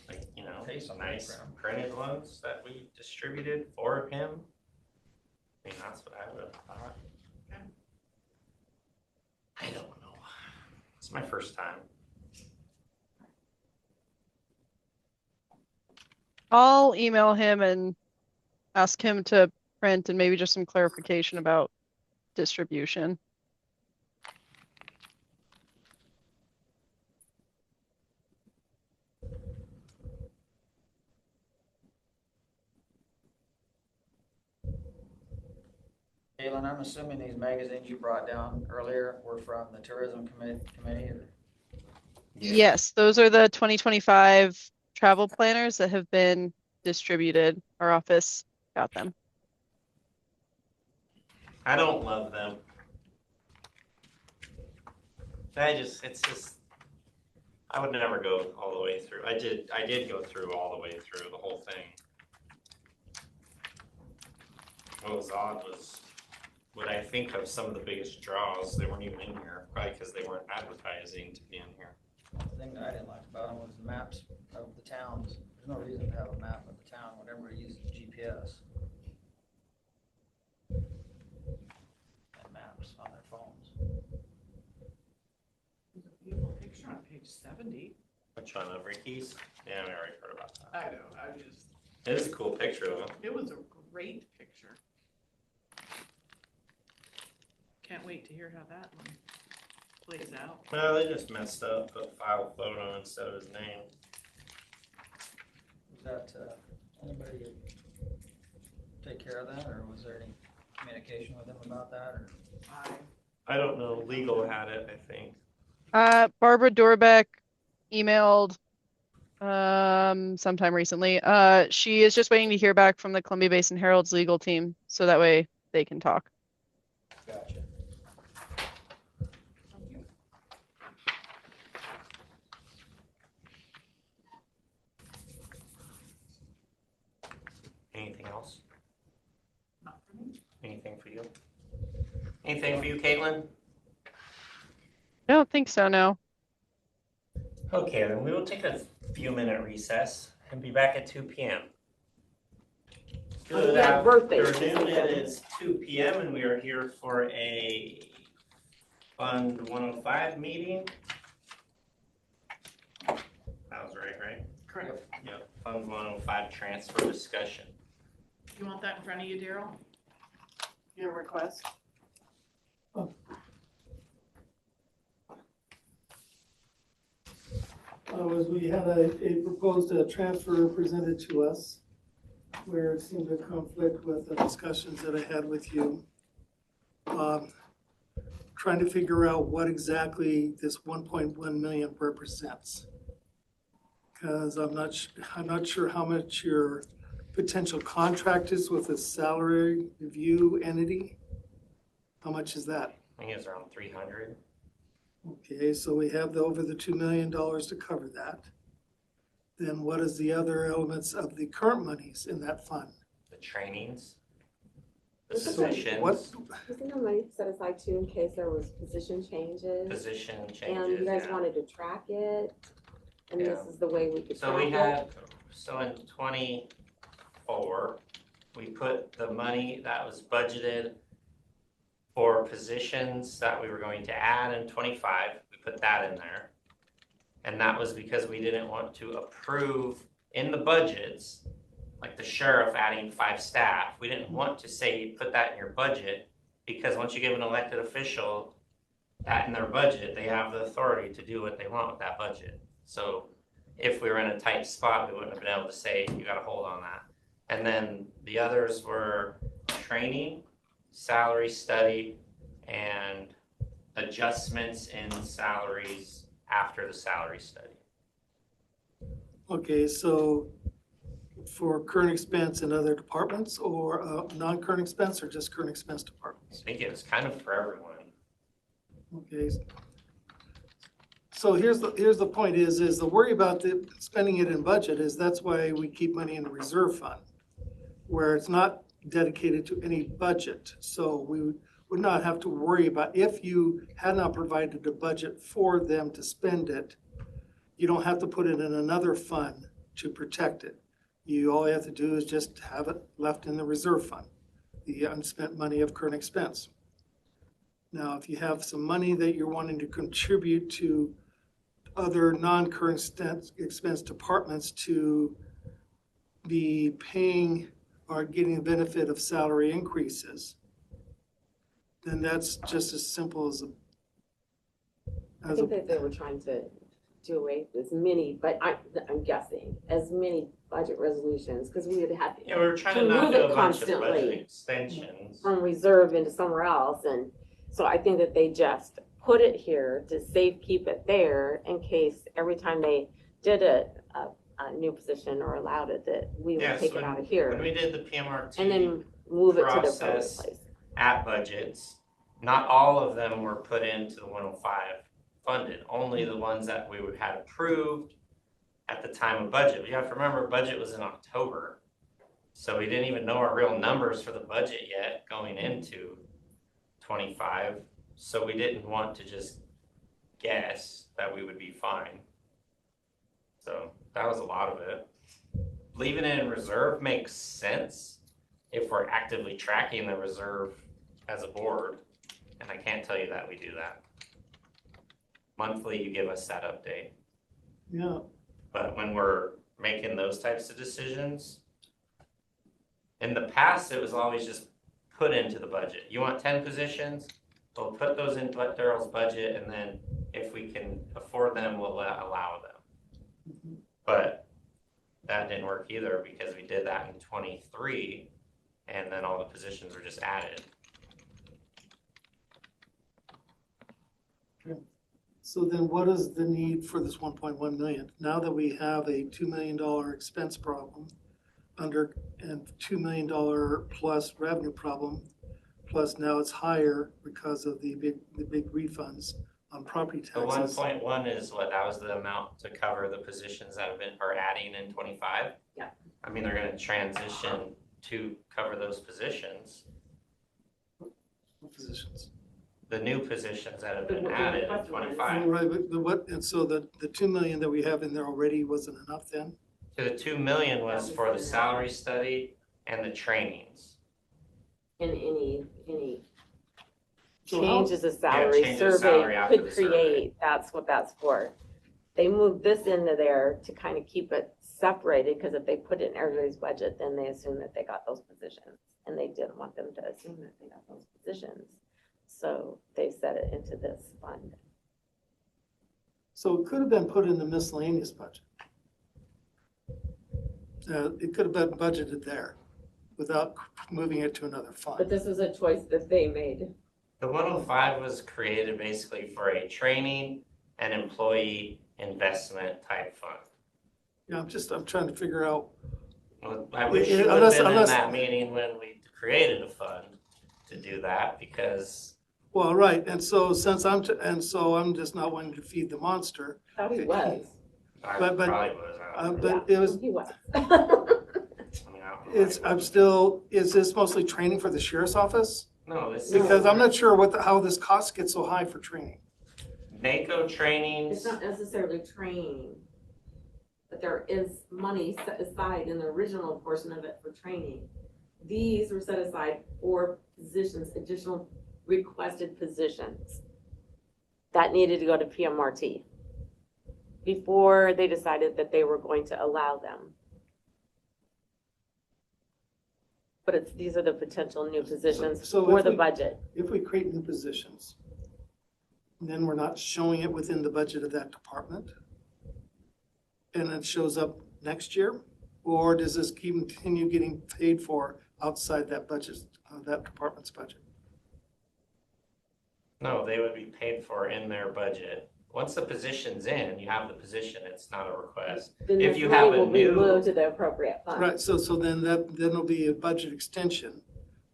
like, Pay some somebody to nice print 'em. printed ones that we distributed for him. I mean, that's what I would have thought. Okay. I don't know. It's my first time. I'll email him and ask him to print and maybe just some clarification about distribution. Caitlin, I'm assuming these magazines you brought down earlier were from the tourism committee or? Yes, those are the 2025 travel planners that have been distributed. Our office got them. I don't love them. It's just, I would never go all the way through. I did go through all the way through the whole thing. What was odd was when I think of some of the biggest draws, they weren't even in here, probably because they weren't advertising to be in here. The thing that I didn't like about them was the maps of the towns. There's no reason to have a map of the town when everybody uses GPS. And maps on their phones. There's a beautiful picture on page 70. Which one of Ricky's? Yeah, we already heard about that. I know, It is a cool picture though. it was a great picture. Can't wait to hear how that one plays out. Well, they just messed up, put file photo instead of his name. Was that, anybody take care of that, or was there any communication with them about that, or? I don't know, legal had it, I think. Barbara Dorbeck emailed sometime recently. She is just waiting to hear back from the Columbia Basin Herald's legal team, so that way they can talk. Gotcha. Anything else? Not for me. Anything for you? Anything for you, Caitlin? I don't think so, no. Okay, then we will take a few-minute recess and be back at 2 p.m. Good Yeah, birthday. afternoon, it is 2 p.m. and we are here for a Fund 105 meeting. That was right? Correct. Yep, Fund 105 transfer discussion. You want that in front of you, Daryl? Your request? Was we had a proposed transfer presented to us where it seemed to conflict with the discussions that I had with you. Trying to figure out what exactly this 1.1 million represents. Because I'm not sure how much your potential contract is with a salary review entity. How much is that? I think it's around 300. Okay, so we have over the $2 million to cover that. Then what is the other elements of the current monies in that fund? The trainings, the So positions, Isn't there money set aside too in case there was position changes? position And changes. you guys yeah. wanted to track it, and this Yeah. is the way we could So track we it? had, so in 24, we put the money that was budgeted for positions that we were going to add in 25, we put that in there. And that was because we didn't want to approve in the budgets, like the sheriff adding 5 staff. We didn't want to say, put that in your budget, because once you give an elected official that in their budget, they have the authority to do what they want with that budget. So if we were in a tight spot, we wouldn't have been able to say, you gotta hold on that. And then the others were training, salary study, and adjustments in salaries after the salary study. Okay, so for current expense in other departments or non-current expense or just current expense departments? I think it was kind of for everyone. Okay. So here's the point is the worry about the spending it in budget is that's why we keep money in the reserve fund, where it's not dedicated to any budget. So we would not have to worry about, if you had not provided a budget for them to spend it, you don't have to put it in another fund to protect it. All you have to do is just have it left in the reserve fund, the unspent money of current expense. Now, if you have some money that you're wanting to contribute to other non-current expense departments to be paying or getting the benefit of salary increases, then that's just as simple as I think that they were trying to do away with as many, but I'm guessing, as many budget resolutions, because we would have Yeah, we were trying to move not do it a bunch of budget constantly extensions. from reserve into somewhere else. And so I think that they just put it here to keep it there in case every time they did a new position or allowed it, that we would Yes, take it out of here when we did the PMRT and then move it to the permanent process place. at budgets, not all of them were put into the 105 funded, only the ones that we would had approved at the time of budget. You have to remember, budget was in October, so we didn't even know our real numbers for the budget yet going into 25. So we didn't want to just guess that we would be fine. So that was a lot of it. Leaving it in reserve makes sense if we're actively tracking the reserve as a board. And I can't tell you that we do that. Monthly, you give us that update. Yeah. But when we're making those types of decisions, in the past, it was always just put into the budget. You want 10 positions? We'll put those in Daryl's budget, and then if we can afford them, we'll allow them. But that didn't work either, because we did that in 23, and then all the positions were just added. So then what is the need for this 1.1 million? Now that we have a $2 million expense problem and $2 million plus revenue problem, plus now it's higher because of the big refunds on property taxes. The 1.1 is what, that was the amount to cover the positions that are adding in 25? Yeah. I mean, they're gonna transition to cover those positions. What positions? The new positions that have been added in 25. Right, but and so the 2 million that we have in there already wasn't enough then? So the 2 million was for the salary study and the trainings. And any So changes of Yeah, salary changes of survey salary after could the survey. create, that's what that's for. They moved this into there to kind of keep it separated, because if they put it in everybody's budget, then they assume that they got those positions. And they didn't want them to assume that they got those positions. So they set it into this fund. So it could have been put in the miscellaneous budget. It could have been budgeted there without moving it to another But fund. this was a choice that they made. The 105 was created basically for a training and employee investment type fund. Yeah, I'm trying to figure out. Well, I wish you would have been in that meeting when we created a fund to do that, because Well, right, and so I'm just not wanting to feed the monster. Thought he was. I But- probably was. I don't know. But it was, He was. I mean, I don't know. is this mostly training for the sheriff's office? No, this is Because I'm not sure how this cost gets so high for training. NACO trainings. It's not necessarily training, but there is money set aside in the original portion of it for training. These were set aside for positions, additional requested positions that needed to go to PMRT. before they decided that they were going to allow them. But these are the potential new positions So for if the we- budget. If we create new positions, then we're not showing it within the budget of that department, and it shows up next year? Or does this continue getting paid for outside that budget, that department's budget? No, they would be paid for in their budget. Once the position's in, you have the position, it's not a request. Then If this you money have a will be new, moved to the appropriate fund. Right, so then there'll be a budget extension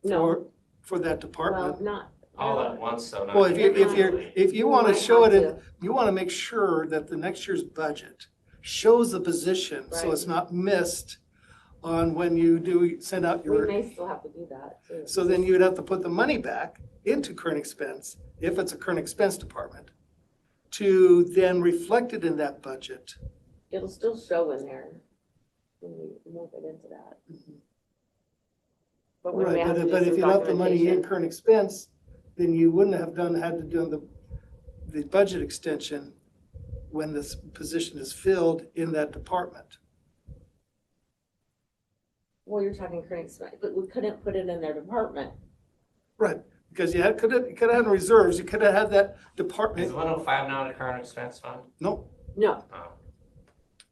No, for that well, department. not. all at once, so not Well, if individually. you We want to might show it, have you want to make sure that the next year's budget shows the position, so Right. it's not missed on when you send out We your, may still have to do that too. so then you would have to put the money back into current expense, if it's a current expense department, to then reflect it in that budget. It'll still show in there when we move it into that. But we may Right, have to do but if some you left the money in documentation. current expense, then you wouldn't have had to do the budget extension when this position is filled in that department. Well, you're talking current expense, but we couldn't put it in their department. Right, because you could have had reserves, you could have had that Is department, 105 not a current expense fund? no, No. Oh.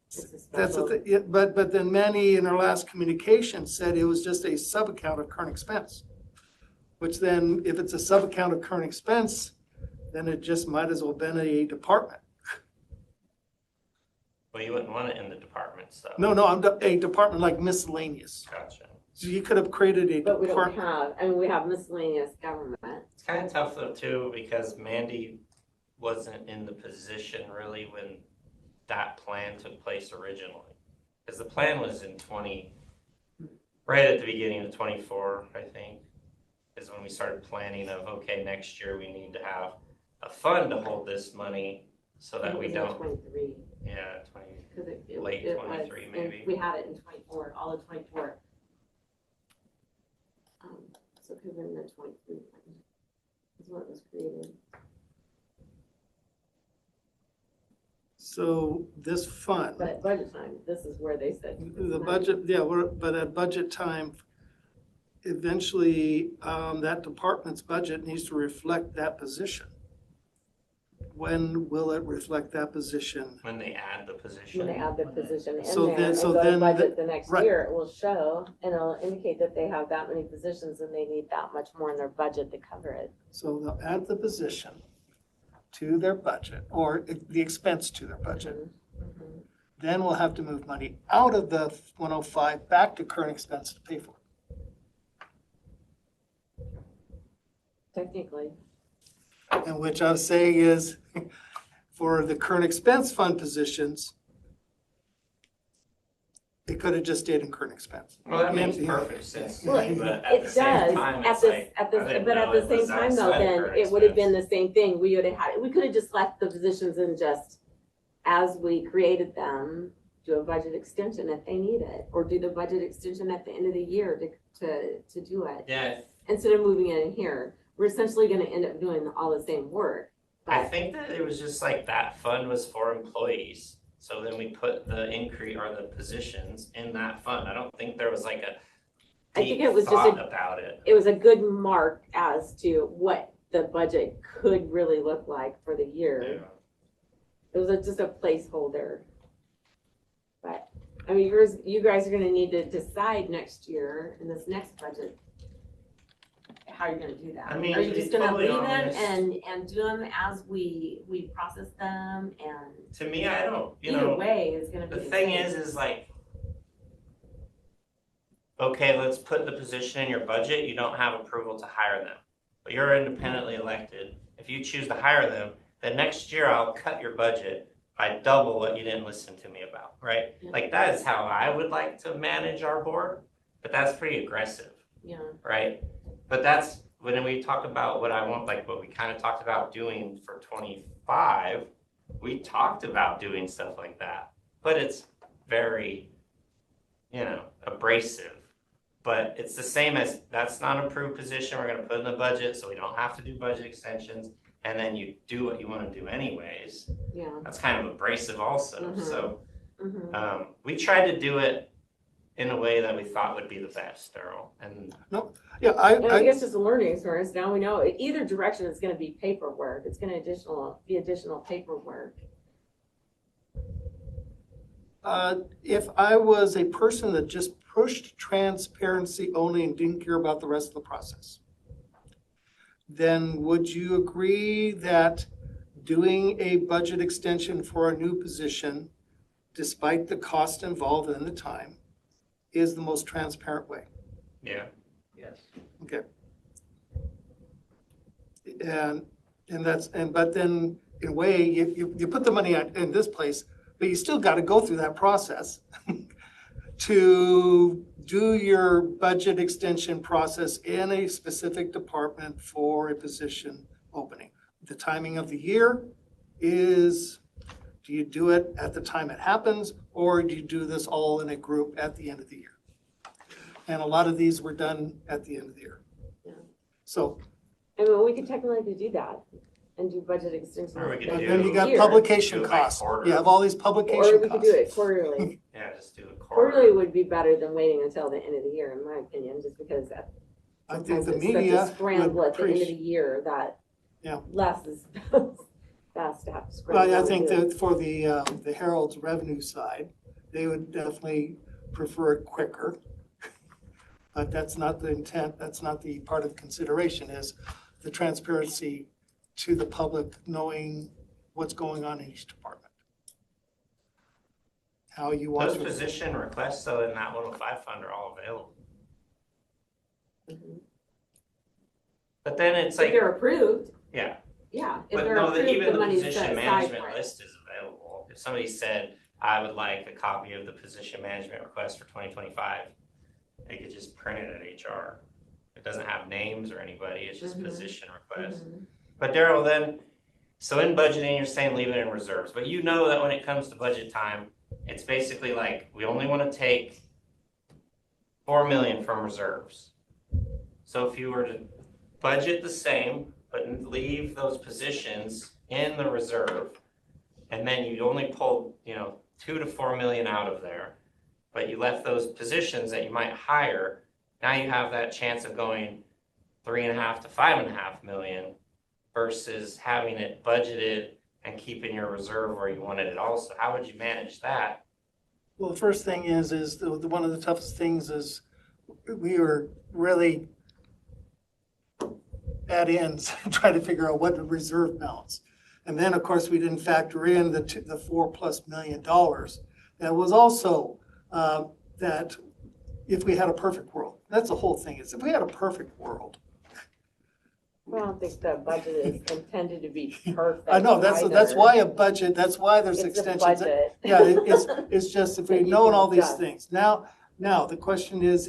It's a that's special- the thing, yeah, but then Manny in our last communication said it was just a sub-account of current expense. Which then, if it's a sub-account of current expense, then it just might as well been a department. Well, you wouldn't want it in the department, so. No, I'm a department like miscellaneous. Gotcha. So you could have created a But we don't department. have, I mean, we have miscellaneous government. It's kind of tough though too, because Mandy wasn't in the position really when that plan took place originally. Because the plan was in right at the beginning of 24, I think, is when we started planning of, okay, next year we need to have a fund to hold this money so that It we was in don't, 23, yeah, 'cause late it was, 23 and maybe. we had it in 24, all of 24. So it could have been the 23 is when it was created. So this fund, But at budget time, this is where they said. the budget, yeah, but at budget time, eventually, that department's budget needs to reflect that position. When will it reflect that position? When they add the position. When they add the position in So there, then- and so go to then budget the- the next right. year, it will show, and it'll indicate that they have that many positions and they need that much more in their budget to cover it. So they'll add the position to their budget, or the expense to their budget. Mhm. Then we'll have to move money out of the 105 back to current expense to pay for it. Technically, And which I'm saying is, for the current expense fund positions, it could have just stayed in current expense. Well, that makes And- perfect sense. Well, But at it the same does, time, at it's the, like, at I the, didn't but at know the it same was time though, outside of then current it would have been expense. the same thing, we would have had, we could have just left the positions in just, as we created them, do a budget extension if they need it, or do the budget extension at the end of the year to do it. Yeah, Instead of moving it in here, we're essentially gonna end up doing all the same work. I But think that it was just like that fund was for employees. So then we put the increase or the positions in that fund. I don't think there was like a I think deep it was just thought about it. it was a good mark as to what the budget could really look like for the year. Yeah. It was just a placeholder. But, I mean, you guys are gonna need to decide next year in this next budget how you're gonna do that. I mean, Are you to just be gonna totally leave them honest- and do them as we process them, and To me, I don't, either way is gonna be the the thing same. is like, okay, let's put the position in your budget. You don't have approval to hire them, but you're independently elected. If you choose to hire them, then next year I'll cut your budget by double what you didn't listen to me about, right? Yeah. Like that is how I would like to manage our board, but that's pretty aggressive, Yeah, right? But that's when we talk about what I want, like what we kind of talked about doing for 25, we talked about doing stuff like that, but it's very, abrasive. But it's the same as, that's not an approved position, we're gonna put in the budget, so we don't have to do budget extensions. and then you do what you want to do anyways, Yeah. that's kind of abrasive also. Mhm. So Mhm. we tried to do it in a way that we thought would be the best, Daryl. And Yeah, I guess it's a learning experience. Now we know either direction is going to be paperwork. It's going to be additional paperwork. If I was a person that just pushed transparency only and didn't care about the rest of the process, then would you agree that doing a budget extension for a new position, despite the cost involved and the time, is the most transparent way? yeah, Yes. Okay. But then in a way, you put the money in this place, but you still got to go through that process to do your budget extension process in a specific department for a position opening. The timing of the year is, do you do it at the time it happens, or do you do this all in a group at the end of the year? And a lot of these were done at the end of the year. Yeah. So. I mean, we could technically do that and do budget extensions. Or we could But do- then you got year. publication Do it by costs. quarter. You have all these publication Or we could costs. do it quarterly. yeah, just do a Quarterly would be better than waiting until the end of the year, in my opinion, just because that I think sometimes the it's such a media scramble would at the end of the appreciate. year that Yeah. less is fast to have to scramble. Well, I to think do it. that for the Herald's revenue side, they would definitely prefer it quicker. But that's not the intent, that's not the part of consideration, is the transparency to the public, knowing what's going on in each department. How you want those to. position requests though in that 105 fund are all available. Mhm. But then it's If like, they're approved, yeah. yeah, if But they're no, approved, even the the money's position set aside management for it. list is available. If somebody said, I would like a copy of the position management request for 2025, they could just print it at HR. It doesn't have names or anybody, it's just Mhm. position requests. Mhm. But Daryl, then, so in budgeting, you're saying leave it in reserves, but you know that when it comes to budget time, it's basically like, we only want to take 4 million from reserves. So if you were to budget the same, but leave those positions in the reserve, and then you only pulled, 2 to 4 million out of there, but you left those positions that you might hire, now you have that chance of going 3.5 to 5.5 million versus having it budgeted and keeping your reserve where you wanted it also. How would you manage that? Well, the first thing is one of the toughest things is we are really at ends trying to figure out what the reserve balance. And then, of course, we didn't factor in the $4+ million. That was also that if we had a perfect world, that's the whole thing, is if we had a perfect world. Well, I don't think the budget is intended to be perfect. I know, that's either. why a budget, that's why there's It's a extensions. budget. Yeah, it's just if That we you know can all these adjust. things. Now, the question is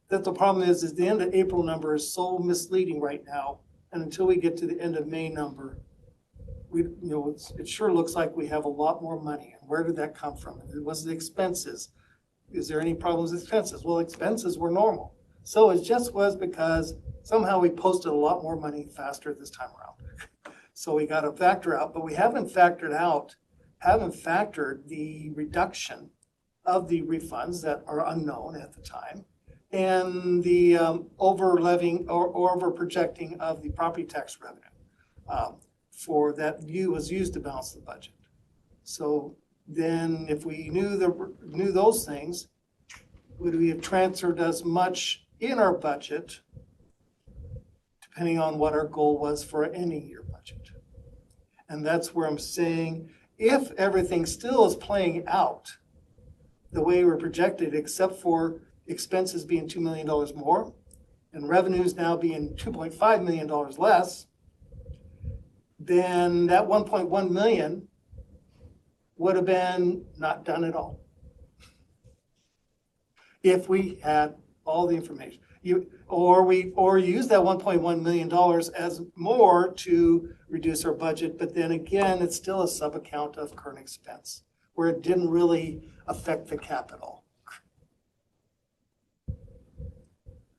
that the problem is the end of April number is so misleading right now. And until we get to the end of May number, it sure looks like we have a lot more money. And where did that come from? It was the expenses. Is there any problems with expenses? Well, expenses were normal. So it just was because somehow we posted a lot more money faster this time around. So we got to factor out, but we haven't factored the reduction of the refunds that are unknown at the time, and the over levying or over projecting of the property tax revenue for that was used to balance the budget. So then if we knew those things, would we have transferred as much in our budget, depending on what our goal was for any year budget? And that's where I'm saying, if everything still is playing out the way we're projected, except for expenses being $2 million more and revenues now being $2.5 million less, then that 1.1 million would have been not done at all. If we had all the information, or use that $1.1 million as more to reduce our budget, but then again, it's still a sub-account of current expense, where it didn't really affect the capital.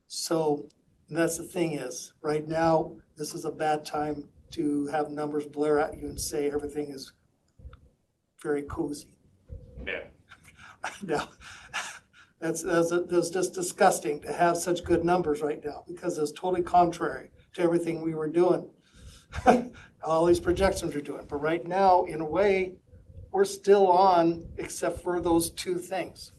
So that's the thing is, right now, this is a bad time to have numbers blare at you and say everything is very cozy. Yeah. Now, that's just disgusting to have such good numbers right now because it's totally contrary to everything we were doing. All these projections we're doing. But right now, in a way, we're still on except for those two things.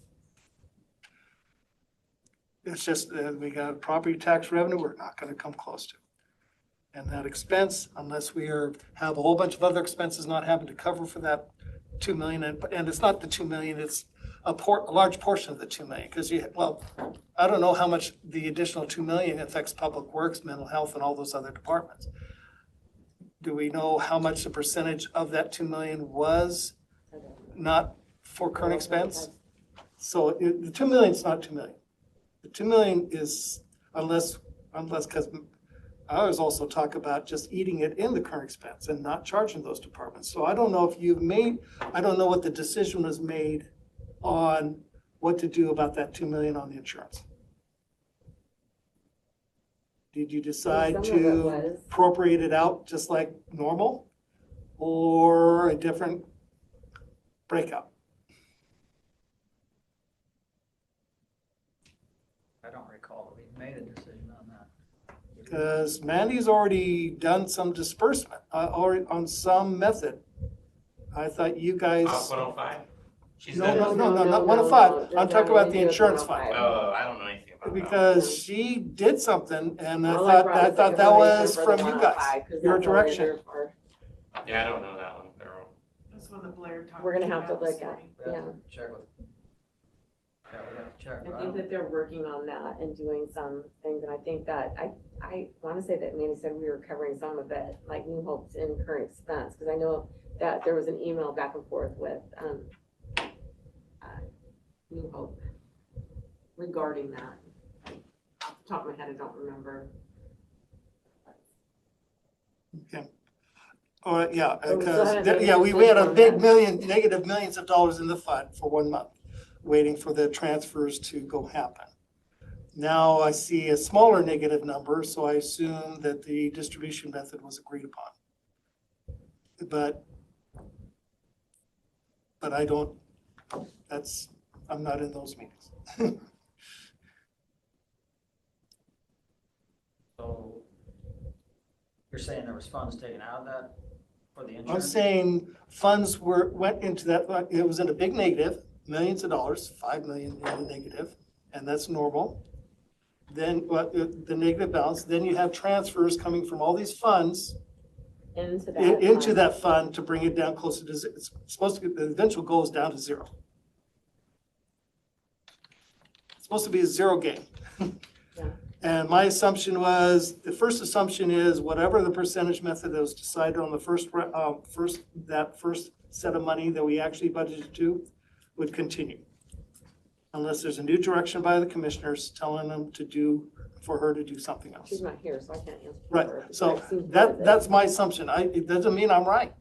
It's just we got property tax revenue we're not going to come close to. And that expense, unless we have a whole bunch of other expenses not having to cover for that 2 million, and it's not the 2 million, it's a large portion of the 2 million, because I don't know how much the additional 2 million affects public works, mental health, and all those other departments. Do we know how much the percentage of that 2 million was not for current expense? So the 2 million is not 2 million. The 2 million is, unless, because I always also talk about just eating it in the current expense and not charging those departments. So I don't know if I don't know what the decision was made on what to do about that 2 million on the insurance. Did you decide to appropriate it out just like normal or a different breakout? I don't recall that we made a decision on that. Because Mandy's already done some disbursement, or on some method. I thought you guys. 105? No, not 105. I'm talking about the insurance fund. Oh, I don't know anything about that. Because she did something, and I thought that was from you guys, your direction. Yeah, I don't know that one. That's one that Blair talked about. We're gonna have to look at, We yeah. have to check with. Yeah, we have to check. I think that they're working on that and doing some things, and I think that, I wanna say that Mandy said we were covering some of it, like New Hope's in current expense, because I know that there was an email back and forth with, New Hope regarding that. Off the top of my head, I don't remember. Okay. All right, yeah, So we still haven't made a we had a decision big on that. negative millions of dollars in the fund for 1 month, waiting for the transfers to go happen. Now I see a smaller negative number, so I assume that the distribution method was agreed upon. But I don't, I'm not in those meetings. So you're saying there was funds taken out of that for the I'm insurance? saying funds went into that, it was in a big negative, millions of dollars, 5 million in the negative, and that's normal. Then the negative balance, then you have transfers coming from all these funds into that fund to bring it down closer to, it's supposed to be, the eventual goal is down to zero. It's supposed to be a zero game. Yeah. And my assumption was, the first assumption is whatever the percentage method that was decided on the first set of money that we actually budgeted to would continue. Unless there's a new direction by the commissioners telling them for her to do something else. She's not here, so I can't answer. Right, her. so That seems part of it. that's my assumption. It doesn't mean I'm right.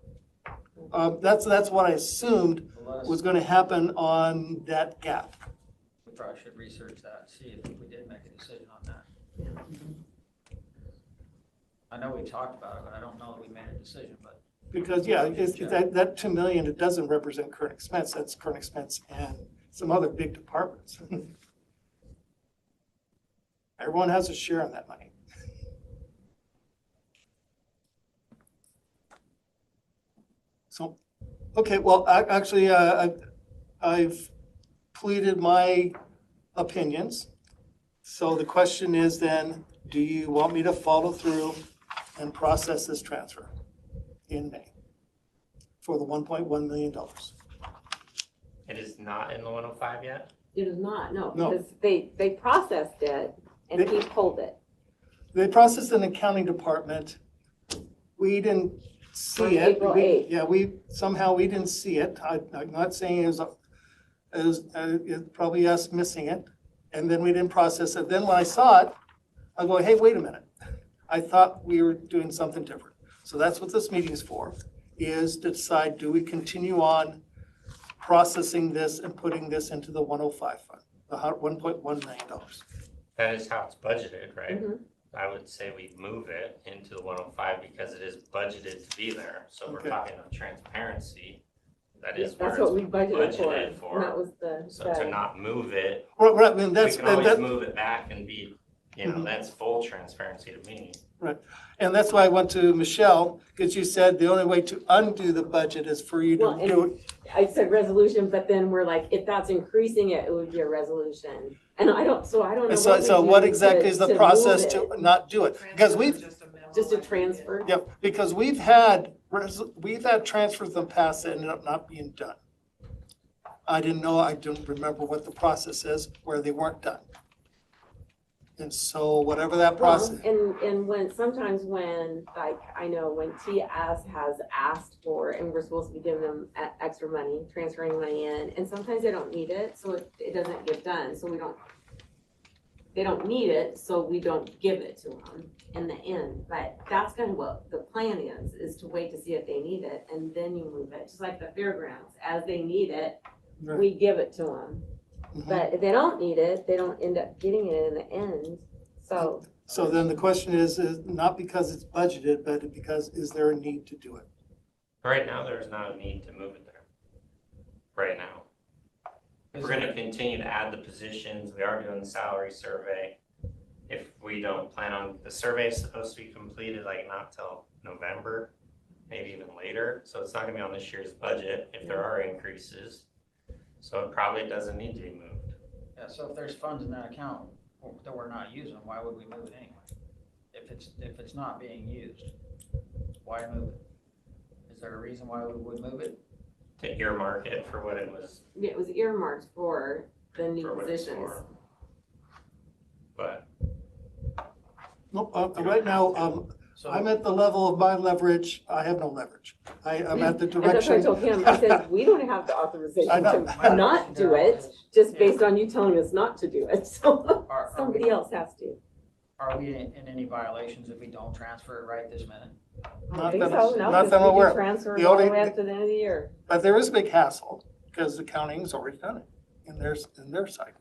That's what I assumed was gonna happen on that gap. We probably should research that, see if we did make a decision on that. I know we talked about it, but I don't know that we made a decision, but. Because, yeah, that 2 million, it doesn't represent current expense. That's current expense and some other big departments. Everyone has a share in that money. So, okay, well, I've pleaded my opinions. So the question is then, do you want me to follow through and process this transfer in May for the $1.1 million? It is not in the 105 yet? It is not, no, No. because they processed it and he pulled it. They processed in the accounting department. We didn't see On it. April 8th. Yeah, we didn't see it. I'm not saying it was probably us missing it. And then we didn't process it. Then when I saw it, I go, hey, wait a minute. I thought we were doing something different. So that's what this meeting is for, is to decide, do we continue on processing this and putting this into the 105 fund, the $1.1 million. That is how it's budgeted, right? Mhm. I would say we move it into the 105 because it is budgeted to be there. So we're Okay. talking of transparency. That is where That's it's what we budgeted budgeted for, and that was the. So to not move it, Well, right, I mean, we that's, can and always that, move it back and be, Mhm. that's full transparency to me. right. And that's why I went to Michelle, because you said the only way to undo the budget is for you Well, to do it. I said resolution, but then we're like, if that's increasing it, it would be a resolution. And I don't know And what so, we so do what exactly is to the move process it. to not do it? Because we've, Just a transfer? yep, because we've had transfers in the past that ended up not being done. I don't remember what the process is where they weren't done. And so whatever that process. Well, and sometimes when, like, I know when TS has asked for, and we're supposed to be giving them extra money, transferring money in, and sometimes they don't need it, so it doesn't get done, so they don't need it, so we don't give it to them in the end. But that's kind of what the plan is to wait to see if they need it, and then you move it, just like the fairgrounds, as they need it, we give it to them. Mhm. But if they don't need it, they don't end up getting it in the end, so. So then the question is not because it's budgeted, but because is there a need to do it? Right now, there's not a need to move it there. Right now. We're gonna continue to add the positions. We are doing the salary survey. If we don't plan on, the survey is supposed to be completed like not till November, maybe even later. So it's not gonna be on this year's budget if there are increases. So it probably doesn't need to be moved. Yeah, so if there's funds in that account that we're not using, why would we move it anyway? If it's not being used, why move it? Is there a reason why we would move it? To earmark it for what it was, Yeah, it was earmarked for the new for what it's positions. for. But Nope, right now, I'm at the level of my leverage. I have no leverage. I'm at the And that's what I direction. told him, I said, we don't have the authorization I know. to not do it, just based on you telling us not to do it, so somebody else has to. Are we in any violations if we don't transfer it right this minute? I Not think that- so, no, not because that I'm we aware can of. transfer The it all the only- way up to the end of the year. But there is a big hassle because the counting's already done it in their side.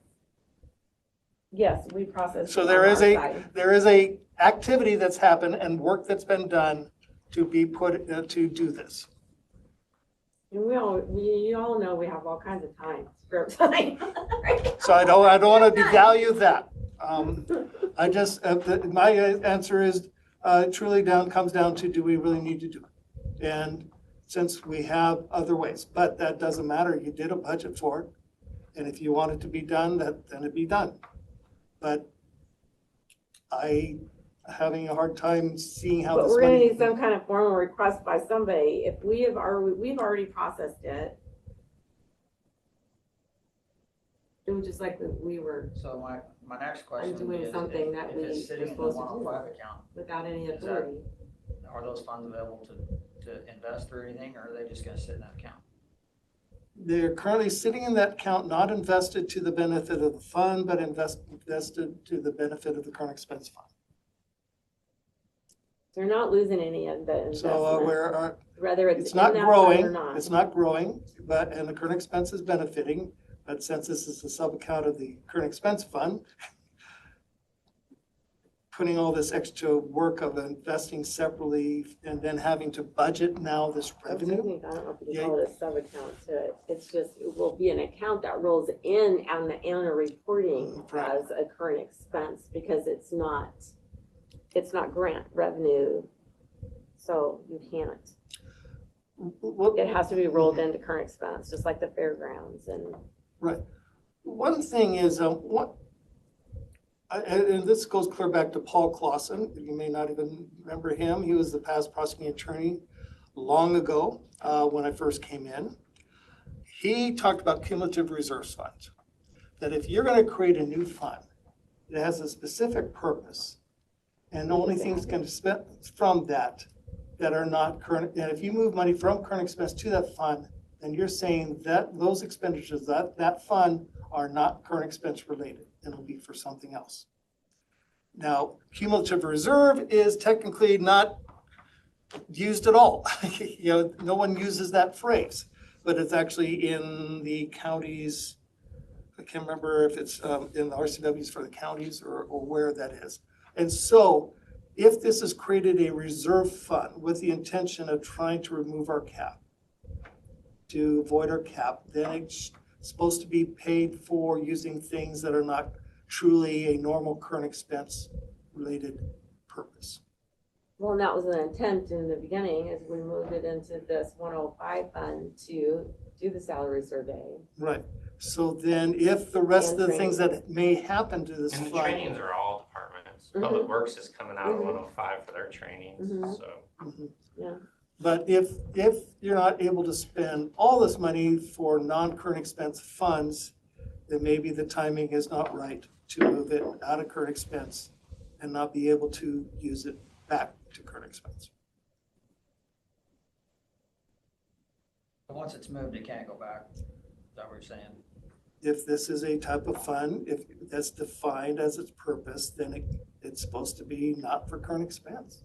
Yes, we process. So it there on is our a, side. there is a activity that's happened and work that's been done to be put, to do this. And you all know we have all kinds of time, spare time. So I don't want to devalue that. I just, my answer is truly comes down to, do we really need to do it? And since we have other ways, but that doesn't matter. You did a budget for it. And if you want it to be done, then it'd be done. But having a hard time seeing how But this we're gonna money. need some kind of formal request by somebody. If we've already processed it. It was just like we were So my next question undoing is, something that if we it's were sitting in the supposed to 105 do account, without any Is that- authority. are those funds available to invest or anything, or are they just gonna sit in that account? They're currently sitting in that account, not invested to the benefit of the fund, but invested to the benefit of the current expense fund. They're not losing any of the investment. So Whether it's it's in not that fund or growing, not. it's not growing, and the current expense is benefiting. But since this is a sub-account of the current expense fund, putting all this extra work of investing separately and then having to budget now this revenue. I don't know if you can call it a sub-account to it. It's just, it will be an account that rolls in on the annual reporting Right. as a current expense because it's not grant revenue. So you can't. It has to be rolled into current expense, just like the fairgrounds and. Right. One thing is, and this goes clear back to Paul Clausen. You may not even remember him. He was the past prosecuting attorney long ago when I first came in. He talked about cumulative reserves funds. That if you're going to create a new fund, it has a specific purpose. And the only things going to spend from that are not current. And if you move money from current expense to that fund, then you're saying that those expenditures, that fund are not current expense related. It'll be for something else. Now, cumulative reserve is technically not used at all. No one uses that phrase, but it's actually in the counties. I can't remember if it's in the RCWs for the counties or where that is. And so if this has created a reserve fund with the intention of trying to remove our cap, to avoid our cap, then it's supposed to be paid for using things that are not truly a normal current expense related purpose. Well, and that was the intent in the beginning, is we moved it into this 105 fund to do the salary survey. Right. So then if the rest And of the things training. that may happen to this And the fund. trainings are all departments. Mhm. Public Works is coming out of Mhm. 105 for their trainings, Mhm. so. Yeah. But if you're not able to spend all this money for non-current expense funds, then maybe the timing is not right to move it out of current expense and not be able to use it back to current expense. But once it's moved, it can't go back. Is that what you're saying? If this is a type of fund, if that's defined as its purpose, then it's supposed to be not for current expense.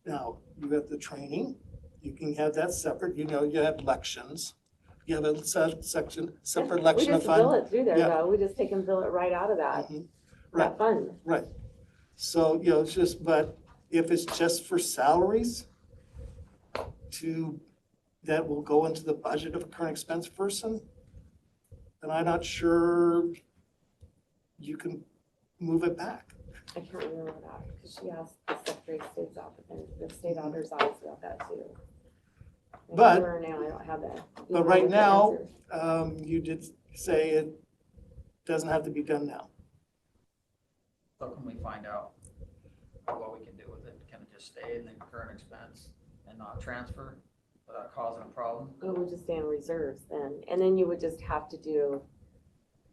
Now, you have the training, you can have that separate, you have elections. You have a separate election We of just bill fund. it through there Yeah. though. We just take and bill it right out of that, that fund. Right. So, it's just, but if it's just for salaries that will go into the budget of a current expense person, then I'm not sure you can move it back. I can't remember that, because she asked the Secretary of State's office and the state auditor's office about that too. But- Now, I don't have that. But right now, you did say it doesn't have to be done now. So can we find out what we can do with it? Can it just stay in the current expense and not transfer without causing a problem? It would just stay in reserves then, and then you would just have to do,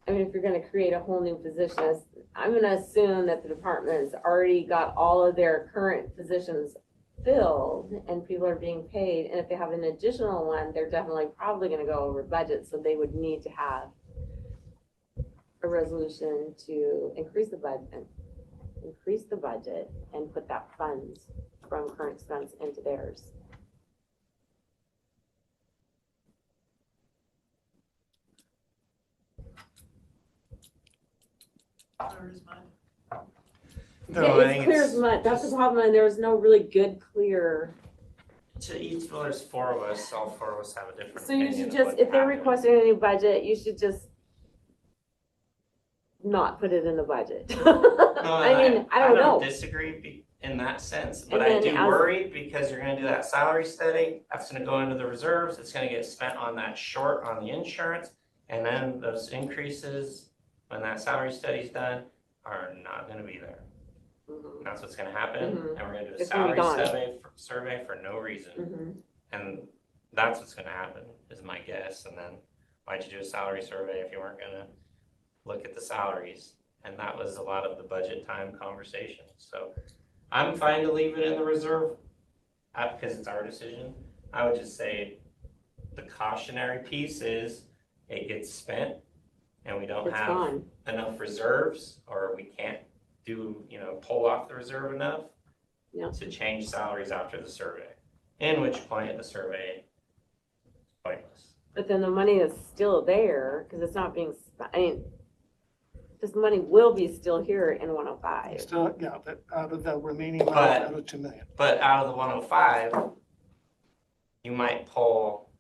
I mean, if you're gonna create a whole new position, I'm gonna assume that the department's already got all of their current positions filled and people are being paid, and if they have an additional one, they're definitely probably gonna go over budget, so they would need to have a resolution to increase the budget and put that funds from current expense into theirs. No, Yeah, I it's think clear it's as mud. That's the problem, and there was no really good, clear. to each, well, there's 4 of us, all 4 of us have a different So you opinion should of just, what if they're happened. requesting a new budget, you should just not put it in the budget. No, I mean, I don't know. disagree in that sense, but And I then do as- worry because you're gonna do that salary study, that's gonna go into the reserves, it's gonna get spent on that short on the insurance, and then those increases, when that salary study's done, are not gonna be there. Mhm. And that's what's gonna happen, Mhm. and we're gonna do a It's gonna be salary gone. survey for no reason. Mhm. And that's what's gonna happen, is my guess, and then why'd you do a salary survey if you weren't gonna look at the salaries? And that was a lot of the budget time conversation, so I'm fine to leave it in the reserve, because it's our decision. I would just say the cautionary piece is it gets spent and we don't It's have gone. enough reserves, or we can't pull off the reserve enough Yeah. to change salaries after the survey, in which point the survey is pointless. But then the money is still there, because it's not being, I mean, this money will be still here in 105. Still, that out of the remaining amount, But- out of 2 million. But out of the 105, you might pull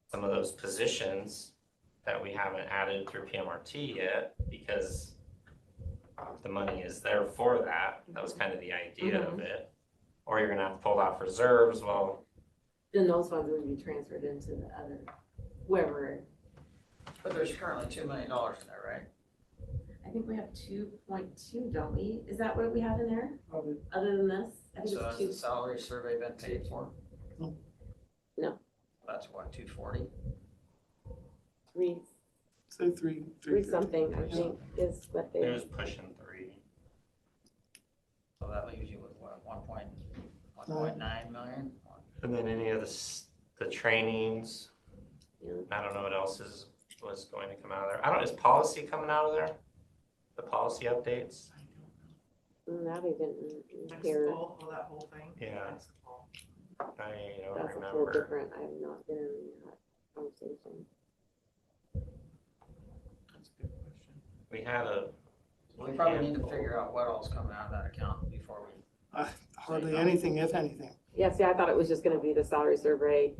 some of those positions that we haven't added through PMRT yet, because the money is there for that. That was kind of the idea of it. Or you're gonna have to pull off reserves, well, Then those funds would be transferred into the other, wherever. But there's currently $2 million in there, right? I think we have 2.2, don't we? Is that what we have in there, Probably. other than this? I think So has it's the salary survey been paid for? No. That's what, 240? 3, Say three. 3 something, I think, is what it they, was pushing 3. So that leaves you with what, 1.9 million? And then any of the trainings, Yeah. I don't know what else was going to come out of there. Is policy coming out of there? The policy updates? that I didn't Next hear. fall, that whole thing. Yeah. Next fall. I don't That's a whole remember. different, I have not been in that conversation. That's a good question. We had We probably need to figure out what all's coming out of that account before we. Hardly anything, if anything. Yeah, see, I thought it was just gonna be the salary survey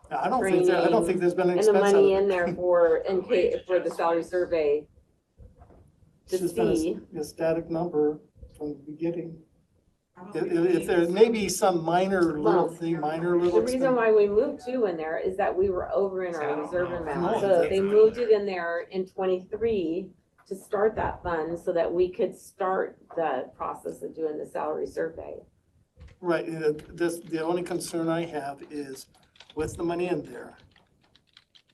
I don't think there's been an and the expense out of money it. in there for the salary survey to It's just been see. a static number from the beginning. If there may be some minor little thing, minor little. The reason why we moved two in there is that we were over in our reserve amount. So they moved it in there in 23 to start that fund so that we could start the process of doing the salary survey. Right, the only concern I have is with the money in there,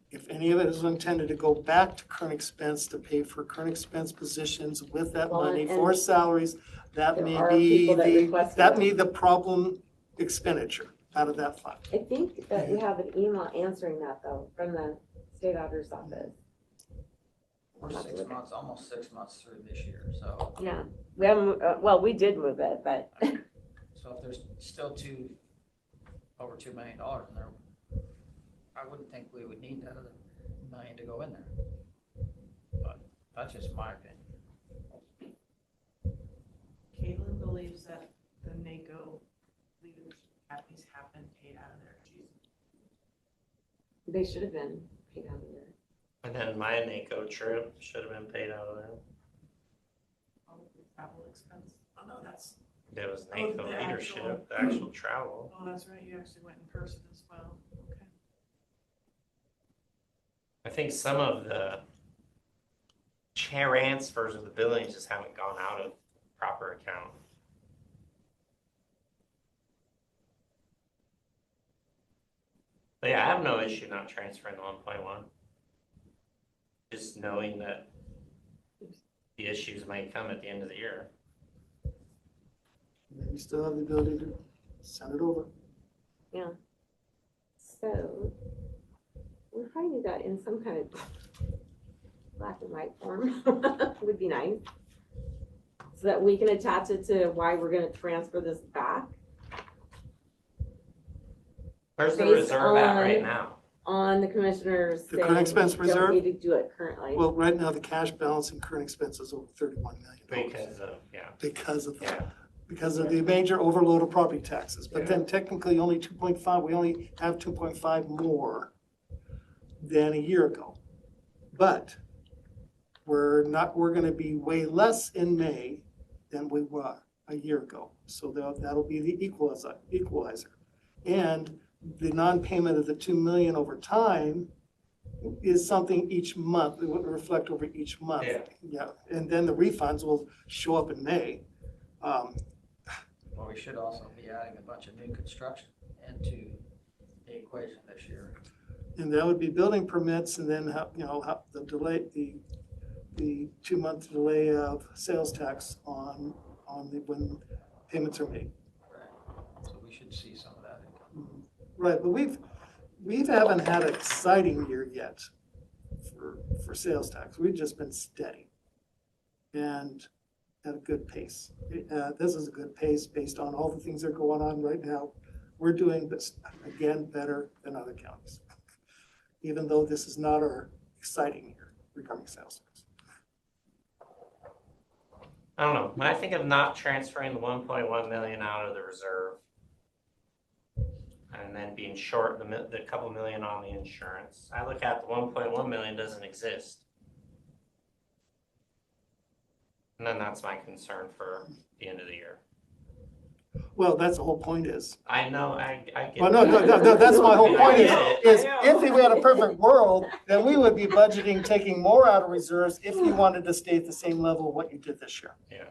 if any of it is intended to go back to current expense to pay for current expense positions with that Well, money and for salaries, that there may are be people that requested that it. may be the problem expenditure out of that fund. I think that we have an email answering that though from the state auditor's office. We're 6 months, almost 6 months through this year, so. Yeah, we haven't, well, we did move it, but. So if there's still over $2 million in there, I wouldn't think we would need that other million to go in there. But that's just my opinion. Caitlin believes that the NACO leaders at least have been paid out of their dues. They should have been paid out of there. And then my NACO trip should have been paid out of there. All of the travel expense. Oh, no, that's. There was Oh, NACO the leadership, the actual travel. Oh, that's right, you actually went in person as well. Okay. I think some of the transfers of the billings just haven't gone out of proper account. But yeah, I have no issue not transferring the 1.1. Just knowing that the issues may come at the end of the year. You still have the ability to send it over. Yeah. So we probably need that in some kind of black and white form. Would be nice. So that we can attach it to why we're gonna transfer this back. Where's the Based reserve at right on- now? On the commissioners The current saying expense we reserve? don't need to do it currently. Well, right now, the cash balance in current expense is over $31 million. Because of, yeah. Because of the major overload of property taxes. But then technically only 2.5, we only have 2.5 more than a year ago. But we're gonna be way less in May than we were a year ago. So that'll be the equalizer. And the non-payment of the 2 million over time is something each month, it will reflect over each month. Yeah, and then the refunds will show up in May. Well, we should also be adding a bunch of new construction into the equation this year. And that would be building permits and then the delay, the 2-month delay of sales tax on when payments are made. Right. So we should see some of that income. Right, but we haven't had an exciting year yet for sales tax. We've just been steady and at a good pace. This is a good pace based on all the things that are going on right now. We're doing this, again, better than other counties, even though this is not our exciting year regarding sales tax. I don't know. When I think of not transferring the 1.1 million out of the reserve and then being short the couple million on the insurance, I look at the 1.1 million doesn't exist. And then that's my concern for the end of the year. Well, that's the whole point is. I know, I get Well, no, that's my whole point is if we had a perfect world, then we would be budgeting, taking more out of reserves if you wanted to stay at the same level of what you did this year. Yeah.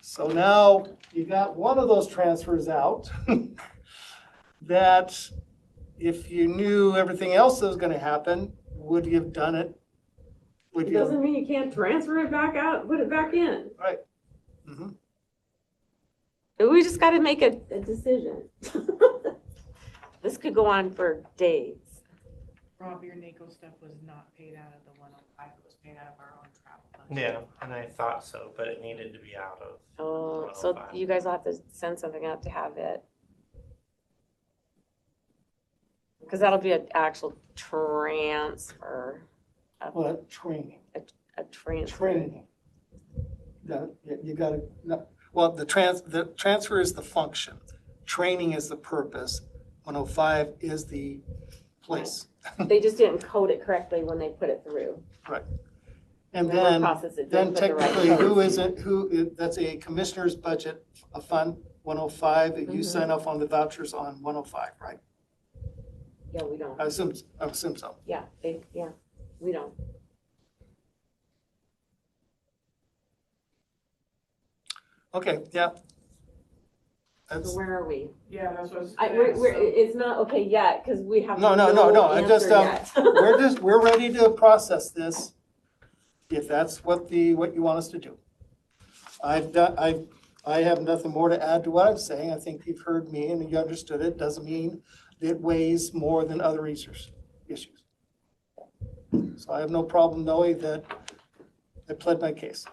So now you got one of those transfers out that if you knew everything else that was gonna happen, would you have done it? Would It you have? doesn't mean you can't transfer it back out, put it back in. Right. Mm-hmm. We just gotta make a decision. This could go on for days. Rob, your NACO stuff was not paid out of the 105, it was paid out of our own travel fund. Yeah, and I thought so, but it needed to be out of. Oh, so you guys will have to send something out to have it. Because that'll be an actual transfer. Well, training. A transfer. Training. You gotta, well, the transfer is the function. Training is the purpose. 105 is the place. They just didn't code it correctly when they put it through. Right. And The work process, it then didn't put the right technically, codes. that's a commissioner's budget, a fund, 105, you Mhm. sign off on the vouchers on 105, right? Yeah, we don't. I assume so. Yeah, we don't. Okay, yeah. So where are we? Yeah, that's what It's not okay yet, because we have No, I just, yet. we're ready to process this, if that's what you want us to do. I have nothing more to add to what I'm saying. I think you've heard me and you understood it. Doesn't mean it weighs more than other issues. So I have no problem knowing that I pled my case.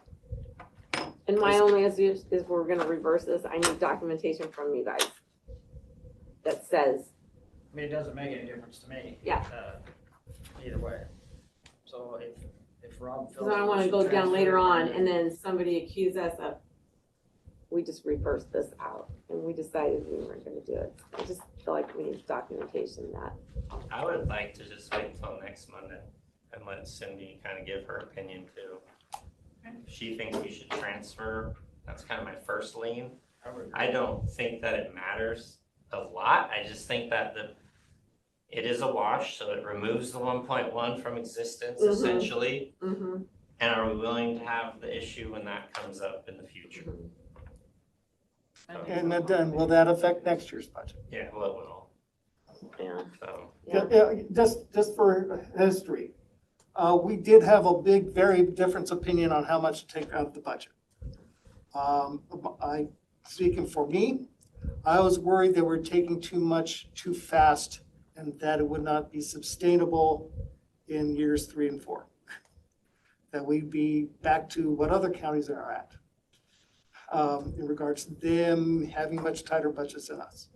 And my only issue is we're gonna reverse this. I need documentation from you guys that says, I mean, it doesn't make any difference to me. Yeah. Either way. So if Rob feels. because I don't wanna go down later on and then somebody accuse us of, we just reversed this out and we decided we weren't gonna do it. I just feel like we need documentation that. I would like to just wait until next Monday and let Cindy kind of give her opinion too. If she thinks we should transfer, that's kind of my first lean. I don't think that it matters a lot. I just think that it is a wash, so it removes the 1.1 from existence essentially. Mm-hmm. And are we willing to have the issue when that comes up in the future? And then will that affect next year's budget? Yeah, well, it will. Yeah. So. Yeah, just for history. We did have a very different opinion on how much to take out of the budget. Speaking for me, I was worried that we're taking too much too fast and that it would not be sustainable in years 3 and 4. That we'd be back to what other counties are at in regards to them having much tighter budgets than us.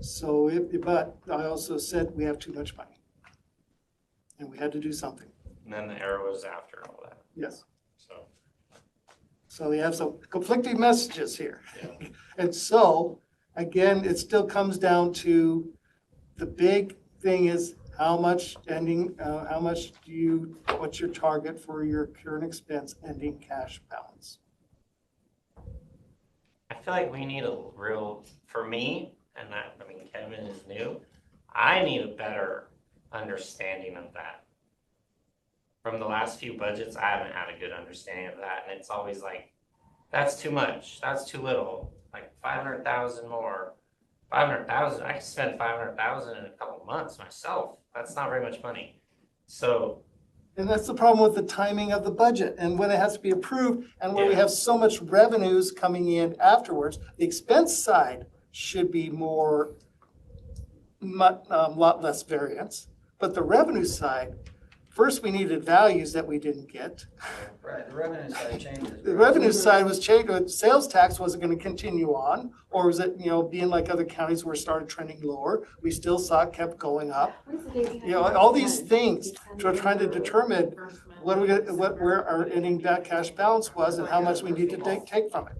So, but I also said we have too much money. And we had to do something. And then the arrow was after all that. Yes. So we have some conflicting messages here. Yeah. And so, again, it still comes down to the big thing is what's your target for your current expense ending cash balance? I feel like we need for me, and Kevin is new, I need a better understanding of that. From the last few budgets, I haven't had a good understanding of that, and it's always like, that's too much, that's too little, like 500,000 more. 500,000, I could spend 500,000 in a couple of months myself. That's not very much money. So. And that's the problem with the timing of the budget and when it has to be approved and when we have so much revenues coming in afterwards, the expense side should be lot less variance. But the revenue side, first we needed values that we didn't get. Right, the revenue side changes. The revenue side was changed, sales tax wasn't gonna continue on, or was it, being like other counties where it started trending lower? We still saw it kept going up. All these things, trying to determine where our ending cash balance was and how much we need to take from it.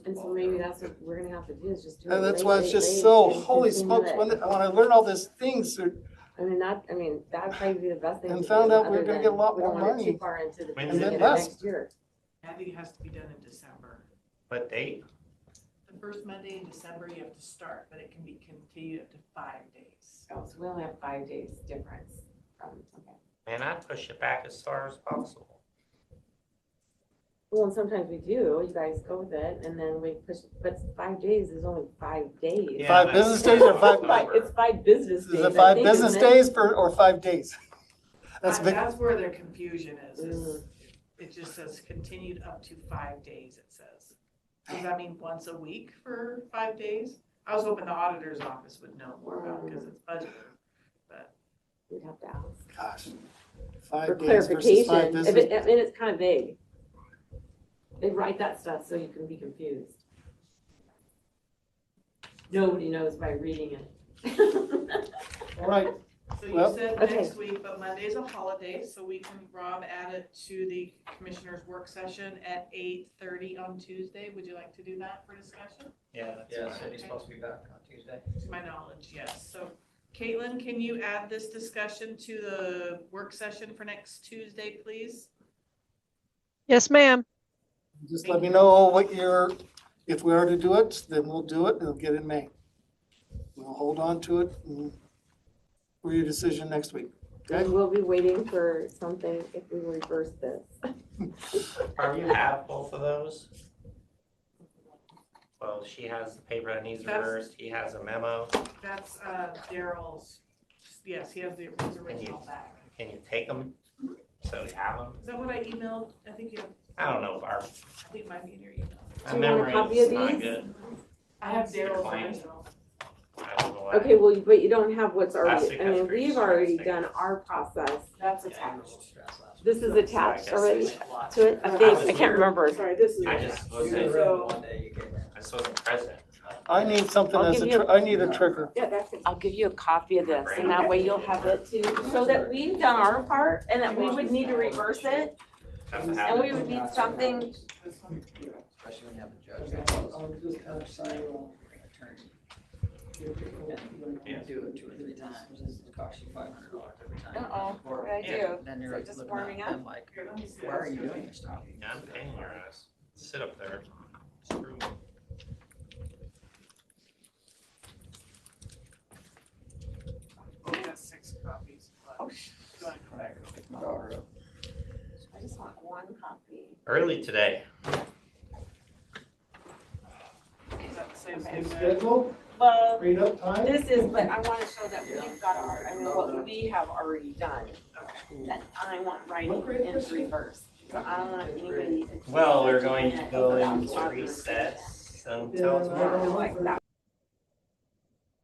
And so maybe that's what we're gonna have to do is just do it. And that's why it's just so, holy smokes, when I learned all these things, that'd probably be the best thing. And to found do, out we're other gonna than get a lot we don't more want it money. Too far into the And beginning then of less. next year. I think it has to be done in December. What date? The first Monday in December, you have to start, but it can be continued up to 5 days. Oh, so we only have 5 days difference from, okay. Man, I'd push it back as far as possible. Well, and sometimes we do, you guys go with it, and then we push, but 5 days is only 5 days. Yeah, 5 business days or 5? It's 5 business days. Is it 5 business days or 5 days? That's where their confusion is. It just says continued up to 5 days, it says. Does that mean once a week for 5 days? I was hoping the auditor's office would know more about because it's budgeted, but. We'd have to ask. Gosh. For 5 days versus 5 clarification, business. it's kind of vague. They write that stuff so you can be confused. Nobody knows by reading it. All right, So you Well, said okay. next week, but Monday's a holiday, so we can, Rob, add it to the commissioner's work session at 8:30 on Tuesday. Would you like to do that for discussion? Yeah, that's Yeah, fine. Cindy's supposed to be back on Tuesday. To my knowledge, yes. So Caitlin, can you add this discussion to the work session for next Tuesday, please? Yes, ma'am. just let me know what if we are to do it, then we'll do it and it'll get in May. We'll hold on to it and for your decision next week. Okay? And we'll be waiting for something if we reverse this. Probably have both of those. Well, she has the paper that needs reversed, he has a memo. That's Daryl's, yes, he has his original back. Can you take them? So we have them? Is that what I emailed? I think you have, I don't know if our, I think it might be in your email. my Do you want a memory copy is of not these? good. I have Daryl's Fine. original. I don't know why. Okay, well, but you don't have what's That's already, I mean, because we've Grace already said done it. our process. That's attached. This is attached guess already it's- to it? I think, I can't remember. Sorry, this is. I just wasn't, I just wasn't present. I need something I'll as give you I need a trigger. Yeah, that's it. I'll give you a copy of this and that way you'll have it too, so that we've done our part and that we would need to reverse it and we would need something. Especially when you have a judge. The other side, you do it 2 or 3 times, it costs you $500 every time. Uh-oh, what did I Yeah. do? Then you're So like just looking warming at up? them like, why are you doing this stuff? Yeah, I'm paying your ass. Sit up there. Screw me. We got 6 copies. Oh, Do I correct? I just want one copy. Early today. Is that the same Same thing? schedule, Well, freed up time. this is, but I wanna show that we've got our, I mean, what we have already done. That I want writing in reverse. So I don't want anybody. Well, we're going to go into recess until tomorrow. Like that.